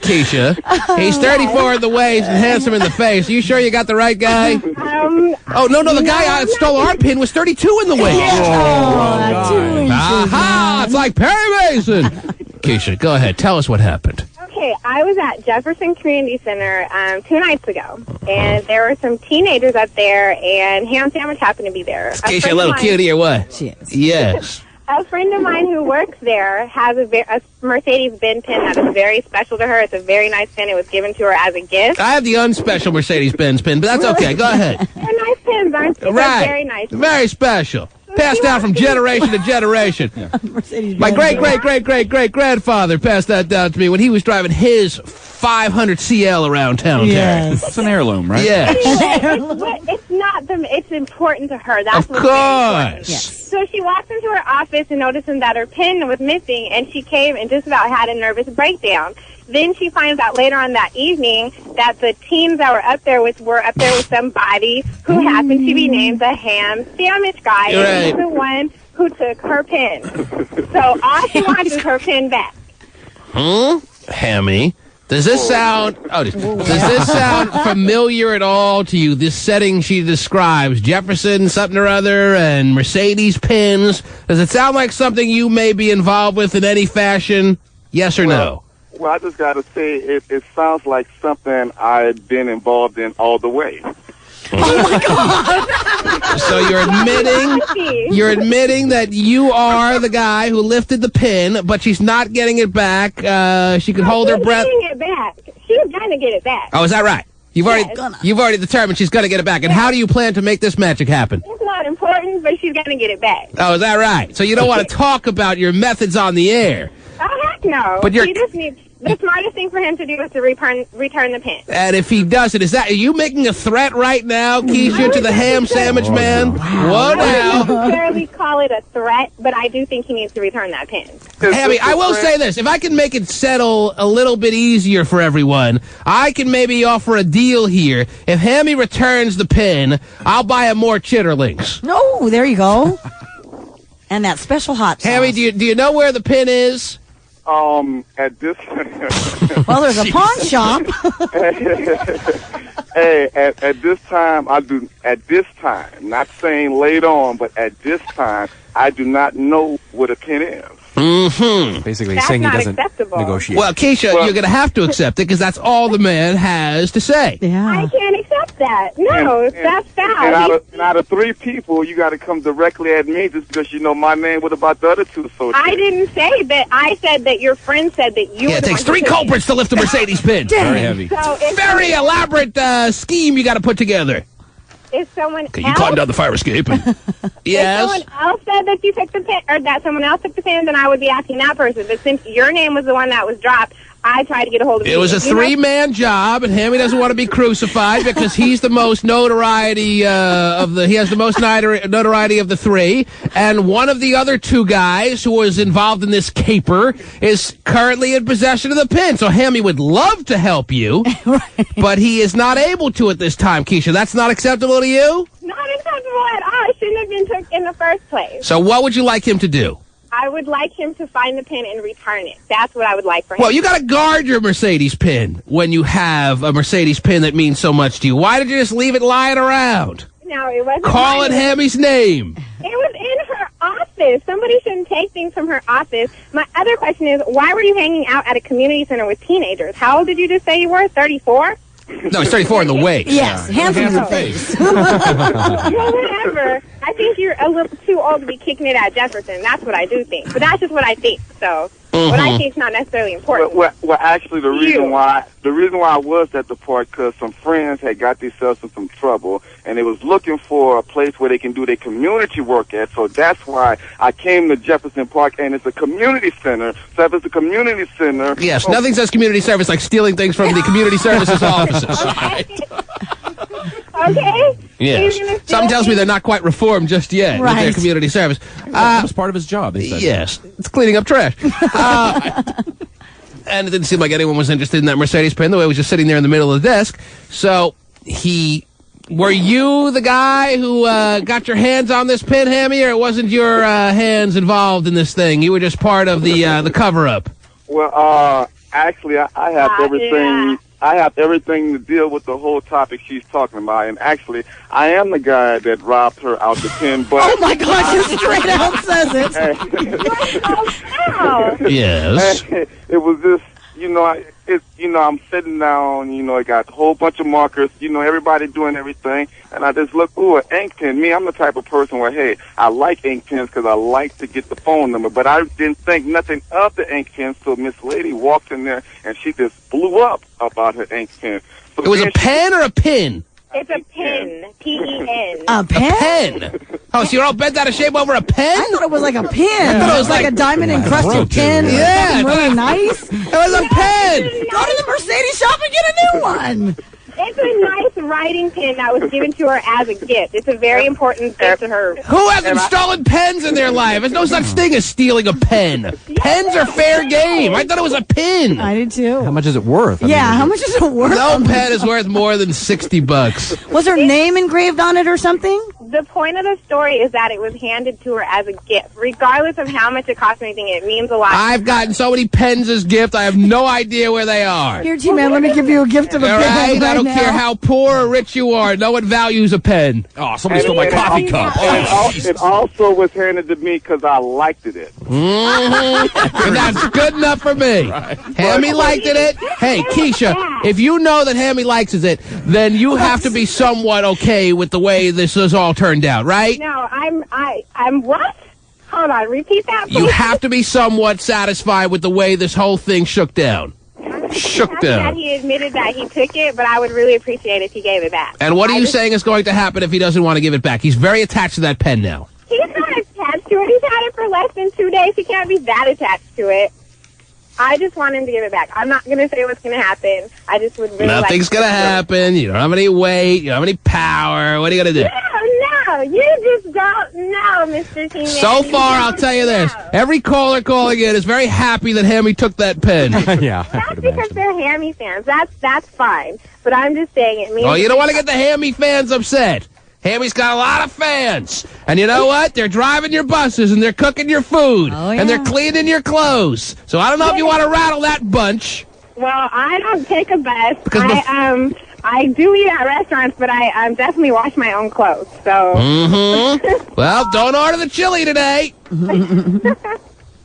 Keisha, he's 34 in the waist and handsome in the face. Are you sure you got the right guy? Oh, no, the guy that stole our pin was 32 in the waist. Aha! It's like Perry Mason. Keisha, go ahead. Tell us what happened. Okay, I was at Jefferson Community Center 2 nights ago, and there were some teenagers up there, and Ham Sandwich happened to be there. Is Keisha a little cutie or what? She is. A Yes. friend of mine who works there has a Mercedes-Benz pin that is very special to her. It's a very nice pin. It was given to her as a gift. I have the unspecial Mercedes-Benz pin, but that's okay. Go ahead. They're nice pins, aren't they? Right. They're very nice. Very special. Passed down from generation to generation. My great-great-great-great-great-grandfather passed that down to me when he was driving his 500 CL around town. Yes. It's an heirloom, right? Yes. It's not it's important to her. That's Of what's very important. course. Yes. So she walked into her office and noticing that her pin was missing, and she came and just about had a nervous breakdown. Then she finds out later on that evening that the teens that were up there with somebody who happened to be named the Ham Sandwich guy, and he's the one who took her pin. So all she wants is her pin back. Hammy, does this sound familiar at all to you? This setting she describes, Jefferson something or other and Mercedes pins. Does it sound like something you may be involved with in any fashion? Yes or no? Well, I just got to say, it sounds like something I've been involved in all the way. Oh, my God. So you're admitting that you are the guy who lifted the pin, but she's not getting it back. She could hold her breath. She's getting it back. She's going to get it back. Oh, is that right? You've already determined she's going to get it back. And how do you plan to make this magic happen? It's not important, but she's going to get it back. Oh, is that right? So you don't want to talk about your methods on the air. Oh, heck no. But she just needs... The smartest thing for him to do is to return the pin. And if he doesn't, are you making a threat right now, Keisha, to the Ham Sandwich Man? Whoa, now. I wouldn't necessarily call it a threat, but I do think he needs to return that pin. Hammy, I will say this. If I can make it settle a little bit easier for everyone, I can maybe offer a deal here. If Hammy returns the pin, I'll buy him more chitterlings. No, there you go. And that special hot sauce. Hammy, do you know where the pin is? At this... Well, there's a pawn shop. Hey, at this time, not saying later on, but at this time, I do not know what a pin is. Mm-hmm. Basically That's saying he not doesn't acceptable. negotiate. Well, Keisha, you're going to have to accept it because that's all the man has to say. I can't accept that. No, that's foul. And out of 3 people, you got to come directly at me just because you know my name. What about the other 2 associates? I didn't say that. I said that your friend said that you. Yeah, it takes 3 culprits to lift a Mercedes pin. Very heavy. So Very elaborate scheme you got to put together. If someone Okay, you climbed down the fire escape. If Yes. someone else said that you took the pin, or that someone else took the pin, then I would be asking that person. But since your name was the one that was dropped, I tried to get a hold of you. It was a 3-man job, and Hammy doesn't want to be crucified because he's the most notoriety he has the most notoriety of the 3. And one of the other 2 guys who was involved in this caper is currently in possession of the pin. So Hammy would love to help you, but he is not able to at this time, Keisha. That's not acceptable to you? Not acceptable at all. It shouldn't have been took in the first place. So what would you like him to do? I would like him to find the pin and return it. That's what I would like for him. Well, you got to guard your Mercedes pin when you have a Mercedes pin that means so much to you. Why did you just leave it lying around? No, it wasn't. Call it Hammy's name. It was in her office. Somebody shouldn't take things from her office. My other question is, why were you hanging out at a community center with teenagers? How old did you just say you were? 34? No, he's 34 in the waist. Yes, hands in the face. Well, whatever. I think you're a little too old to be kicking it at Jefferson. That's what I do think. But that's just what I think. So what I think is not necessarily important. Well, actually, the reason why I was at the park, because some friends had got themselves in some trouble, and they was looking for a place where they can do their community work at. So that's why I came to Jefferson Park, and it's a community center. So if it's a community center, yes, nothing says community service like stealing things from the community services offices. Okay? Yes. Something tells me they're not quite reformed just yet with their community service. That was part of his job, they said. Yes. It's cleaning up trash. And it didn't seem like anyone was interested in that Mercedes pin, the way it was just sitting there in the middle of the desk. So were you the guy who got your hands on this pin, Hammy, or it wasn't your hands involved in this thing? You were just part of the cover-up. Well, actually, I have everything. Yeah. I have everything to deal with the whole topic she's talking about, and actually, I am the guy that robbed her out the pin. But oh my gosh, you straight out says it. Yes. It was just, I'm sitting down, it got a whole bunch of markers, everybody doing everything, and I just look, ooh, an ink pen. Me, I'm the type of person where, hey, I like ink pens because I like to get the phone number, but I didn't think nothing of the ink pen, so Miss Lady walked in there, and she just blew up about her ink pen. So it was a pen or a pin? It's a pen. P-E-N. A pen? A pen? Oh, so you're all bent out of shape over a pen? I thought it was like a pin. I thought it was like a diamond-encrusted pin. Yeah. Really nice. It was a pen. Go to the Mercedes shop and get a new one. It's a nice writing pen that was given to her as a gift. It's a very important gift to her. Who hasn't stolen pens in their life? There's no such thing as stealing a pen. Pens are fair game. I thought it was a pin. I did too. How much is it worth? How much is it worth? No pen is worth more than $60. Was her name engraved on it or something? The point of the story is that it was handed to her as a gift. Regardless of how much it costs or anything, it means a lot. I've gotten so many pens as gift, I have no idea where they are. Here, G-Man, let me give you a gift of a pen. Right? I don't care how poor or rich you are. No one values a pen. Oh, somebody stole my coffee cup. It also was handed to me because I liked it. And that's good enough for me. Right. Hammy liked it. Hey, Keisha, if you know that Hammy likes it, then you have to be somewhat okay with the way this is all turned out, right? No, I'm what? Hold on, repeat that, please. You have to be somewhat satisfied with the way this whole thing shook down. Shook down. That he admitted that he took it, but I would really appreciate if he gave it back. And what are you saying is going to happen if he doesn't want to give it back? He's very attached to that pen now. He's not attached to it. He's had it for less than 2 days. He can't be that attached to it. I just want him to give it back. I'm not going to say what's going to happen. I just would really Nothing's going to happen. You don't have any weight. You don't have any power. What are you going to do? No, you just don't know, Mr. T-Man. So far, I'll tell you this. Every caller calling in is very happy that Hammy took that pen. Yeah. That's because they're Hammy fans. That's fine. But I'm just saying it means... Oh, you don't want to get the Hammy fans upset. Hammy's got a lot of fans. And you know what? They're driving your buses, and they're cooking your food, and they're cleaning your clothes. So I don't know if you want to rattle that bunch. Well, I don't take a bus. I do eat at restaurants, but I definitely wash my own clothes. So. Well, don't order the chili today.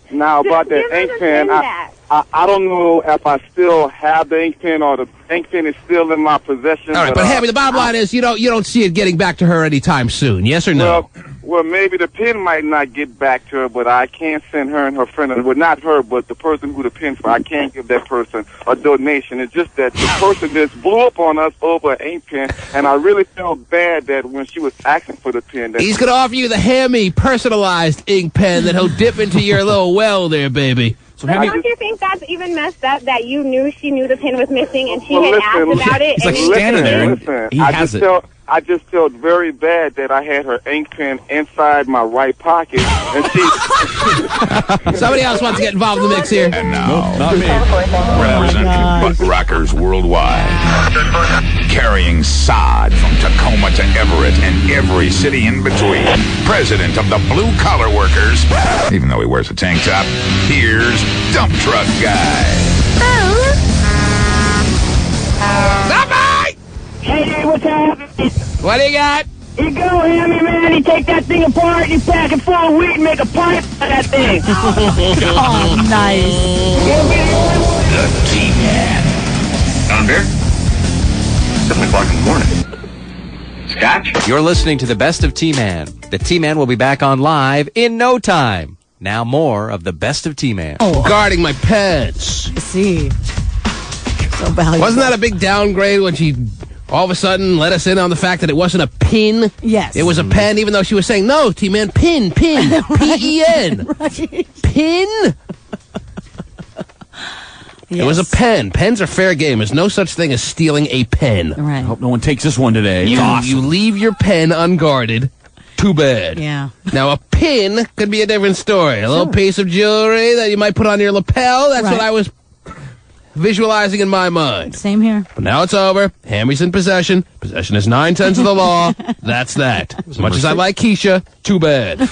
Now, about that ink pen, I don't know if I still have the ink pen or the ink pen is still in my possession. All right, but Hammy, the bottom line is you don't see it getting back to her anytime soon. Yes or no? Well, maybe the pen might not get back to her, but I can't send her and her friend, well, not her, but the person who the pen's for, I can't give that person a donation. It's just that the person just blew up on us over an ink pen, and I really felt bad that when she was asking for the pen. He's going to offer you the Hammy personalized ink pen that he'll dip into your little well there, baby. So don't you think that's even messed up that you knew she knew the pin was missing and she had asked about it? He's like standing there and he has it. I just felt very bad that I had her ink pen inside my right pocket, and she. Somebody else wants to get involved in the mix here. And now, Not me. representing butt rockers worldwide, carrying sod from Tacoma to Everett and every city in between, president of the blue collar workers, even though he wears a tank top, here's Dump Truck Guy. Somebody! Hey, what's happening? What do you got? You go, Hammy, man. You take that thing apart, you pack it full of wheat and make a pipe out of that thing. Oh, nice. The T-Man. Thunder? 7 o'clock in the morning. Scotch? You're listening to the best of T-Man. The T-Man will be back on live in no time. Now more of the best of T-Man. Guarding my pens. See. So valuable. Wasn't that a big downgrade when she all of a sudden let us in on the fact that it wasn't a pin? Yes. It was a pen, even though she was saying, no, T-Man, pin, P-E-N. Right. Pin? It was a pen. Pens are fair game. There's no such thing as stealing a pen. I Right. hope no one takes this one today. It's You, awesome. you leave your pen unguarded. Too bad. Yeah. Now, a pin could be a different story. A little piece of jewelry that you might put on your lapel. That's Right. what I was visualizing in my mind. Same here. But now it's over. Hammy's in possession. Possession is 9/10 of the law. That's that. As much as I like Keisha, too bad.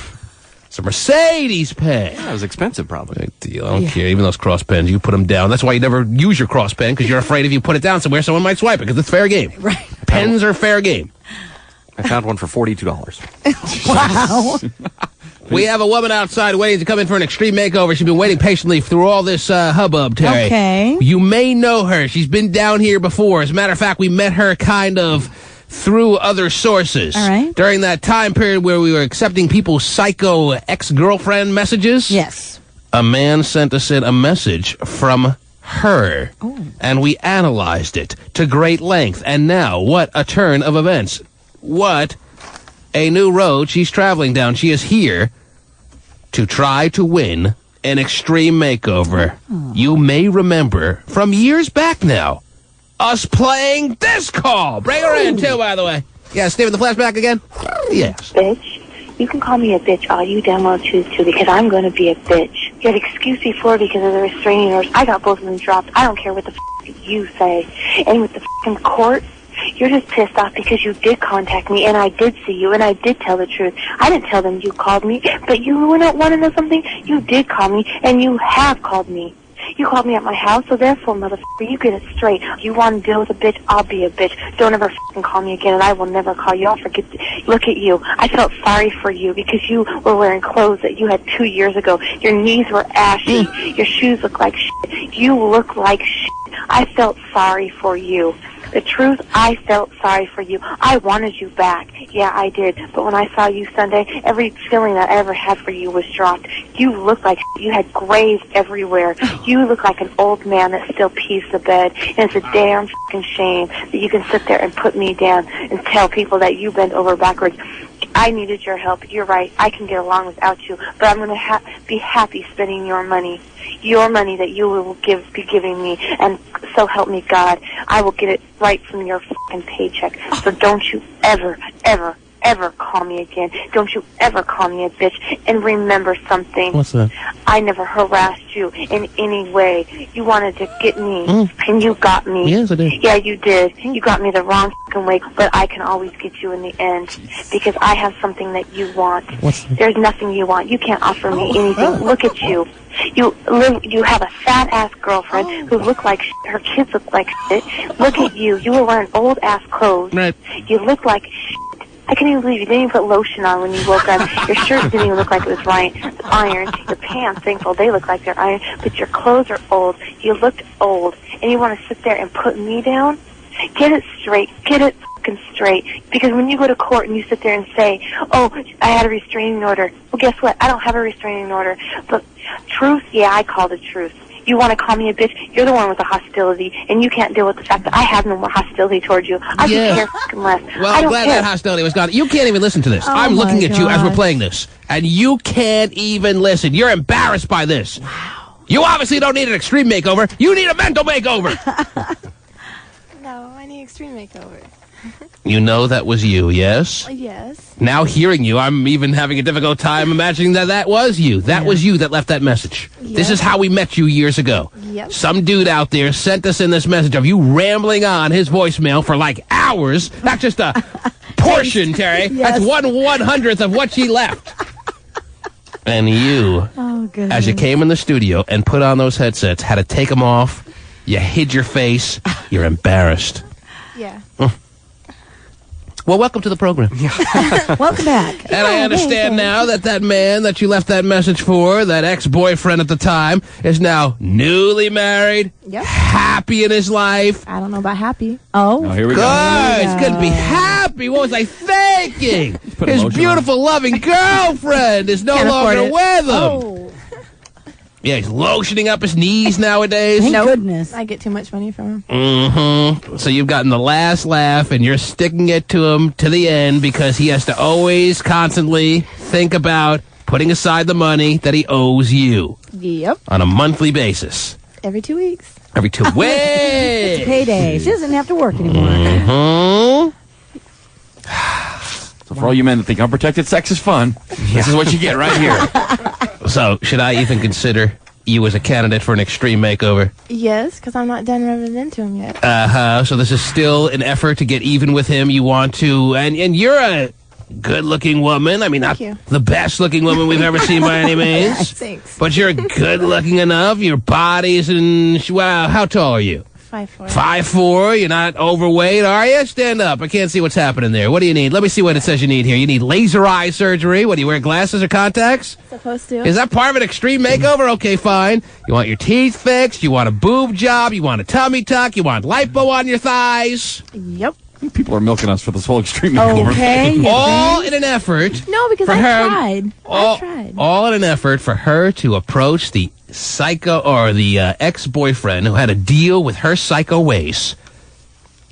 It's a Mercedes pen. That was expensive, probably. Big deal. I don't care. Even those cross pens, you put them down. That's why you never use your cross pen, because you're afraid if you put it down somewhere, someone might swipe it, because it's fair game. Right. Pens are fair game. I found one for $42. Wow. We have a woman outside waiting to come in for an extreme makeover. She's been waiting patiently through all this hubbub, Terry. Okay. You may know her. She's been down here before. As a matter of fact, we met her kind of through other sources. All right. During that time period where we were accepting people's psycho ex-girlfriend messages. Yes. A man sent us in a message from her. Oh. And we analyzed it to great length. And now, what a turn of events. What a new road she's traveling down. She is here to try to win an extreme makeover. You may remember from years back now, us playing this call. Bring her in, too, by the way. Yeah, stay with the flashback again? Yes. Bitch. You can call me a bitch all you damn well choose to, because I'm going to be a bitch. You had excused before because of the restraining orders. I got both of them dropped. I don't care what the you say. And with the court, you're just pissed off because you did contact me, and I did see you, and I did tell the truth. I didn't tell them you called me, but you want to know something? You did call me, and you have called me. You called me at my house, so therefore, motherfucker, you get it straight. You want to deal with a bitch, I'll be a bitch. Don't ever fucking call me again, and I will never call you. I'll forget. Look at you. I felt sorry for you because you were wearing clothes that you had 2 years ago. Your knees were ashy. Your shoes look like shit. You look like shit. I felt sorry for you. The truth, I felt sorry for you. I wanted you back. Yeah, I did. But when I saw you Sunday, every feeling that I ever had for you was dropped. You looked like you had grays everywhere. You look like an old man that still pees the bed. And it's a damn fucking shame that you can sit there and put me down and tell people that you bent over backwards. I needed your help. You're right. I can get along without you. But I'm going to be happy spending your money. Your money that you will be giving me. And so help me God, I will get it right from your fucking paycheck. So don't you ever, ever, ever call me again. Don't you ever call me a bitch. And remember something. What's that? I never harassed you in any way. You wanted to get me, and you got me. Yes, I did. Yeah, you did. You got me the wrong fucking way, but I can always get you in the end because I have something that you want. There's nothing you want. You can't offer me anything. Look at you. You have a fat-ass girlfriend who look like shit. Her kids look like shit. Look at you. You were wearing old-ass clothes. Right. You look like shit. I can't even believe you didn't even put lotion on when you woke up. Your shirt didn't even look like it was ironed. Your pants, thankful, they look like they're ironed. But your clothes are old. You looked old. And you want to sit there and put me down? Get it straight. Get it fucking straight. Because when you go to court and you sit there and say, oh, I had a restraining order. Well, guess what? I don't have a restraining order. But truth? Yeah, I call the truth. You want to call me a bitch? You're the one with the hostility, and you can't deal with the fact that I have no more hostility towards you. I Yeah. could care fucking less. Well, I I'm don't glad care. that hostility was gone. You can't even listen to this. Oh I'm looking my at you as we're God. playing this, and you can't even listen. You're embarrassed by this. Wow. You obviously don't need an extreme makeover. You need a mental makeover. No, I need extreme makeover. You know that was you, yes? Yes. Now hearing you, I'm even having a difficult time imagining that was you. That was you that left that message. This is how we met you years ago. Yep. Some dude out there sent us in this message of you rambling on his voicemail for like hours. Not just a portion, Terry. Yes. That's 1/100th of what she left. And you, as you came in the studio and put on those headsets, had to take them off. You hid your face. You're embarrassed. Yeah. Well, welcome to the program. Welcome back. And I understand now that man that you left that message for, that ex-boyfriend at the time, is now newly married, happy in his life. I don't know about happy. Oh, here we good. go. It's good to be happy. What was I thinking? put His emotion beautiful, loving girlfriend is no Can't afford longer it. with him. Oh. Yeah, he's lotioning up his knees nowadays. Thank goodness. I get too much money from him. Mm-hmm. So you've gotten the last laugh, and you're sticking it to him to the end because he has to always, constantly think about putting aside the money that he owes you Yep. on a monthly basis. Every 2 weeks. Every 2 weeks. It's payday. She doesn't have to work anymore. Mm-hmm. So for all you men that think unprotected sex is fun, this is what you get right here. So, should I even consider you as a candidate for an extreme makeover? Yes, because I'm not done rubbing into him yet. Uh-huh. So this is still an effort to get even with him. You want to, and you're a good-looking woman. I mean, not Thank you. the best-looking woman we've ever seen by any means. Thanks. But you're good-looking enough. Your body's in, wow, how tall are you? 5'4". 5'4". You're not overweight, are you? Stand up. I can't see what's happening there. What do you need? Let me see what it says you need here. You need laser eye surgery. What, do you wear glasses or contacts? Supposed to. Is that part of an extreme makeover? Okay, fine. You want your teeth fixed. You want a boob job. You want a tummy tuck. You want lipo on your thighs. Yep. People are milking us for this whole extreme makeover Okay. thing. All in an effort. No, because for I her, tried. All, I tried. all in an effort for her to approach the psycho or the ex-boyfriend who had a deal with her psycho ways.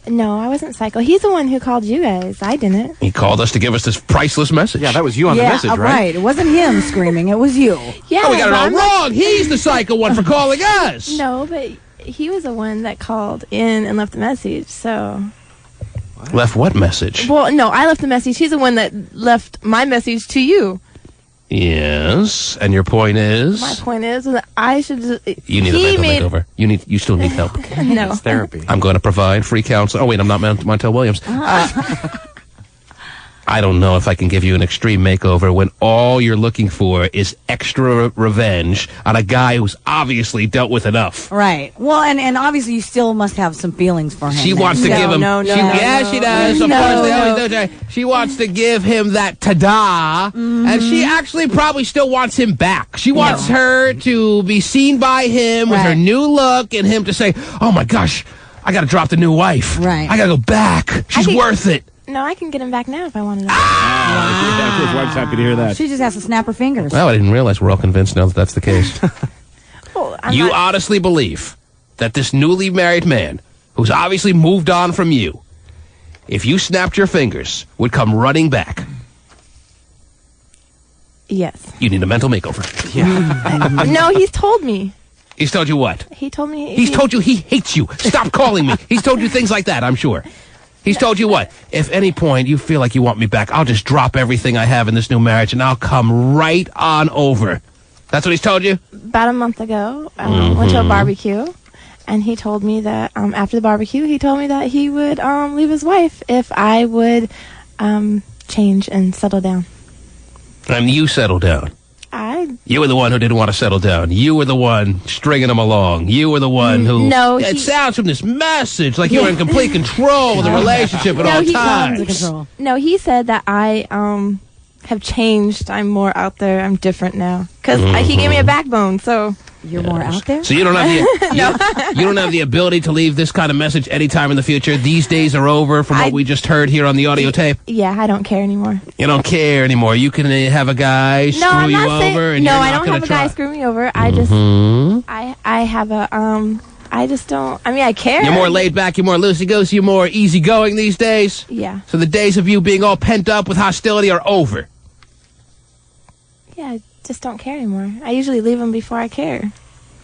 No, I wasn't psycho. He's the one who called you guys. I didn't. He called us to give us this priceless message. Yeah, that was you on the message, right? It wasn't him screaming. It was you. Yeah. Oh, we got it but all I'm wrong. He's the psycho one for calling us. No, but he was the one that called in and left the message. So. Left what message? Well, no, I left the message. He's the one that left my message to you. Yes, and your point is? My point is that I should. You need a mental makeover. You still need help. No. It's therapy. I'm going to provide free counseling. Oh, wait, I'm not Montel Williams. I don't know if I can give you an extreme makeover when all you're looking for is extra revenge on a guy who's obviously dealt with enough. Right. Well, and obviously you still must have some feelings for him. She then. wants to give him. No, she does. Of course, they always do. She wants to give him that ta-da, and she actually probably still wants him back. She wants her to be seen by him with her new look, and him to say, "Oh my gosh, I got to drop the new wife. Right. I got to go back. She's worth it." No, I can get him back now if I wanted to. His wife's happy to hear that. She just has to snap her fingers. Well, I didn't realize we're all convinced now that that's the case. Well, You honestly believe that this newly married man, who's obviously moved on from you, if you snapped your fingers, would come running back? Yes. You need a mental makeover. No, he's told me. He's told you what? He told me. He's told you he hates you. Stop calling me. He's told you things like that, I'm sure. He's told you what? If any point you feel like you want me back, I'll just drop everything I have in this new marriage and I'll come right on over. That's what he's told you? About a month ago, went to a barbecue, and he told me that after the barbecue, he told me that he would leave his wife if I would change and settle down. And you settle down. You were the one who didn't want to settle down. You were the one stringing him along. You were the one who... No, it sounds from this message like you were in complete control of the relationship at all times. No, he said that I have changed. I'm more out there. I'm different now. Because he gave me a backbone, so... You're more out there? So you don't have the you don't have the ability to leave this kind of message anytime in the future. These days are over from what we just heard here on the audio tape. Yeah, I don't care anymore. You don't care anymore. You can have a guy screw you over, and no, you're I not don't going have to a try. guy screw me over. I just I have a I just don't. I mean, I care. You're more laid back. You're more loosey-goosey. You're more easygoing these days. Yeah. So the days of you being all pent up with hostility are over. Yeah, I just don't care anymore. I usually leave him before I care.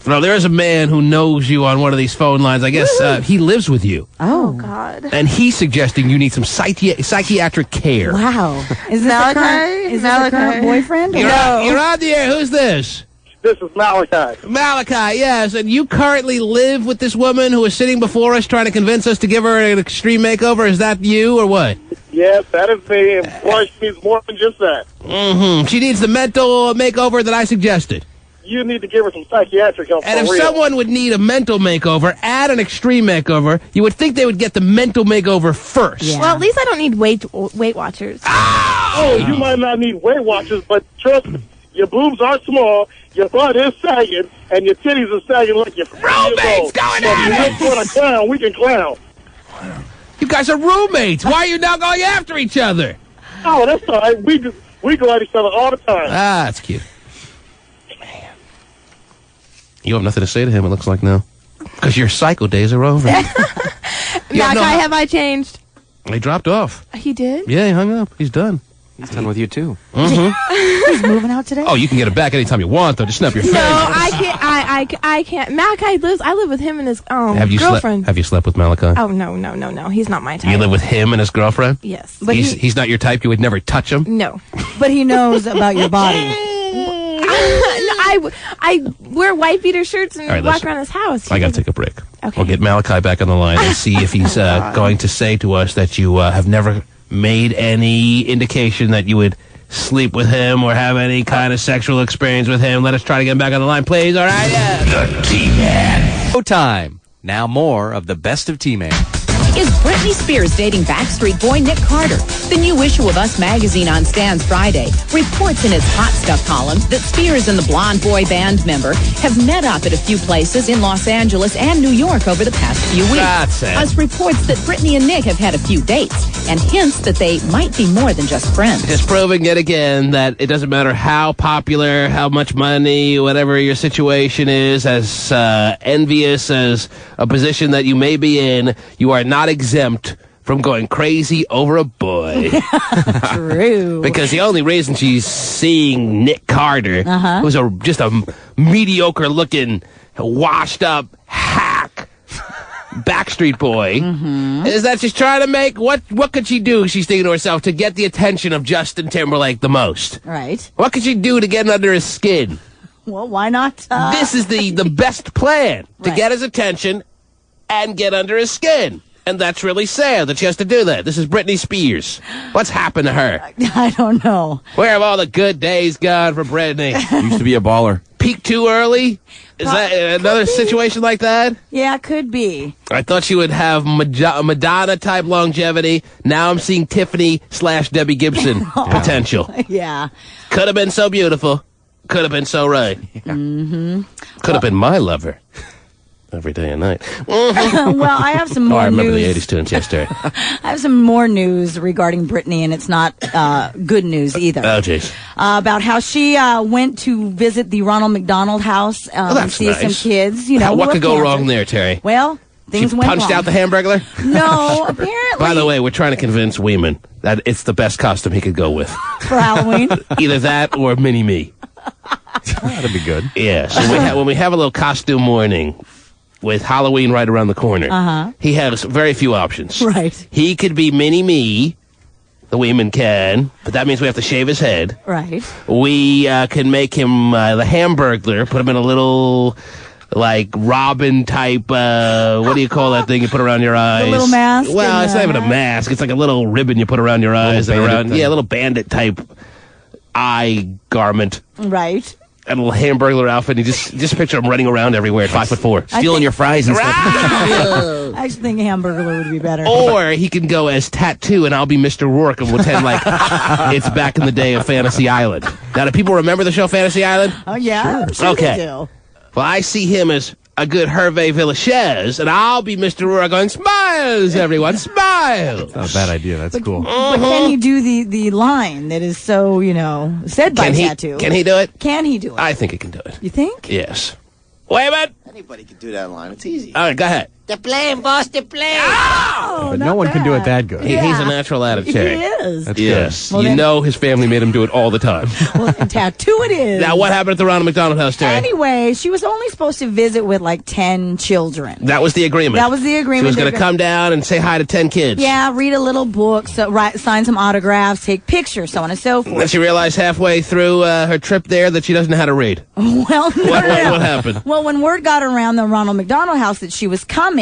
Well, there's a man who knows you on one of these phone lines. I guess he lives with you. Oh, God. And he's suggesting you need some psychiatric care. Wow. Is this Malachi? the current boyfriend? You're on the air. Who's this? This is Malachi. Malachi, yes. And you currently live with this woman who is sitting before us trying to convince us to give her an extreme makeover. Is that you or what? Yes, that is me. And boy, she needs more than just that. Mm-hmm. She needs the mental makeover that I suggested. You need to give her some psychiatric help. And if for real. someone would need a mental makeover, add an extreme makeover, you would think they would get the mental makeover first. Yeah. Well, at least I don't need Weight Watchers. Oh, you might not need Weight Watchers, but trust me, your boobs are small, your butt is sagging, and your titties are sagging like you're 3 years old. Going so if you want to clown, we can clown. You guys are roommates. Why are you now going after each other? Oh, that's all right. We go at each other all the time. Ah, that's cute. You have nothing to say to him, it looks like now. Because your psycho days are over. Malachi, have I changed? He dropped off. He did? Yeah, he hung up. He's done. He's done with you, too. Mm-hmm. He's moving out today? Oh, you can get it back anytime you want, though. Just snap your fingers. No, I can't. I can't. Malachi I live with him and his girlfriend. Have you slept with Malachi? Oh, no. He's not my type. You live with him and his girlfriend? Yes. But he's not your type? You would never touch him? No. But he knows about your body. I wear white beater shirts and walk around his house. I got to take a break. Okay. We'll get Malachi back on the line and see if he's going to say to us that you have never made any indication that you would sleep with him or have any kind of sexual experience with him. Let us try to get him back on the line, please. All right? Yeah. The T-Man. Showtime. Now more of the best of T-Man. Is Britney Spears dating Backstreet Boy Nick Carter? The new issue of Us magazine on Stan's Friday reports in its Hot Stuff columns that Spears and the blonde boy band member have met up at a few places in Los Angeles and New York over the past few weeks. That's it. Us reports that Britney and Nick have had a few dates and hints that they might be more than just friends. Just proving yet again that it doesn't matter how popular, how much money, whatever your situation is, as envious as a position that you may be in, you are not exempt from going crazy over a boy. True. Because the only reason she's seeing Nick Carter, who's just a mediocre-looking, washed-up hack Backstreet Boy, is that she's trying to make, what could she do, she's thinking to herself, to get the attention of Justin Timberlake the most? Right. What could she do to get under his skin? Well, why not? This is the best plan, to get his attention and get under his skin. And that's really sad that she has to do that. This is Britney Spears. What's happened to her? I don't know. Where have all the good days gone for Britney? Used to be a baller. Peak too early? Is that another situation like that? Yeah, could be. I thought she would have Madonna-type longevity. Now I'm seeing Tiffany/Debbie Gibson potential. Yeah. Could have been so beautiful. Could have been so right. Could have been my lover. Every day and night. Well, I have some more I remember news. the 80s tunes yesterday. I have some more news regarding Britney, and it's not good news either. Oh, jeez. About how she went to visit the Ronald McDonald House and that's see nice. some kids. You know, What who could have go cancer. wrong there, Terry? Well, things She went punched wrong. out the Hamburglar? No, apparently. By the way, we're trying to convince Weeman that it's the best costume he could go with. For Halloween? Either that or Mini-Me. That'd be good. Yeah, so when we have a little costume morning with Halloween right around the corner, he has very few options. Right. He could be Mini-Me, the Weeman can, but that means we have to shave his head. Right. We can make him the Hamburglar, put him in a little, like, Robin type, what do you call that thing you put around your eyes? The little mask? Well, and it's not even a mask. It's like a little ribbon you put around your eyes. And around, a little bandit type eye garment. Right. And a little Hamburglar outfit. And you just picture him running around everywhere at 5'4", stealing your fries and stuff. I actually think Hamburglar would be better. Or he can go as Tattoo, and I'll be Mr. Rourke, and we'll pretend like it's back in the day of Fantasy Island. Now, do people remember the show Fantasy Island? Oh, yeah. Sure Okay. they do. Well, I see him as a good Hervé Villachez, and I'll be Mr. Rourke going, smiles, everyone, smiles. Not a bad idea. That's cool. But can he do the line that is so, said by Tattoo? Can he do it? Can he do it? I think he can do it. You think? Yes. Wait a minute. Anybody can do that line. It's easy. All right, go ahead. They're playing, boss. They're playing. But no one can do it that good. He's a natural at it, Terry. He is. That's Yes. Well, you then- know his family made him do it all the time. Well, tattoo it is. Now, what happened at the Ronald McDonald House, Terry? Anyway, she was only supposed to visit with like 10 children. That was the agreement. That was the agreement. She was They're going to come down and say hi to 10 kids. Yeah, read a little book, sign some autographs, take pictures, so on and so forth. Then she realized halfway through her trip there that she doesn't know how to read. Well, no, What no. happened? Well, when word got around the Ronald McDonald House that she was coming,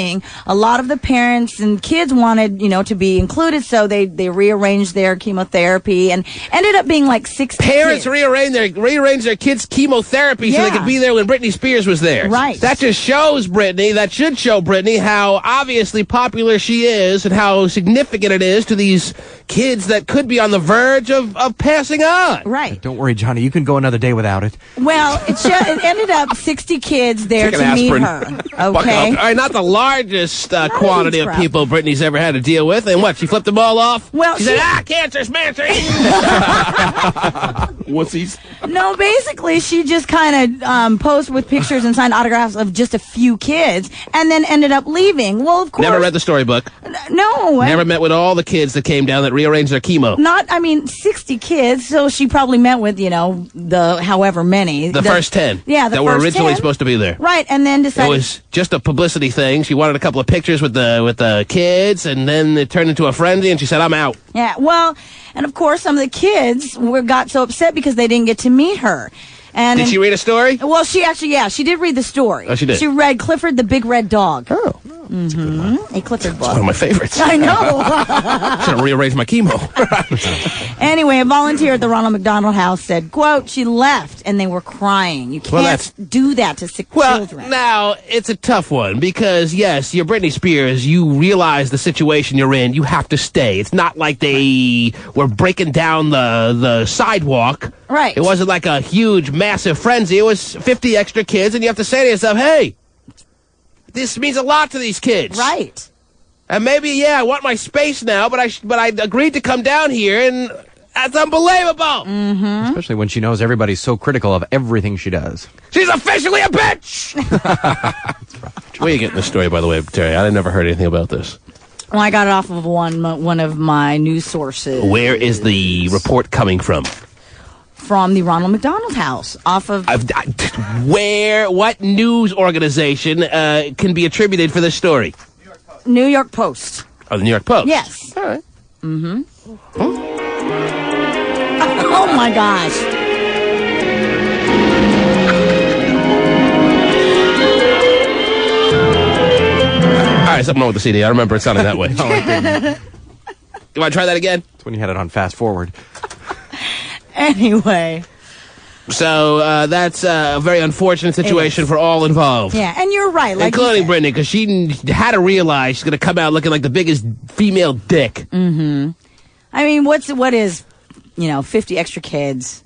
a lot of the parents and kids wanted, to be included, so they rearranged their chemotherapy and ended up being like 60 Parents kids. rearranged their kids' chemotherapy so they could be there when Britney Spears was there. Right. That just shows Britney, that should show Britney how obviously popular she is and how significant it is to these kids that could be on the verge of passing on. Right. Don't worry, Johnny. You can go another day without it. Well, it ended up 60 kids there Take an to meet aspirin. her. Okay. All right, not the largest quantity of crap. people Britney's ever had to deal with. And what, she flipped them all off? Well, she said, cancer, smancer. Wussies. No, basically, she just kind of posed with pictures and signed autographs of just a few kids and then ended up leaving. Well, of course. Never read the storybook. No. Never met with all the kids that came down that rearranged their chemo. 60 kids, so she probably met with, the however many. The first 10. Yeah, the that were first originally 10. supposed to be there. Right, and then It decided... was just a publicity thing. She wanted a couple of pictures with the kids, and then it turned into a frenzy, and she said, I'm out. Yeah, well, and of course, some of the kids got so upset because they didn't get to meet her. And Did she read a story? Well, she did read the story. Oh, she did? She read Clifford the Big Red Dog. Oh. Mm-hmm. A Clifford book. One of my favorites. I know. Should have rearranged my chemo. Anyway, a volunteer at the Ronald McDonald House said, quote, she left and they were crying. You can't do that to sick children. Now, it's a tough one because, yes, you're Britney Spears. You realize the situation you're in. You have to stay. It's not like they were breaking down the sidewalk. Right. It wasn't like a huge, massive frenzy. It was 50 extra kids, and you have to say to yourself, hey, this means a lot to these kids. Right. And maybe, I want my space now, but I agreed to come down here, and that's unbelievable. Mm-hmm. Especially when she knows everybody's so critical of everything she does. She's officially a bitch! Where are you getting this story, by the way, Terry? I never heard anything about this. Well, I got it off of one of my news sources. Where is the report coming from? From the Ronald McDonald House, off of... What news organization can be attributed for this story? New York Post. Oh, the New York Post? Yes. All right. Mm-hmm. Oh, my gosh. All right, something wrong with the CD. I remember it sounding that way. You want to try that again? It's when you had it on fast forward. Anyway. So that's a very unfortunate situation for all involved. Yeah, and you're right. Like including Britney, because she had to realize she's going to come out looking like the biggest female dick. Mm-hmm. I mean, what is 50 extra kids,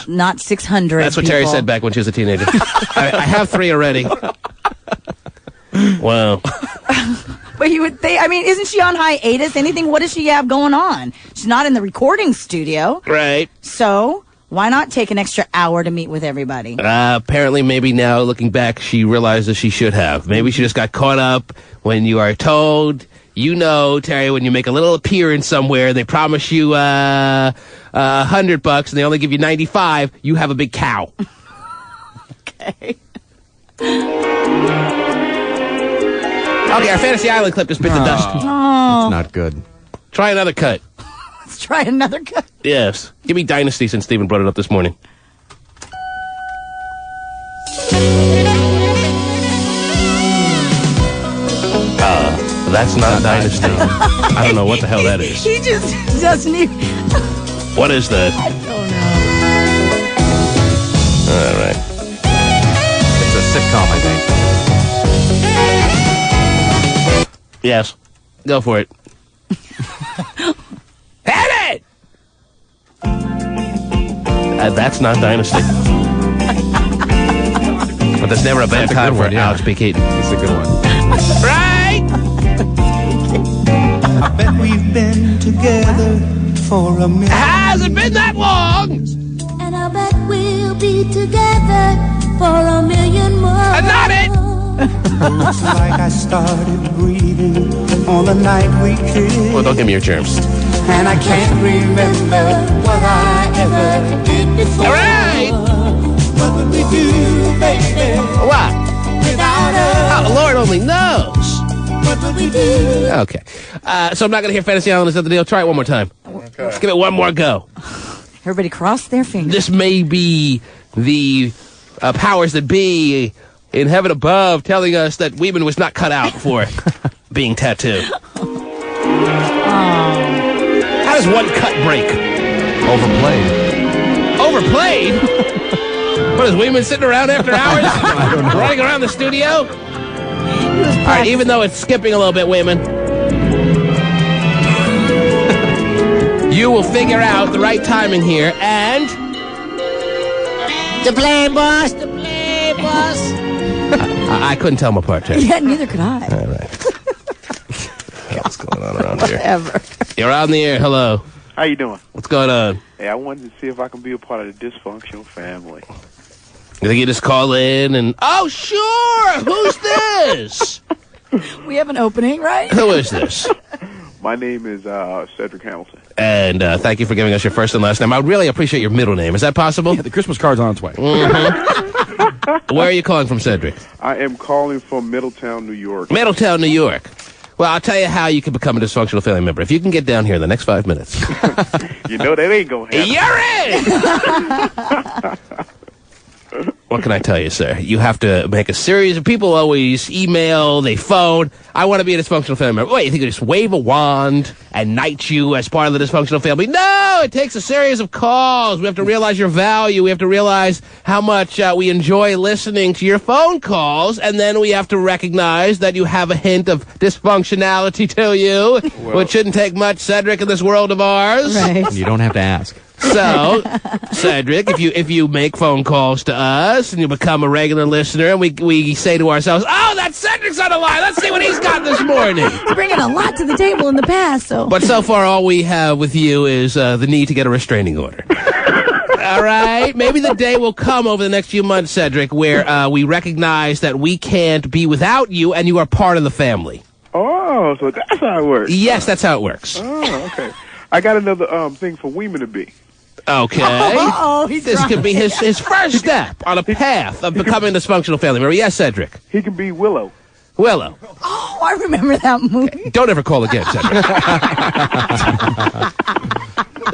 not 600 That's what Terry said back when she was a teenager. I have 3 already. Wow. But you would think, isn't she on hiatus? What does she have going on? She's not in the recording studio. Right. So, why not take an extra hour to meet with everybody? Apparently, maybe now, looking back, she realizes she should have. Maybe she just got caught up when you are told, Terry, when you make a little appearance somewhere, they promise you $100 and they only give you 95, you have a big cow. Okay. Okay, our Fantasy Island clip just bit the dust. Oh. It's not good. Try another cut. Let's try another cut. Yes. Give me Dynasty since Steven brought it up this morning. That's not Dynasty. I don't know what the hell that is. He just doesn't even... What is that? I don't know. All right. It's a sitcom, I think. Yes. Go for it. Hit it! That's not Dynasty. But there's never a bad time for Alex P. Keaton. It's a good one. Right? I bet we've been together for a minute. Has it been that long? And I bet we'll be together for a million more. Not it! Looks like I started breathing on the night we kissed. Well, don't give me your germs. And I can't remember what I ever did before. All right. What would we do, baby? What? Without us. Oh, Lord only knows. What would we do? Okay. So I'm not going to hear Fantasy Island. Is that the deal? Try it one more time. Okay. Let's give it one more go. Everybody cross their fingers. This may be the powers that be in heaven above telling us that Weeman was not cut out for being tattooed. How does one cut break? Overplayed? What is Weeman sitting around after hours? Running around the studio? All right, even though it's skipping a little bit, Weeman, you will figure out the right timing here and... The play, boss. The play, boss. I couldn't tell them apart, Terry. Yeah, neither could I. All right. What's going on around here? Whatever. You're on the air. Hello. How you doing? What's going on? Hey, I wanted to see if I can be a part of the dysfunctional family. You think you just call in and... Oh, sure! Who's this? We have an opening, right? Who is this? My name is Cedric Hamilton. And thank you for giving us your first and last name. I would really appreciate your middle name. Is that possible? Yeah, the Christmas card's on its way. Mm-hmm. Where are you calling from, Cedric? I am calling from Middletown, New York. Middletown, New York. Well, I'll tell you how you can become a dysfunctional family member. If you can get down here in the next 5 minutes. You know that ain't gonna happen. You're in! What can I tell you, sir? You have to make a series of people always email, they phone. I want to be a dysfunctional family member. Wait, you think you just wave a wand and knight you as part of the dysfunctional family? No, it takes a series of calls. We have to realize your value. We have to realize how much we enjoy listening to your phone calls. And then we have to recognize that you have a hint of dysfunctionality to you, which shouldn't take much, Cedric, in this world of ours. Right. You don't have to ask. So, Cedric, if you make phone calls to us and you become a regular listener, and we say to ourselves, "Oh, that Cedric's on the line. Let's see what he's got this morning." He's bringing a lot to the table in the past, so. But so far, all we have with you is the need to get a restraining order. All right? Maybe the day will come over the next few months, Cedric, where we recognize that we can't be without you, and you are part of the family. Oh, so that's how it works. Yes, that's how it works. Oh, okay. I got another thing for Weeman to be. Okay. Oh, this could be his first step on a path of becoming a dysfunctional family member. Yes, Cedric. He can be Willow. Willow. Oh, I remember that movie. Don't ever call again, Cedric.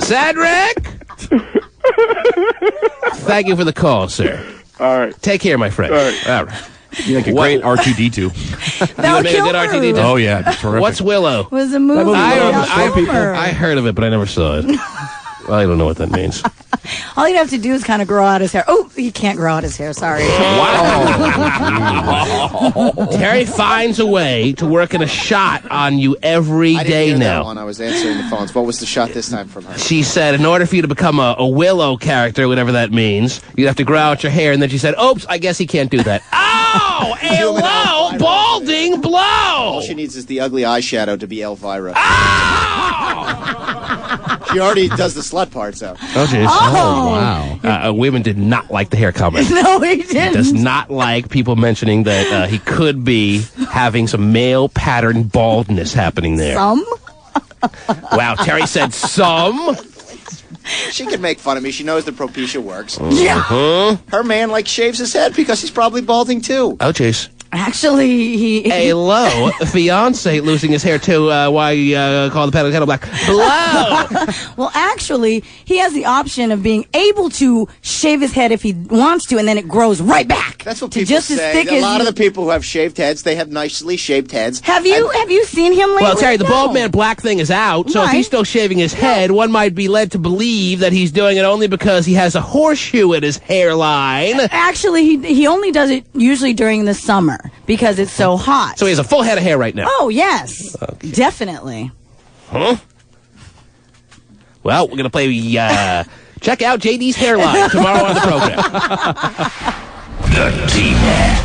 Cedric! Thank you for the call, sir. All right. Take care, my friend. All right. You're like a great R2-D2. You would make a good R2-D2. Oh, yeah. Terrific. What's Willow? Was a movie. I heard of it, but I never saw it. I don't know what that means. All you'd have to do is kind of grow out his hair. Oh, he can't grow out his hair. Sorry. Wow. Terry finds a way to work in a shot on you every I didn't day hear now. That one. I was answering the phones. What was the shot this time from her? She said in order for you to become a Willow character, whatever that means, you'd have to grow out your hair. And then she said, oops, I guess he can't do that. Oh, a low balding blow. All she needs is the ugly eyeshadow to be Elvira. She already does the slut part, so. Oh, jeez. Oh, wow. Women did not like the hair comment. No, he didn't. Does not like people mentioning that he could be having some male pattern baldness happening there. Some? Wow, Terry said some. She can make fun of me. She knows that Propecia works. Yeah. Her man, shaves his head because he's probably balding, too. Oh, jeez. Actually, he... A low fiance losing his hair, too. Why call the pedal black? Blow! Well, actually, he has the option of being able to shave his head if he wants to, and then it grows right back. That's what to people just say. As thick A as lot you... of the people who have shaved heads, they have nicely shaved heads. Have you seen him lately? Well, Terry, the No. bald man black thing is out, so if he's still shaving his head, one might be led to believe that he's doing it only because he has a horseshoe in his hairline. Actually, he only does it usually during the summer because it's so hot. So he has a full head of hair right now. Oh, yes. Okay. Definitely. Huh? Well, we're going to play, check out JD's hairline tomorrow on the program. The T-Man.